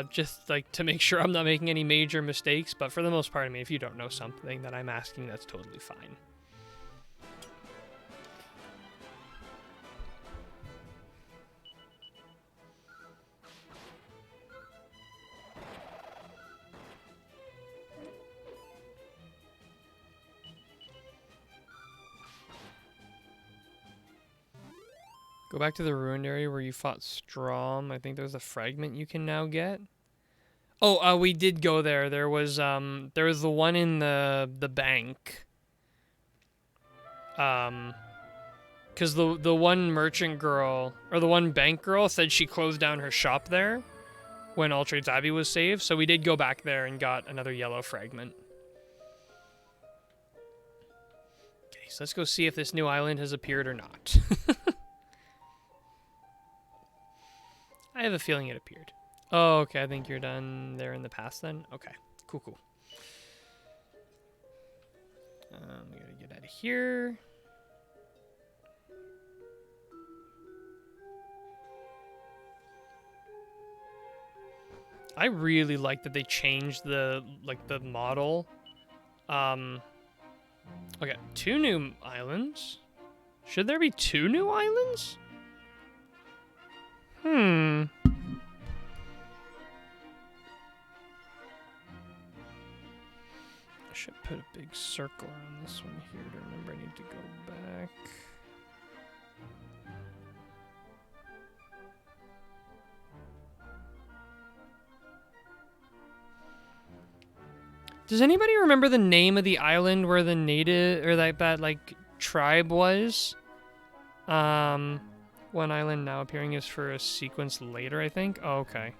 just like to make sure I'm not making any major mistakes. But for the most part, I mean, if you don't know something that I'm asking, that's totally fine. Go back to the ruined area where you fought Strom. I think there's a fragment you can now get. Oh, we did go there. There was the one in the bank. Because the one merchant girl, or the one bank girl, said she closed down her shop there when All Trades Abbey was saved. So we did go back there and got another yellow fragment. Okay, so let's go see if this new island has appeared or not. I have a feeling it appeared. Oh, okay, I think you're done there in the past then. Okay, cool. We gotta get out of here. I really like that they changed the model. Okay, 2 new islands. Should there be 2 new islands? I should put a big circle around this one here to remember I need to go back. Does anybody remember the name of the island where the native or that like tribe was? One island now appearing is for a sequence later, I think. Oh, okay.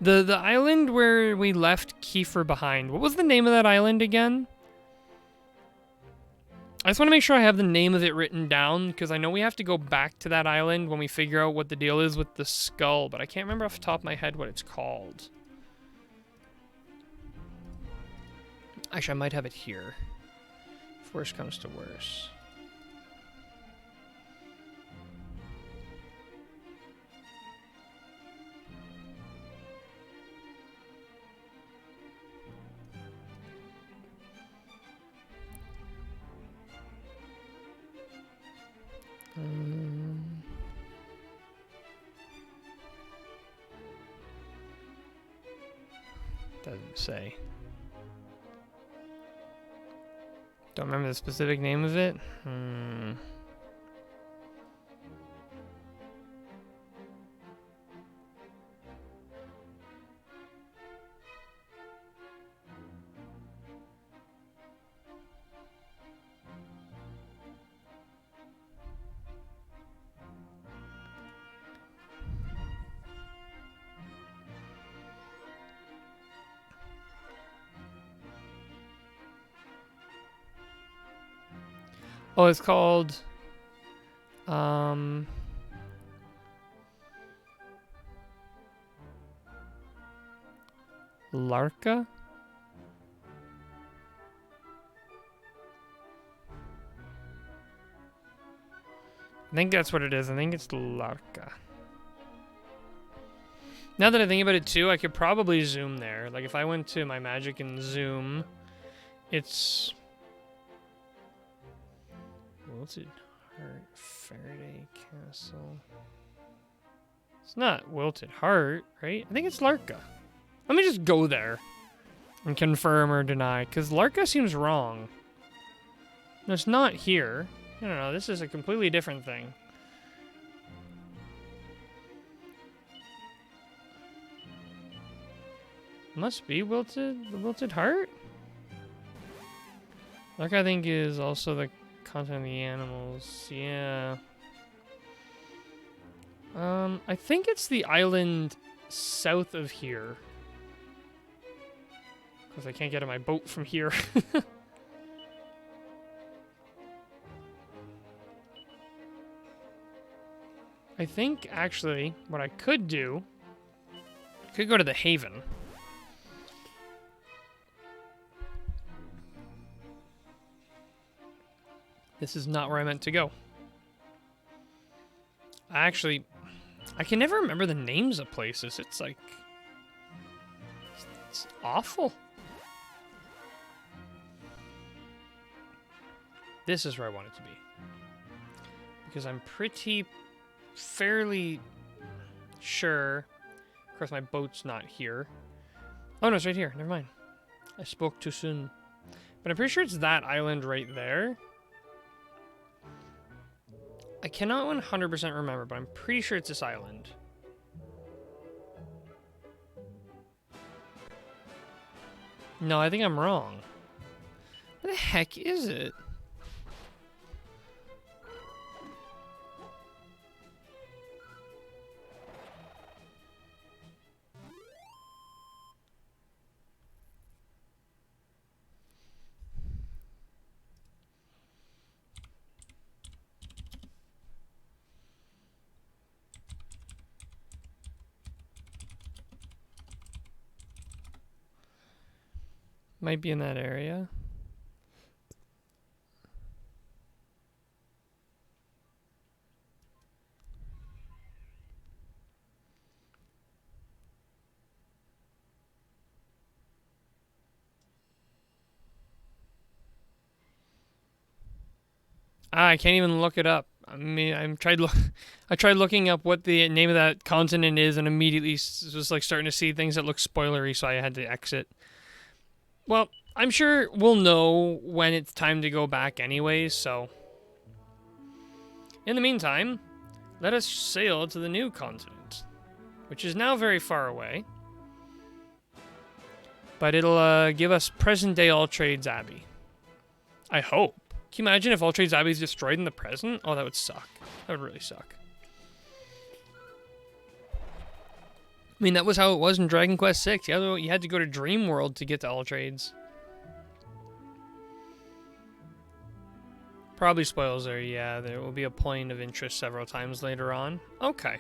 The island where we left Kiefer behind. What was the name of that island again? I just want to make sure I have the name of it written down, because I know we have to go back to that island when we figure out what the deal is with the skull, but I can't remember off the top of my head what it's called. Actually, I might have it here. If worse comes to worse. Doesn't say. Don't remember the specific name of it. Oh, it's called Larka? I think that's what it is. I think it's Larka. Now that I think about it too, I could probably zoom there. Like if I went to my magic and zoom, it's Wilted Heart, Faraday Castle. It's not Wilted Heart, right? I think it's Larka. Let me just go there and confirm or deny, because Larka seems wrong. No, it's not here. No, this is a completely different thing. Must be Wilted, the Wilted Heart? Larka, I think, is also the continent of the animals. Yeah. I think it's the island south of here. Because I can't get on my boat from here. I think, actually, what I could do, I could go to the Haven. This is not where I meant to go. Actually, I can never remember the names of places. It's like, it's awful. This is where I want it to be. Because I'm fairly sure. Of course, my boat's not here. Oh, no, it's right here. Never mind. I spoke too soon. But I'm pretty sure it's that island right there. I cannot 100% remember, but I'm pretty sure it's this island. No, I think I'm wrong. What the heck is it? Might be in that area. I can't even look it up. I mean, I tried looking up what the name of that continent is, and immediately was like starting to see things that look spoilery, so I had to exit. Well, I'm sure we'll know when it's time to go back anyways, so. In the meantime, let us sail to the new continent, which is now very far away. But it'll give us present-day All Trades Abbey. I hope. Can you imagine if All Trades Abbey is destroyed in the present? Oh, that would suck. That would really suck. I mean, that was how it was in Dragon Quest VI. You had to go to Dream World to get to All Trades. Probably spoils there, yeah. There will be a point of interest several times later on. Okay.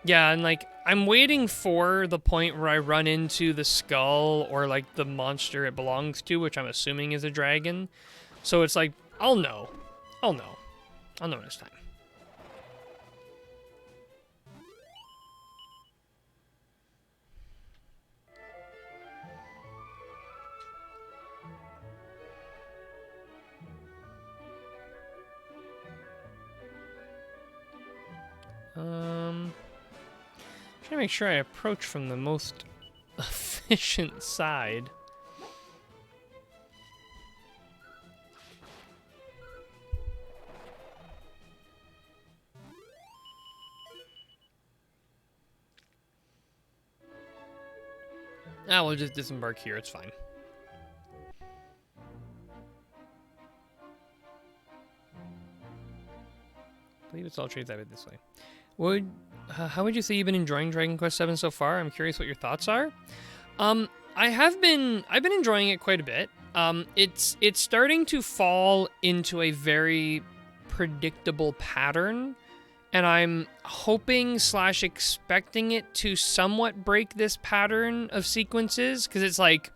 Yeah, and like, I'm waiting for the point where I run into the skull or like the monster it belongs to, which I'm assuming is a dragon. So it's like, I'll know. I'll know. I'll know this time. Trying to make sure I approach from the most efficient side. We'll just disembark here, it's fine. I believe it's All Trades Abbey this way. How would you say you've been enjoying Dragon Quest VII so far? I'm curious what your thoughts are. I've been enjoying it quite a bit. It's starting to fall into a very predictable pattern, and I'm hoping / expecting it to somewhat break this pattern of sequences, because it's like,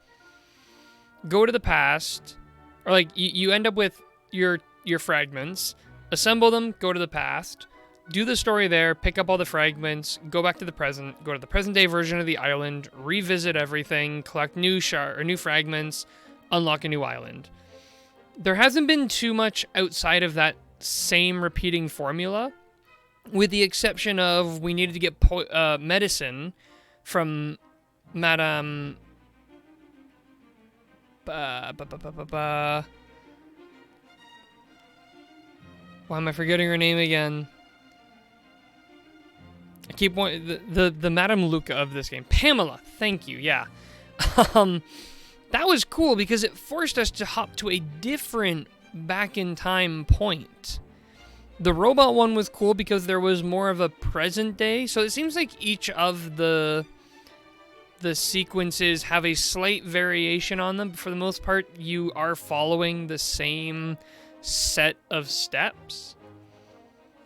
go to the past, or like you end up with your fragments, assemble them, go to the past, do the story there, pick up all the fragments, go back to the present, go to the present-day version of the island, revisit everything, collect new fragments, unlock a new island. There hasn't been too much outside of that same repeating formula, with the exception of we needed to get medicine from Madame... Why am I forgetting her name again? I keep wanting the Madame Luca of this game. Pamela, thank you, yeah. That was cool because it forced us to hop to a different back-in-time point. The robot one was cool because there was more of a present day, so it seems like each of the sequences have a slight variation on them, but for the most part, you are following the same set of steps.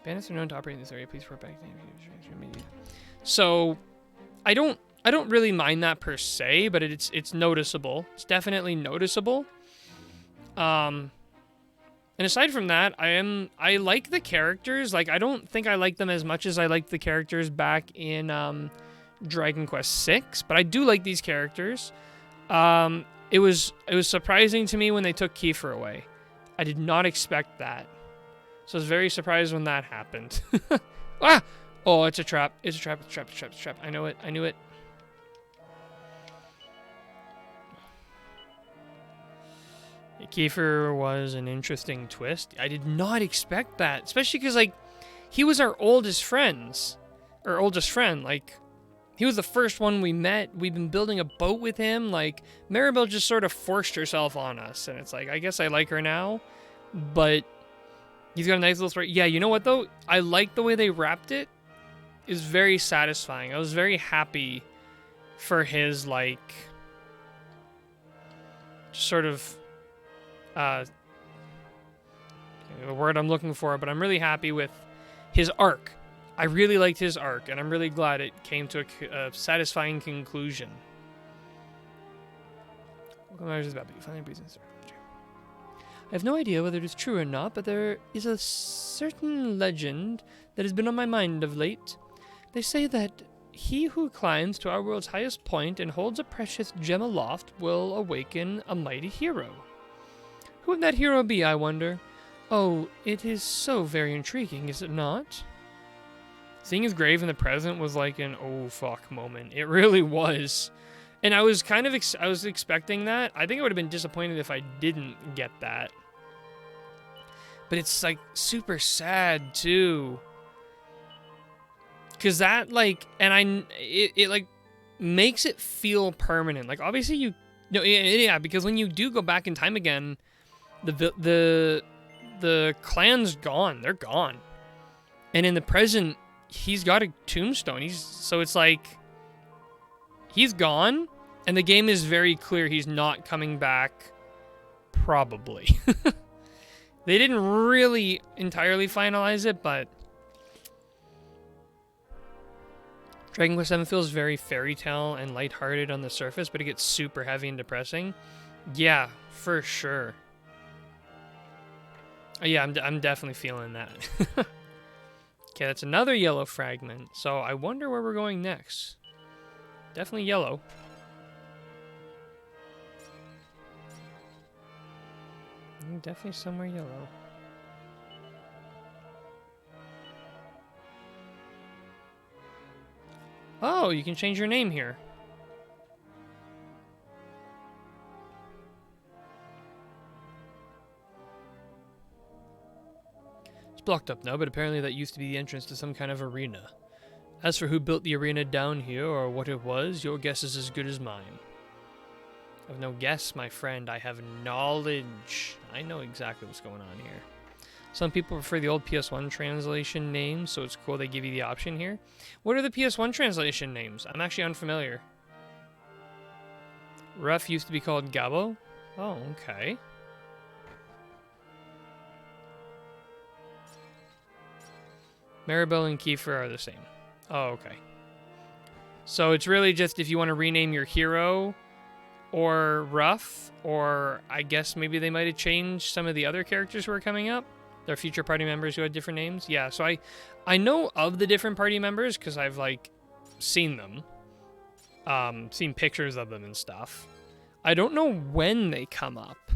Bandits are known to operate in this area. Please report back. So, I don't really mind that per se, but it's noticeable. It's definitely noticeable. And aside from that, I like the characters. Like, I don't think I like them as much as I liked the characters back in Dragon Quest VI, but I do like these characters. It was surprising to me when they took Kiefer away. I did not expect that. So I was very surprised when that happened. Ah! Oh, it's a trap. It's a trap. It's a trap. It's a trap. It's a trap. I know it. I knew it. Kiefer was an interesting twist. I did not expect that. Especially because, like, he was our oldest friends. Or oldest friend. Like, he was the first one we met. We've been building a boat with him. Like, Maribel just sort of forced herself on us. And it's like, I guess I like her now. But he's got a nice little story. Yeah, you know what, though? I like the way they wrapped it. It was very satisfying. I was very happy for his, like, sort of, the word I'm looking for, but I'm really happy with his arc. I really liked his arc, and I'm really glad it came to a satisfying conclusion. I have no idea whether it is true or not, but there is a certain legend that has been on my mind of late. They say that he who climbs to our world's highest point and holds a precious gem aloft will awaken a mighty hero. Who would that hero be, I wonder? Oh, it is so very intriguing, is it not? Seeing his grave in the present was like an oh fuck moment. It really was. And I was kind of I was expecting that. I think I would have been disappointed if I didn't get that. But it's like super sad too. Cause that like, and it like makes it feel permanent. Like, obviously you... No, yeah, because when you do go back in time again, the clan's gone. They're gone. And in the present, he's got a tombstone. So it's like... He's gone, and the game is very clear he's not coming back, probably. They didn't really entirely finalize it, but... Dragon Quest VII feels very fairy tale and lighthearted on the surface, but it gets super heavy and depressing. Yeah, for sure. Yeah, I'm definitely feeling that. Okay, that's another yellow fragment. So I wonder where we're going next. Definitely yellow. Definitely somewhere yellow. Oh, you can change your name here. It's blocked up now, but apparently that used to be the entrance to some kind of arena. As for who built the arena down here, or what it was, your guess is as good as mine. I have no guess, my friend. I have knowledge. I know exactly what's going on here. Some people prefer the old PS1 translation names, so it's cool they give you the option here. What are the PS1 translation names? I'm actually unfamiliar. Ruff used to be called Gabo? Oh, okay. Maribel and Kiefer are the same. Oh, okay. So it's really just if you want to rename your hero or Ruff, or I guess maybe they might have changed some of the other characters who are coming up. There are future party members who had different names. Yeah, so I know of the different party members because I've, like, seen them. Seen pictures of them and stuff. I don't know when they come up.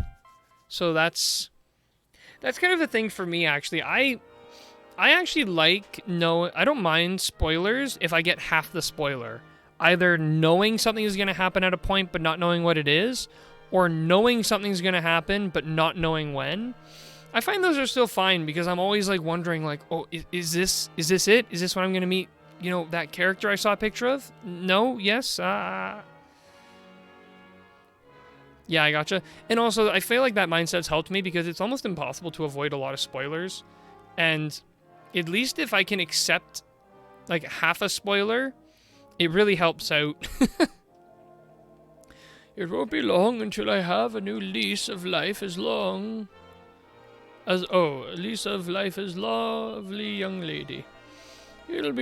So that's kind of a thing for me, actually. I actually I don't mind spoilers if I get half the spoiler. Either knowing something is going to happen at a point but not knowing what it is, or knowing something's going to happen but not knowing when. I find those are still fine because I'm always like wondering like, oh, is this it? Is this when I'm going to meet, you know, that character I saw a picture of? No? Yes? Yeah, I gotcha. And also, I feel like that mindset's helped me because it's almost impossible to avoid a lot of spoilers. And at least if I can accept like half a spoiler, it really helps out. It won't be long until I have a new lease of life as long as... Oh, a lease of life as lovely young lady. I'll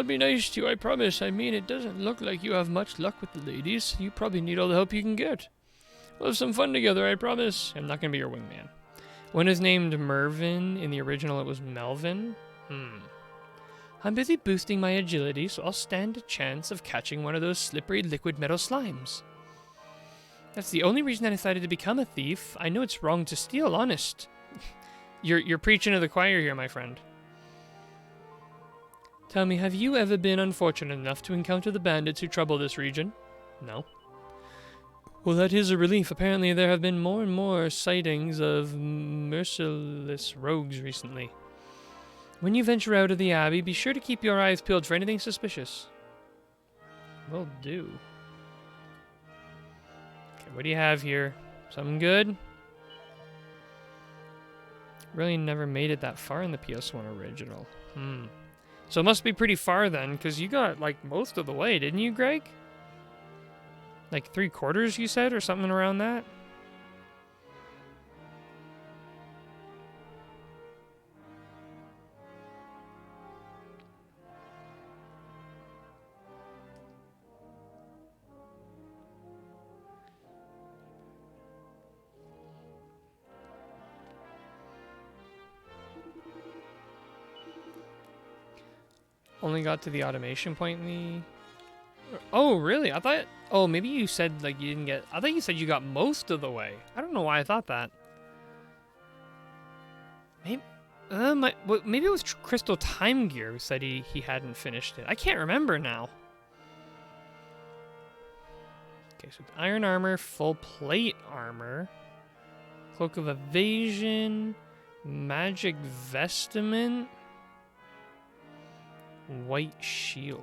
be nice to you, I promise. I mean, it doesn't look like you have much luck with the ladies. You probably need all the help you can get. We'll have some fun together, I promise. I'm not going to be your wingman. When is named Mervin, in the original it was Melvin. I'm busy boosting my agility, so I'll stand a chance of catching one of those slippery liquid metal slimes. That's the only reason I decided to become a thief. I know it's wrong to steal, honest. You're preaching to the choir here, my friend. Tell me, have you ever been unfortunate enough to encounter the bandits who trouble this region? No. Well, that is a relief. Apparently there have been more and more sightings of merciless rogues recently. When you venture out of the Abbey, be sure to keep your eyes peeled for anything suspicious. Will do. Okay, what do you have here? Something good? Really never made it that far in the PS1 original. So it must be pretty far then, because you got, like, most of the way, didn't you, Greg? Like 3/4, you said, or something around that? Only got to the automation point in the... Oh, really? I thought... Oh, maybe you said, like, you didn't get... I thought you said you got most of the way. I don't know why I thought that. Maybe... maybe it was Crystal Time Gear who said he hadn't finished it. I can't remember now. Okay, so iron armor, full plate armor, cloak of evasion, magic vestment, white shield.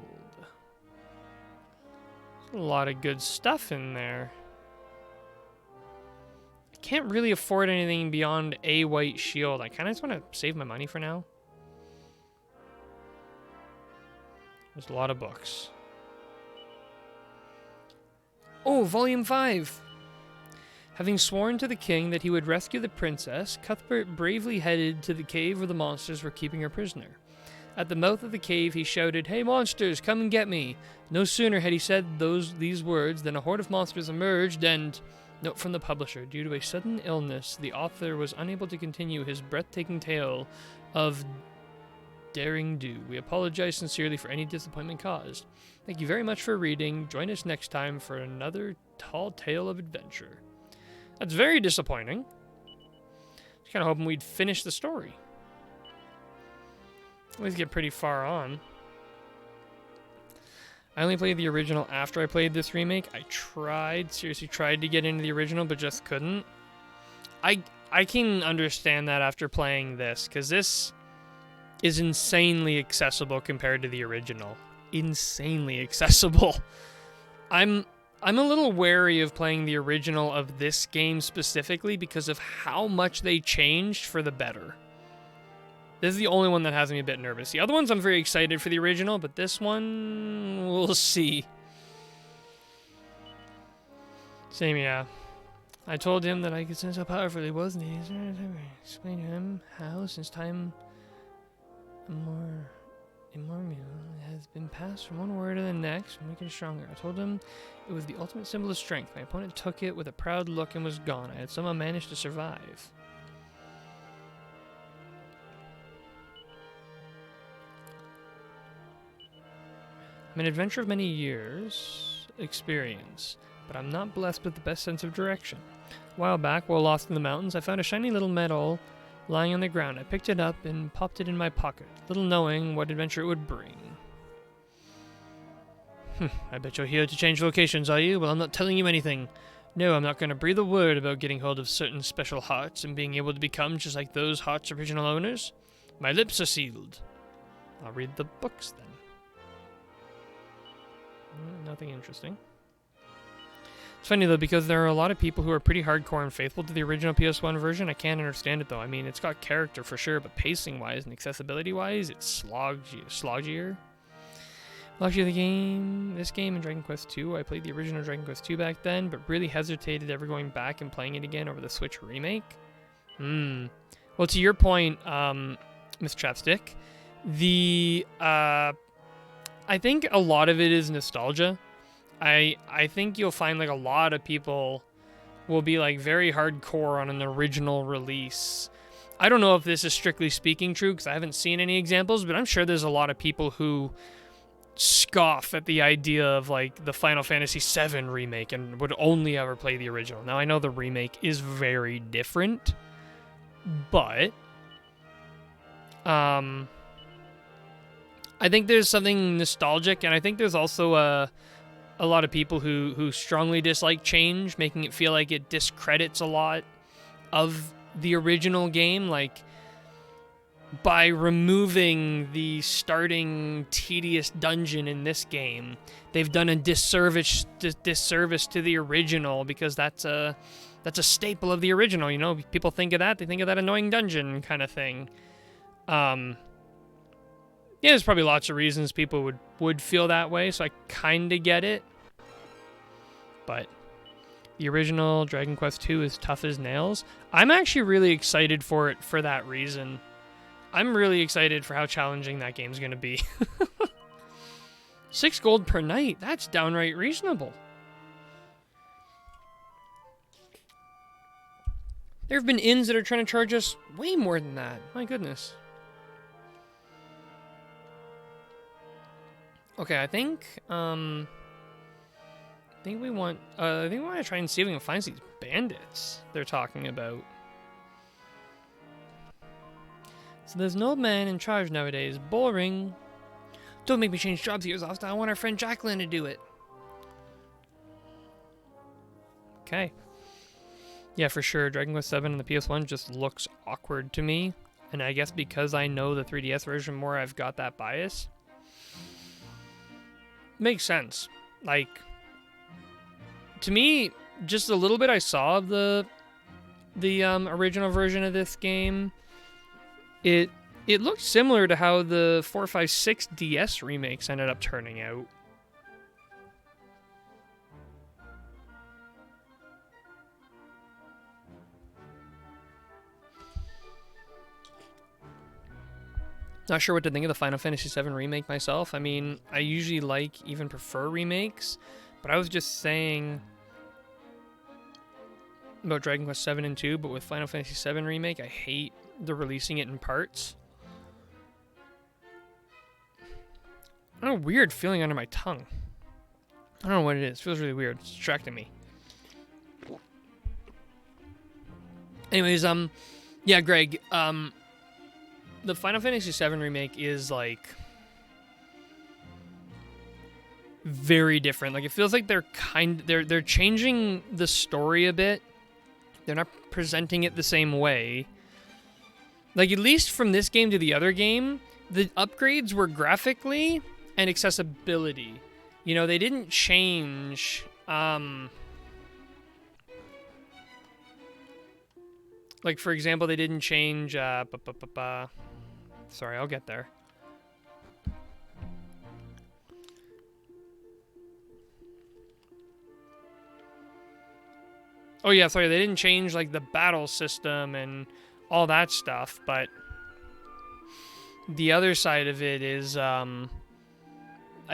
A lot of good stuff in there. I can't really afford anything beyond a white shield. I kind of just want to save my money for now. There's a lot of books. Oh, Volume 5! Having sworn to the king that he would rescue the princess, Cuthbert bravely headed to the cave where the monsters were keeping her prisoner. At the mouth of the cave, he shouted, "Hey monsters, come and get me!" No sooner had he said these words than a horde of monsters emerged and... Note from the publisher, due to a sudden illness, the author was unable to continue his breathtaking tale of daring do. We apologize sincerely for any disappointment caused. Thank you very much for reading. Join us next time for another tall tale of adventure. That's very disappointing. Just kind of hoping we'd finish the story. Always get pretty far on. I only played the original after I played this remake. I seriously tried to get into the original, but just couldn't. I can understand that after playing this, because this is insanely accessible compared to the original. Insanely accessible. I'm a little wary of playing the original of this game specifically because of how much they changed for the better. This is the only one that has me a bit nervous. The other ones I'm very excited for the original, but this one, we'll see. Same, yeah. I told him that I could sense how powerful he was, and he explained to him how, since time immemorial, it has been passed from one word to the next, making it stronger. I told him it was the ultimate symbol of strength. My opponent took it with a proud look and was gone. I had somehow managed to survive. I'm an adventurer of many years' experience, but I'm not blessed with the best sense of direction. A while back, while lost in the mountains, I found a shiny little medal lying on the ground. I picked it up and popped it in my pocket, little knowing what adventure it would bring. I bet you're here to change locations, are you? Well, I'm not telling you anything. No, I'm not going to breathe a word about getting hold of certain special hearts and being able to become just like those hearts' original owners. My lips are sealed. I'll read the books then. Nothing interesting. It's funny though, because there are a lot of people who are pretty hardcore and faithful to the original PS1 version. I can't understand it though. I mean, it's got character for sure, but pacing-wise and accessibility-wise, it's sloggier. Well, actually, this game and Dragon Quest II, I played the original Dragon Quest II back then, but really hesitated ever going back and playing it again over the Switch remake. Well, to your point, Miss Chapstick, I think a lot of it is nostalgia. I think you'll find like a lot of people will be like very hardcore on an original release. I don't know if this is strictly speaking true because I haven't seen any examples, but I'm sure there's a lot of people who scoff at the idea of like the Final Fantasy VII remake and would only ever play the original. Now I know the remake is very different, but I think there's something nostalgic, and I think there's also a lot of people who strongly dislike change, making it feel like it discredits a lot of the original game. Like, by removing the starting tedious dungeon in this game, they've done a disservice to the original, because that's a staple of the original. You know, people think of that, they think of that annoying dungeon kind of thing. Yeah, there's probably lots of reasons people would feel that way, so I kind of get it. But the original Dragon Quest II is tough as nails. I'm actually really excited for it for that reason. I'm really excited for how challenging that game's going to be. 6 gold per night, that's downright reasonable. There have been inns that are trying to charge us way more than that. My goodness. Okay, I think we want to try and see if we can find these bandits they're talking about. So there's an old man in charge nowadays. Boring. Don't make me change jobs years off. I want our friend Jacqueline to do it. Okay. Yeah, for sure. Dragon Quest VII on the PS1 just looks awkward to me. And I guess because I know the 3DS version more, I've got that bias. Makes sense. Like, to me, just a little bit I saw of the original version of this game, it looked similar to how the 4, 5, 6 DS remakes ended up turning out. Not sure what to think of the Final Fantasy VII remake myself. I mean, I usually even prefer remakes, but I was just saying about Dragon Quest 7 and 2, but with Final Fantasy 7 remake, I hate the releasing it in parts. I don't know, weird feeling under my tongue. I don't know what it is. It feels really weird. It's distracting me. Anyways, yeah, Greg, the Final Fantasy VII remake is like very different. Like, it feels like they're changing the story a bit. They're not presenting it the same way. Like, at least from this game to the other game, the upgrades were graphically and accessibility. You know, they didn't change like, for example, they didn't change sorry, I'll get there. Oh yeah, sorry, they didn't change like the battle system and all that stuff, but the other side of it is I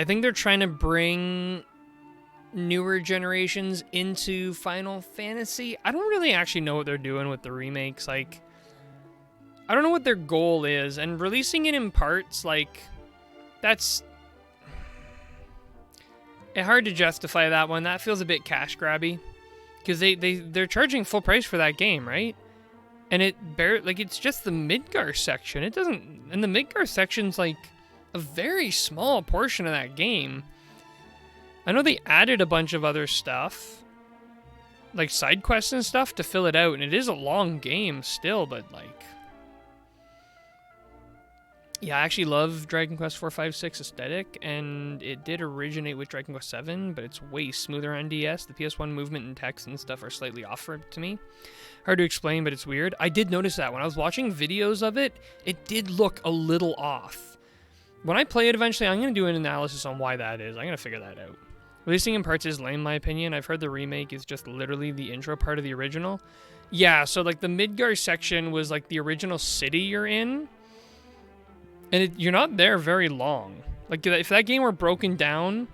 think they're trying to bring newer generations into Final Fantasy. I don't really actually know what they're doing with the remakes. Like, I don't know what their goal is, and releasing it in parts, like, that's hard to justify that one. That feels a bit cash grabby, because they're charging full price for that game, right? And it's just the Midgar section. It doesn't, and the Midgar section's like a very small portion of that game. I know they added a bunch of other stuff, like side quests and stuff, to fill it out, and it is a long game still, but like, yeah, I actually love Dragon Quest 4, 5, 6 aesthetic, and it did originate with Dragon Quest 7, but it's way smoother on DS. The PS1 movement and text and stuff are slightly off to me. Hard to explain, but it's weird. I did notice that when I was watching videos of it, it did look a little off. When I play it eventually, I'm going to do an analysis on why that is. I'm going to figure that out. Releasing in parts is lame, in my opinion. I've heard the remake is just literally the intro part of the original. Yeah, so like the Midgar section was like the original city you're in, and you're not there very long. Like, if that game were broken down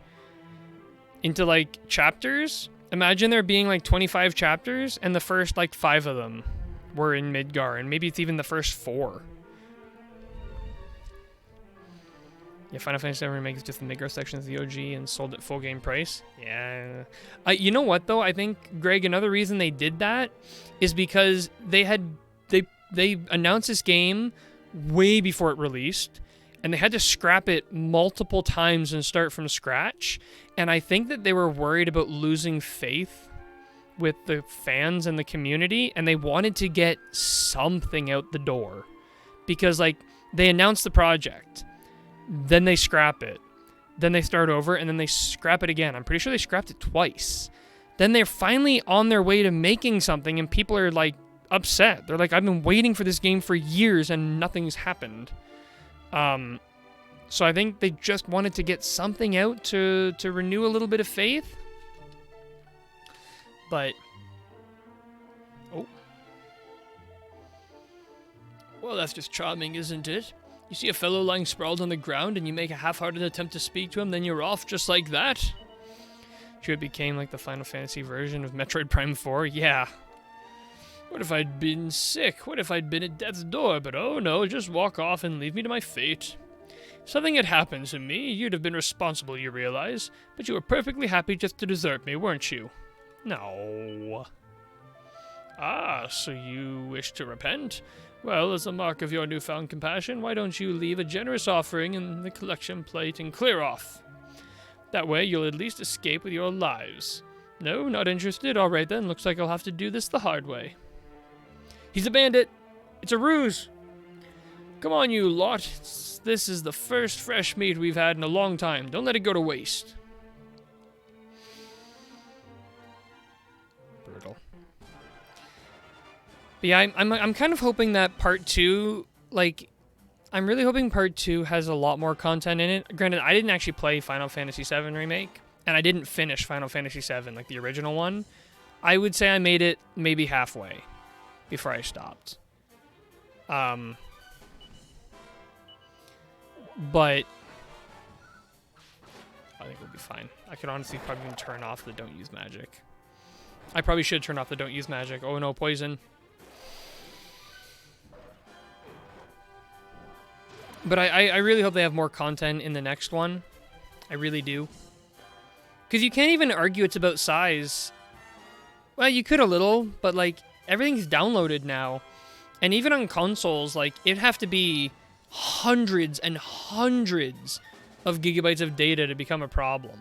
into like chapters, imagine there being like 25 chapters, and the first like 5 of them were in Midgar, and maybe it's even the first 4. Yeah, Final Fantasy VII Remake is just the Midgar section of the OG and sold at full game price. Yeah. You know what, though? I think, Greg, another reason they did that is because they announced this game way before it released, and they had to scrap it multiple times and start from scratch. And I think that they were worried about losing faith with the fans and the community, and they wanted to get something out the door. Because, like, they announced the project, then they scrap it, then they start over, and then they scrap it again. I'm pretty sure they scrapped it twice. Then they're finally on their way to making something, and people are, like, upset. They're like, I've been waiting for this game for years, and nothing's happened. So I think they just wanted to get something out to renew a little bit of faith. But, oh. Well, that's just charming, isn't it? You see a fellow lying sprawled on the ground, and you make a half-hearted attempt to speak to him, then you're off just like that? Sure, it became like the Final Fantasy version of Metroid Prime 4? Yeah. What if I'd been sick? What if I'd been at death's door? But oh no, just walk off and leave me to my fate. If something had happened to me, you'd have been responsible, you realize. But you were perfectly happy just to desert me, weren't you? No. Ah, so you wish to repent? Well, as a mark of your newfound compassion, why don't you leave a generous offering in the collection plate and clear off? That way you'll at least escape with your lives. No, not interested? All right then, looks like I'll have to do this the hard way. He's a bandit. It's a ruse. Come on, you lot. This is the first fresh meat we've had in a long time. Don't let it go to waste. But yeah, I'm kind of hoping that part 2, like, I'm really hoping part 2 has a lot more content in it. Granted, I didn't actually play Final Fantasy VII Remake, and I didn't finish Final Fantasy VII, like the original one. I would say I made it maybe halfway before I stopped. But I think we'll be fine. I could honestly probably even turn off the don't use magic. I probably should turn off the don't use magic. Oh no, poison. But I really hope they have more content in the next one. I really do. Because you can't even argue it's about size. Well, you could a little, but like everything's downloaded now. And even on consoles, like it'd have to be hundreds and hundreds of gigabytes of data to become a problem.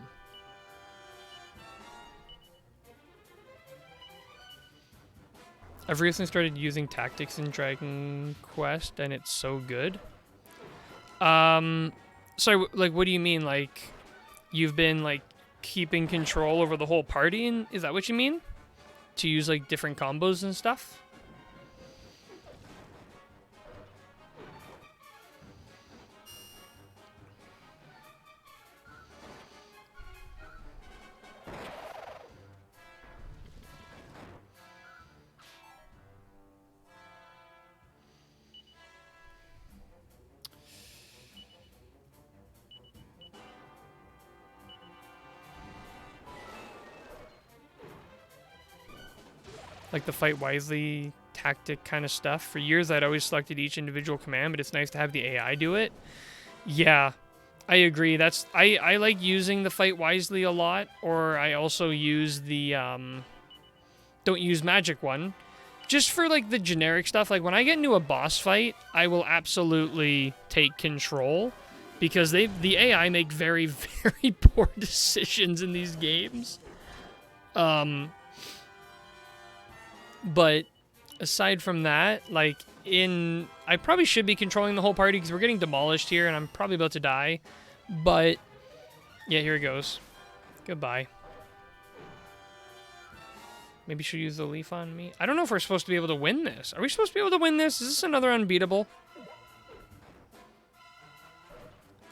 I've recently started using tactics in Dragon Quest, and it's so good. So like, what do you mean? Like, you've been like keeping control over the whole party, and is that what you mean? To use like different combos and stuff? Like the fight wisely tactic kind of stuff. For years, I'd always selected each individual command, but it's nice to have the AI do it. Yeah, I agree. I like using the fight wisely a lot, or I also use the don't use magic one, just for like the generic stuff. Like when I get into a boss fight, I will absolutely take control because the AI make very very poor decisions in these games. But aside from that, like I probably should be controlling the whole party because we're getting demolished here and I'm probably about to die. But yeah, here it goes. Goodbye. Maybe should use the leaf on me. I don't know if we're supposed to be able to win this. Are we supposed to be able to win this? Is this another unbeatable?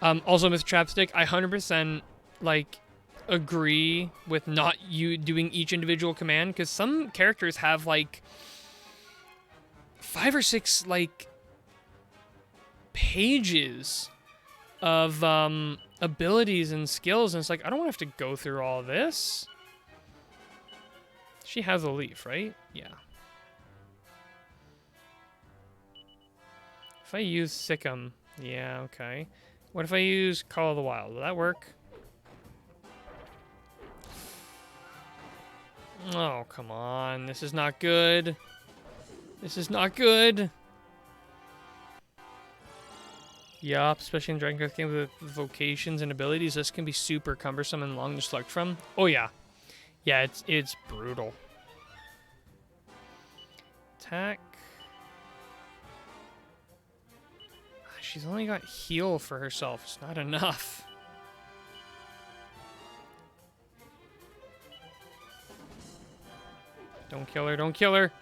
Also, Mr. Chapstick, I 100% like agree with not you doing each individual command because some characters have like 5 or 6 like pages of abilities and skills, and it's like I don't want to have to go through all this. She has a leaf, right? Yeah. If I use Sikkim, yeah, okay. What if I use Call of the Wild? Will that work? Oh, come on. This is not good. This is not good. Yup, especially in Dragon Quest games with vocations and abilities. This can be super cumbersome and long to select from. Oh, yeah. Yeah, it's brutal. Attack. She's only got heal for herself. It's not enough. Don't kill her, don't kill her.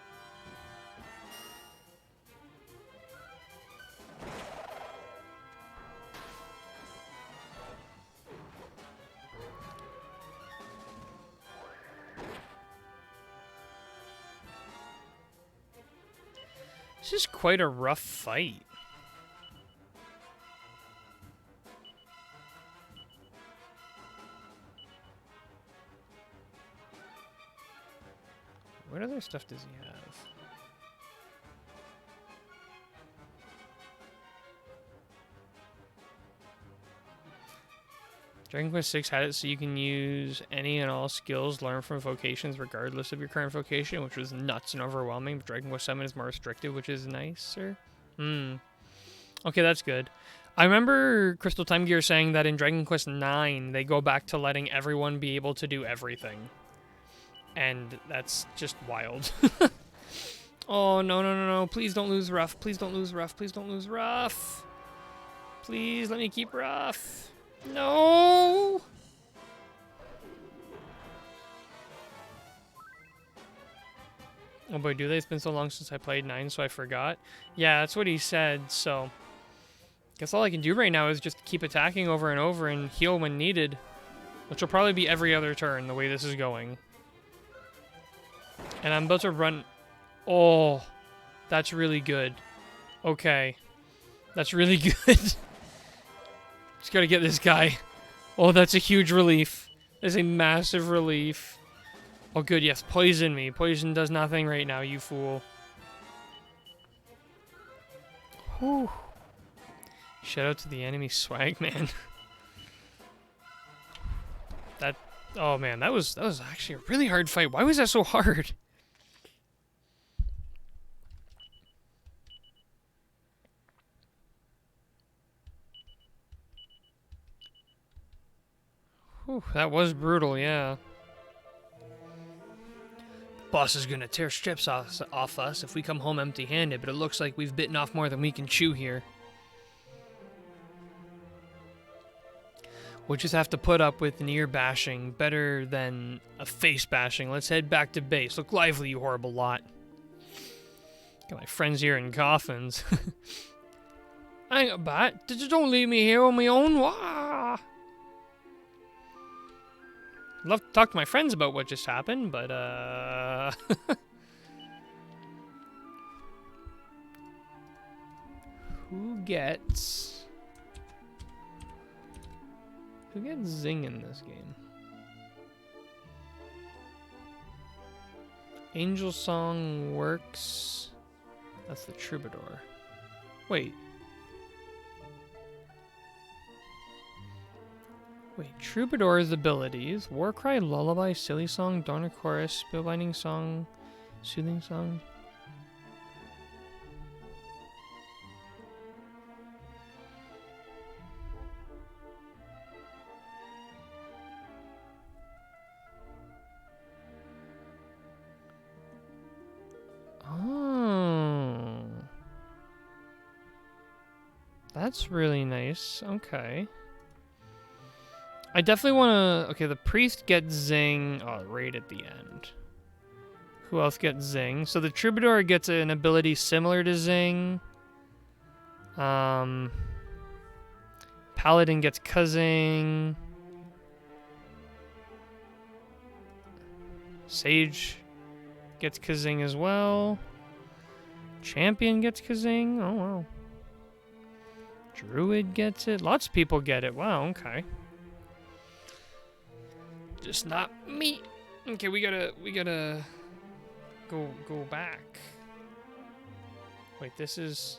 This is quite a rough fight. What other stuff does he have? Dragon Quest VI had it so you can use any and all skills learned from vocations regardless of your current vocation, which was nuts and overwhelming. But Dragon Quest VII is more restrictive, which is nicer. Okay, that's good. I remember Crystal Time Gear saying that in Dragon Quest IX, they go back to letting everyone be able to do everything. And that's just wild. Oh, no, no, no, no. Please don't lose Rough. Please don't lose Rough. Please don't lose Rough. Please let me keep Rough. No! Oh boy, do they? It's been so long since I played 9, so I forgot. Yeah, that's what he said, so... Guess all I can do right now is just keep attacking over and over and heal when needed. Which will probably be every other turn, the way this is going. And I'm about to run... Oh, that's really good. Okay. That's really good. Just gotta get this guy. Oh, that's a huge relief. That's a massive relief. Oh, good, yes. Poison me. Poison does nothing right now, you fool. Whew. Shout out to the enemy swag, man. That... Oh, man, that was actually a really hard fight. Why was that so hard? Whew, that was brutal, yeah. Boss is gonna tear strips off us if we come home empty-handed, but it looks like we've bitten off more than we can chew here. We'll just have to put up with an ear bashing better than a face bashing. Let's head back to base. Look lively, you horrible lot. Got my friends here in coffins. I ain't a bat. Just don't leave me here on my own. Wah! I'd love to talk to my friends about what just happened, but, Who gets Zing in this game? Angel Song works. That's the Troubadour. Wait. Troubadour's abilities. Warcry, Lullaby, Silly Song, Donner Chorus, Spellbinding Song, Soothing Song. Oh. That's really nice. Okay. I definitely want to... Okay, the priest gets Zing right at the end. Who else gets Zing? So the Troubadour gets an ability similar to Zing. Paladin gets Kuzzing. Sage gets Kuzzing as well. Champion gets Kuzzing. Oh, wow. Druid gets it. Lots of people get it. Wow, okay. Just not me. Okay, we gotta go back. Wait, this is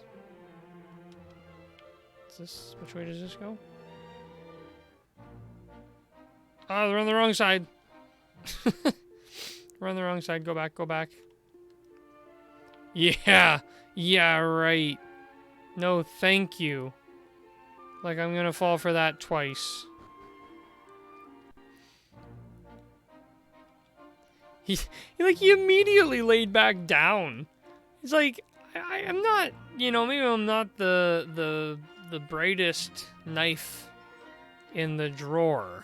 this, which way does this go? Oh, they're on the wrong side. We're on the wrong side. Go back. Yeah, right. No, thank you. Like, I'm gonna fall for that twice. He immediately laid back down. He's like, I'm not, maybe I'm not the brightest knife in the drawer.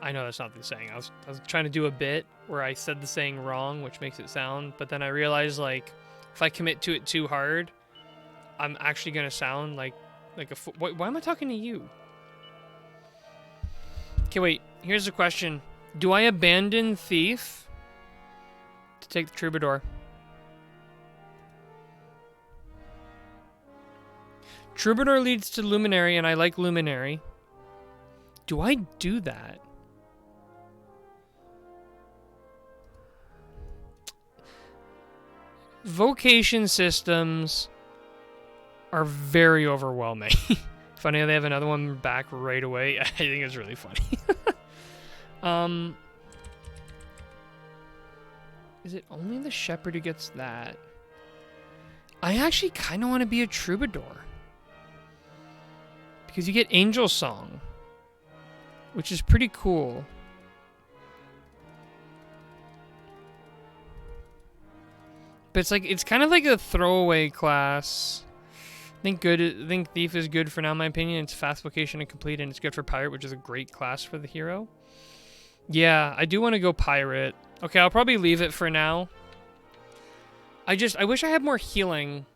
I know that's not the saying. I was trying to do a bit where I said the saying wrong, which makes it sound, but then I realized, like, if I commit to it too hard, I'm actually gonna sound like a why am I talking to you? Okay, wait. Here's the question. Do I abandon Thief to take the Troubadour? Troubadour leads to Luminary, and I like Luminary. Do I do that? Vocation systems are very overwhelming. Funny they have another one back right away. I think it's really funny. Is it only the shepherd who gets that? I actually kind of want to be a troubadour. Because you get Angel Song, which is pretty cool. But it's kind of like a throwaway class. I think Thief is good for now, in my opinion. It's fast vocation and complete, and it's good for Pirate, which is a great class for the hero. Yeah, I do want to go Pirate. Okay, I'll probably leave it for now. I wish I had more healing.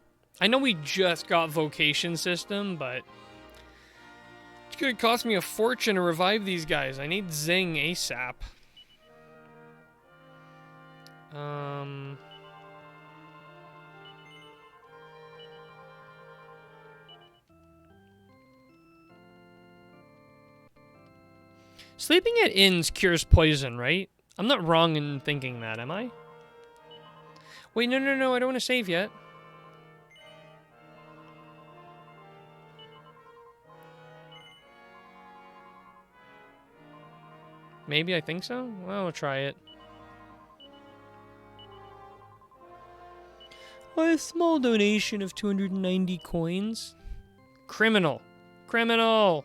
I know we just got vocation system, but it's gonna cost me a fortune to revive these guys. I need Zing ASAP. Sleeping at inns cures poison, right? I'm not wrong in thinking that, am I? Wait, no, I don't want to save yet. Maybe I think so? Well, we'll try it. A small donation of 290 coins. Criminal. Criminal!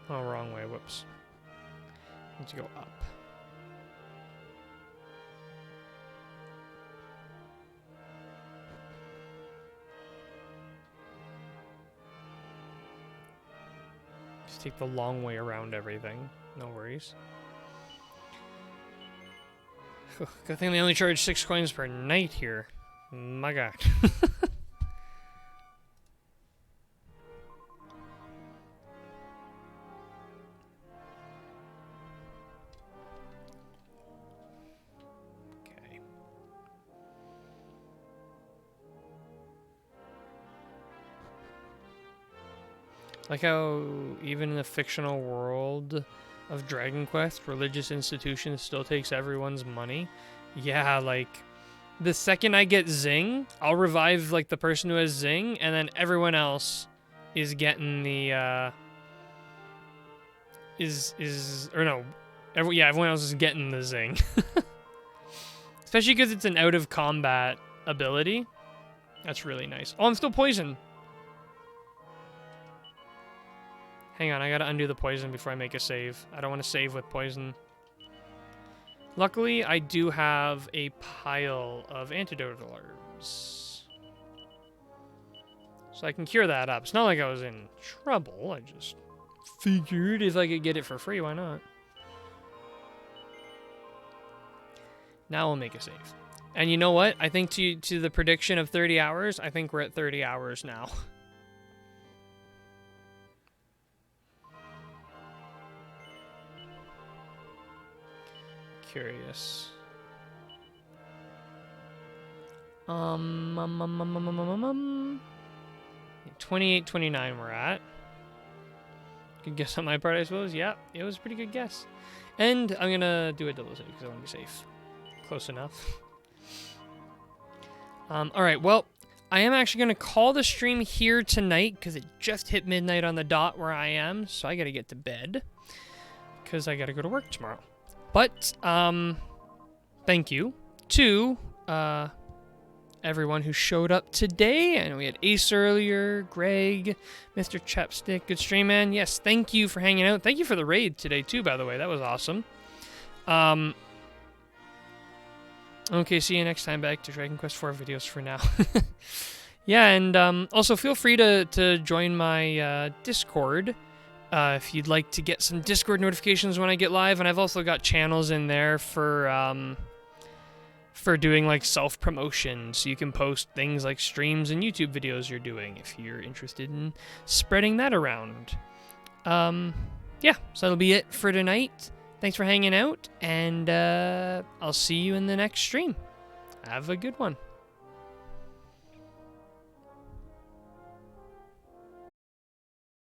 Oh, wrong way. Whoops. Need to go up. Just take the long way around everything. No worries. Good thing they only charge 6 coins per night here. My god. Like how even in the fictional world of Dragon Quest, religious institutions still takes everyone's money. Yeah, like the second I get Zing, I'll revive like the person who has Zing, and then everyone else is getting the everyone else is getting the Zing. Especially because it's an out of combat ability. That's really nice. Oh, I'm still poisoned. Hang on, I gotta undo the poison before I make a save. I don't want to save with poison. Luckily, I do have a pile of antidote alarms. So I can cure that up. It's not like I was in trouble. I just figured if I could get it for free, why not? Now we'll make a save. And you know what? I think to the prediction of 30 hours, I think we're at 30 hours now. Curious. 28, 29 we're at. Good guess on my part, I suppose. Yeah, it was a pretty good guess. And I'm gonna do a double save because I want to be safe. Close enough. Alright, well, I am actually gonna call the stream here tonight because it just hit midnight on the dot where I am, so I gotta get to bed. Because I gotta go to work tomorrow. But, thank you to, everyone who showed up today. I know we had Ace earlier, Greg, Mr. Chapstick, good stream, man. Yes, thank you for hanging out. Thank you for the raid today, too, by the way. That was awesome. Okay, see you next time. Back to Dragon Quest IV videos for now. Yeah, and, also feel free to join my, Discord. If you'd like to get some Discord notifications when I get live, and I've also got channels in there for doing like self-promotion, so you can post things like streams and YouTube videos you're doing if you're interested in spreading that around. Yeah, so that'll be it for tonight. Thanks for hanging out, and I'll see you in the next stream. Have a good one.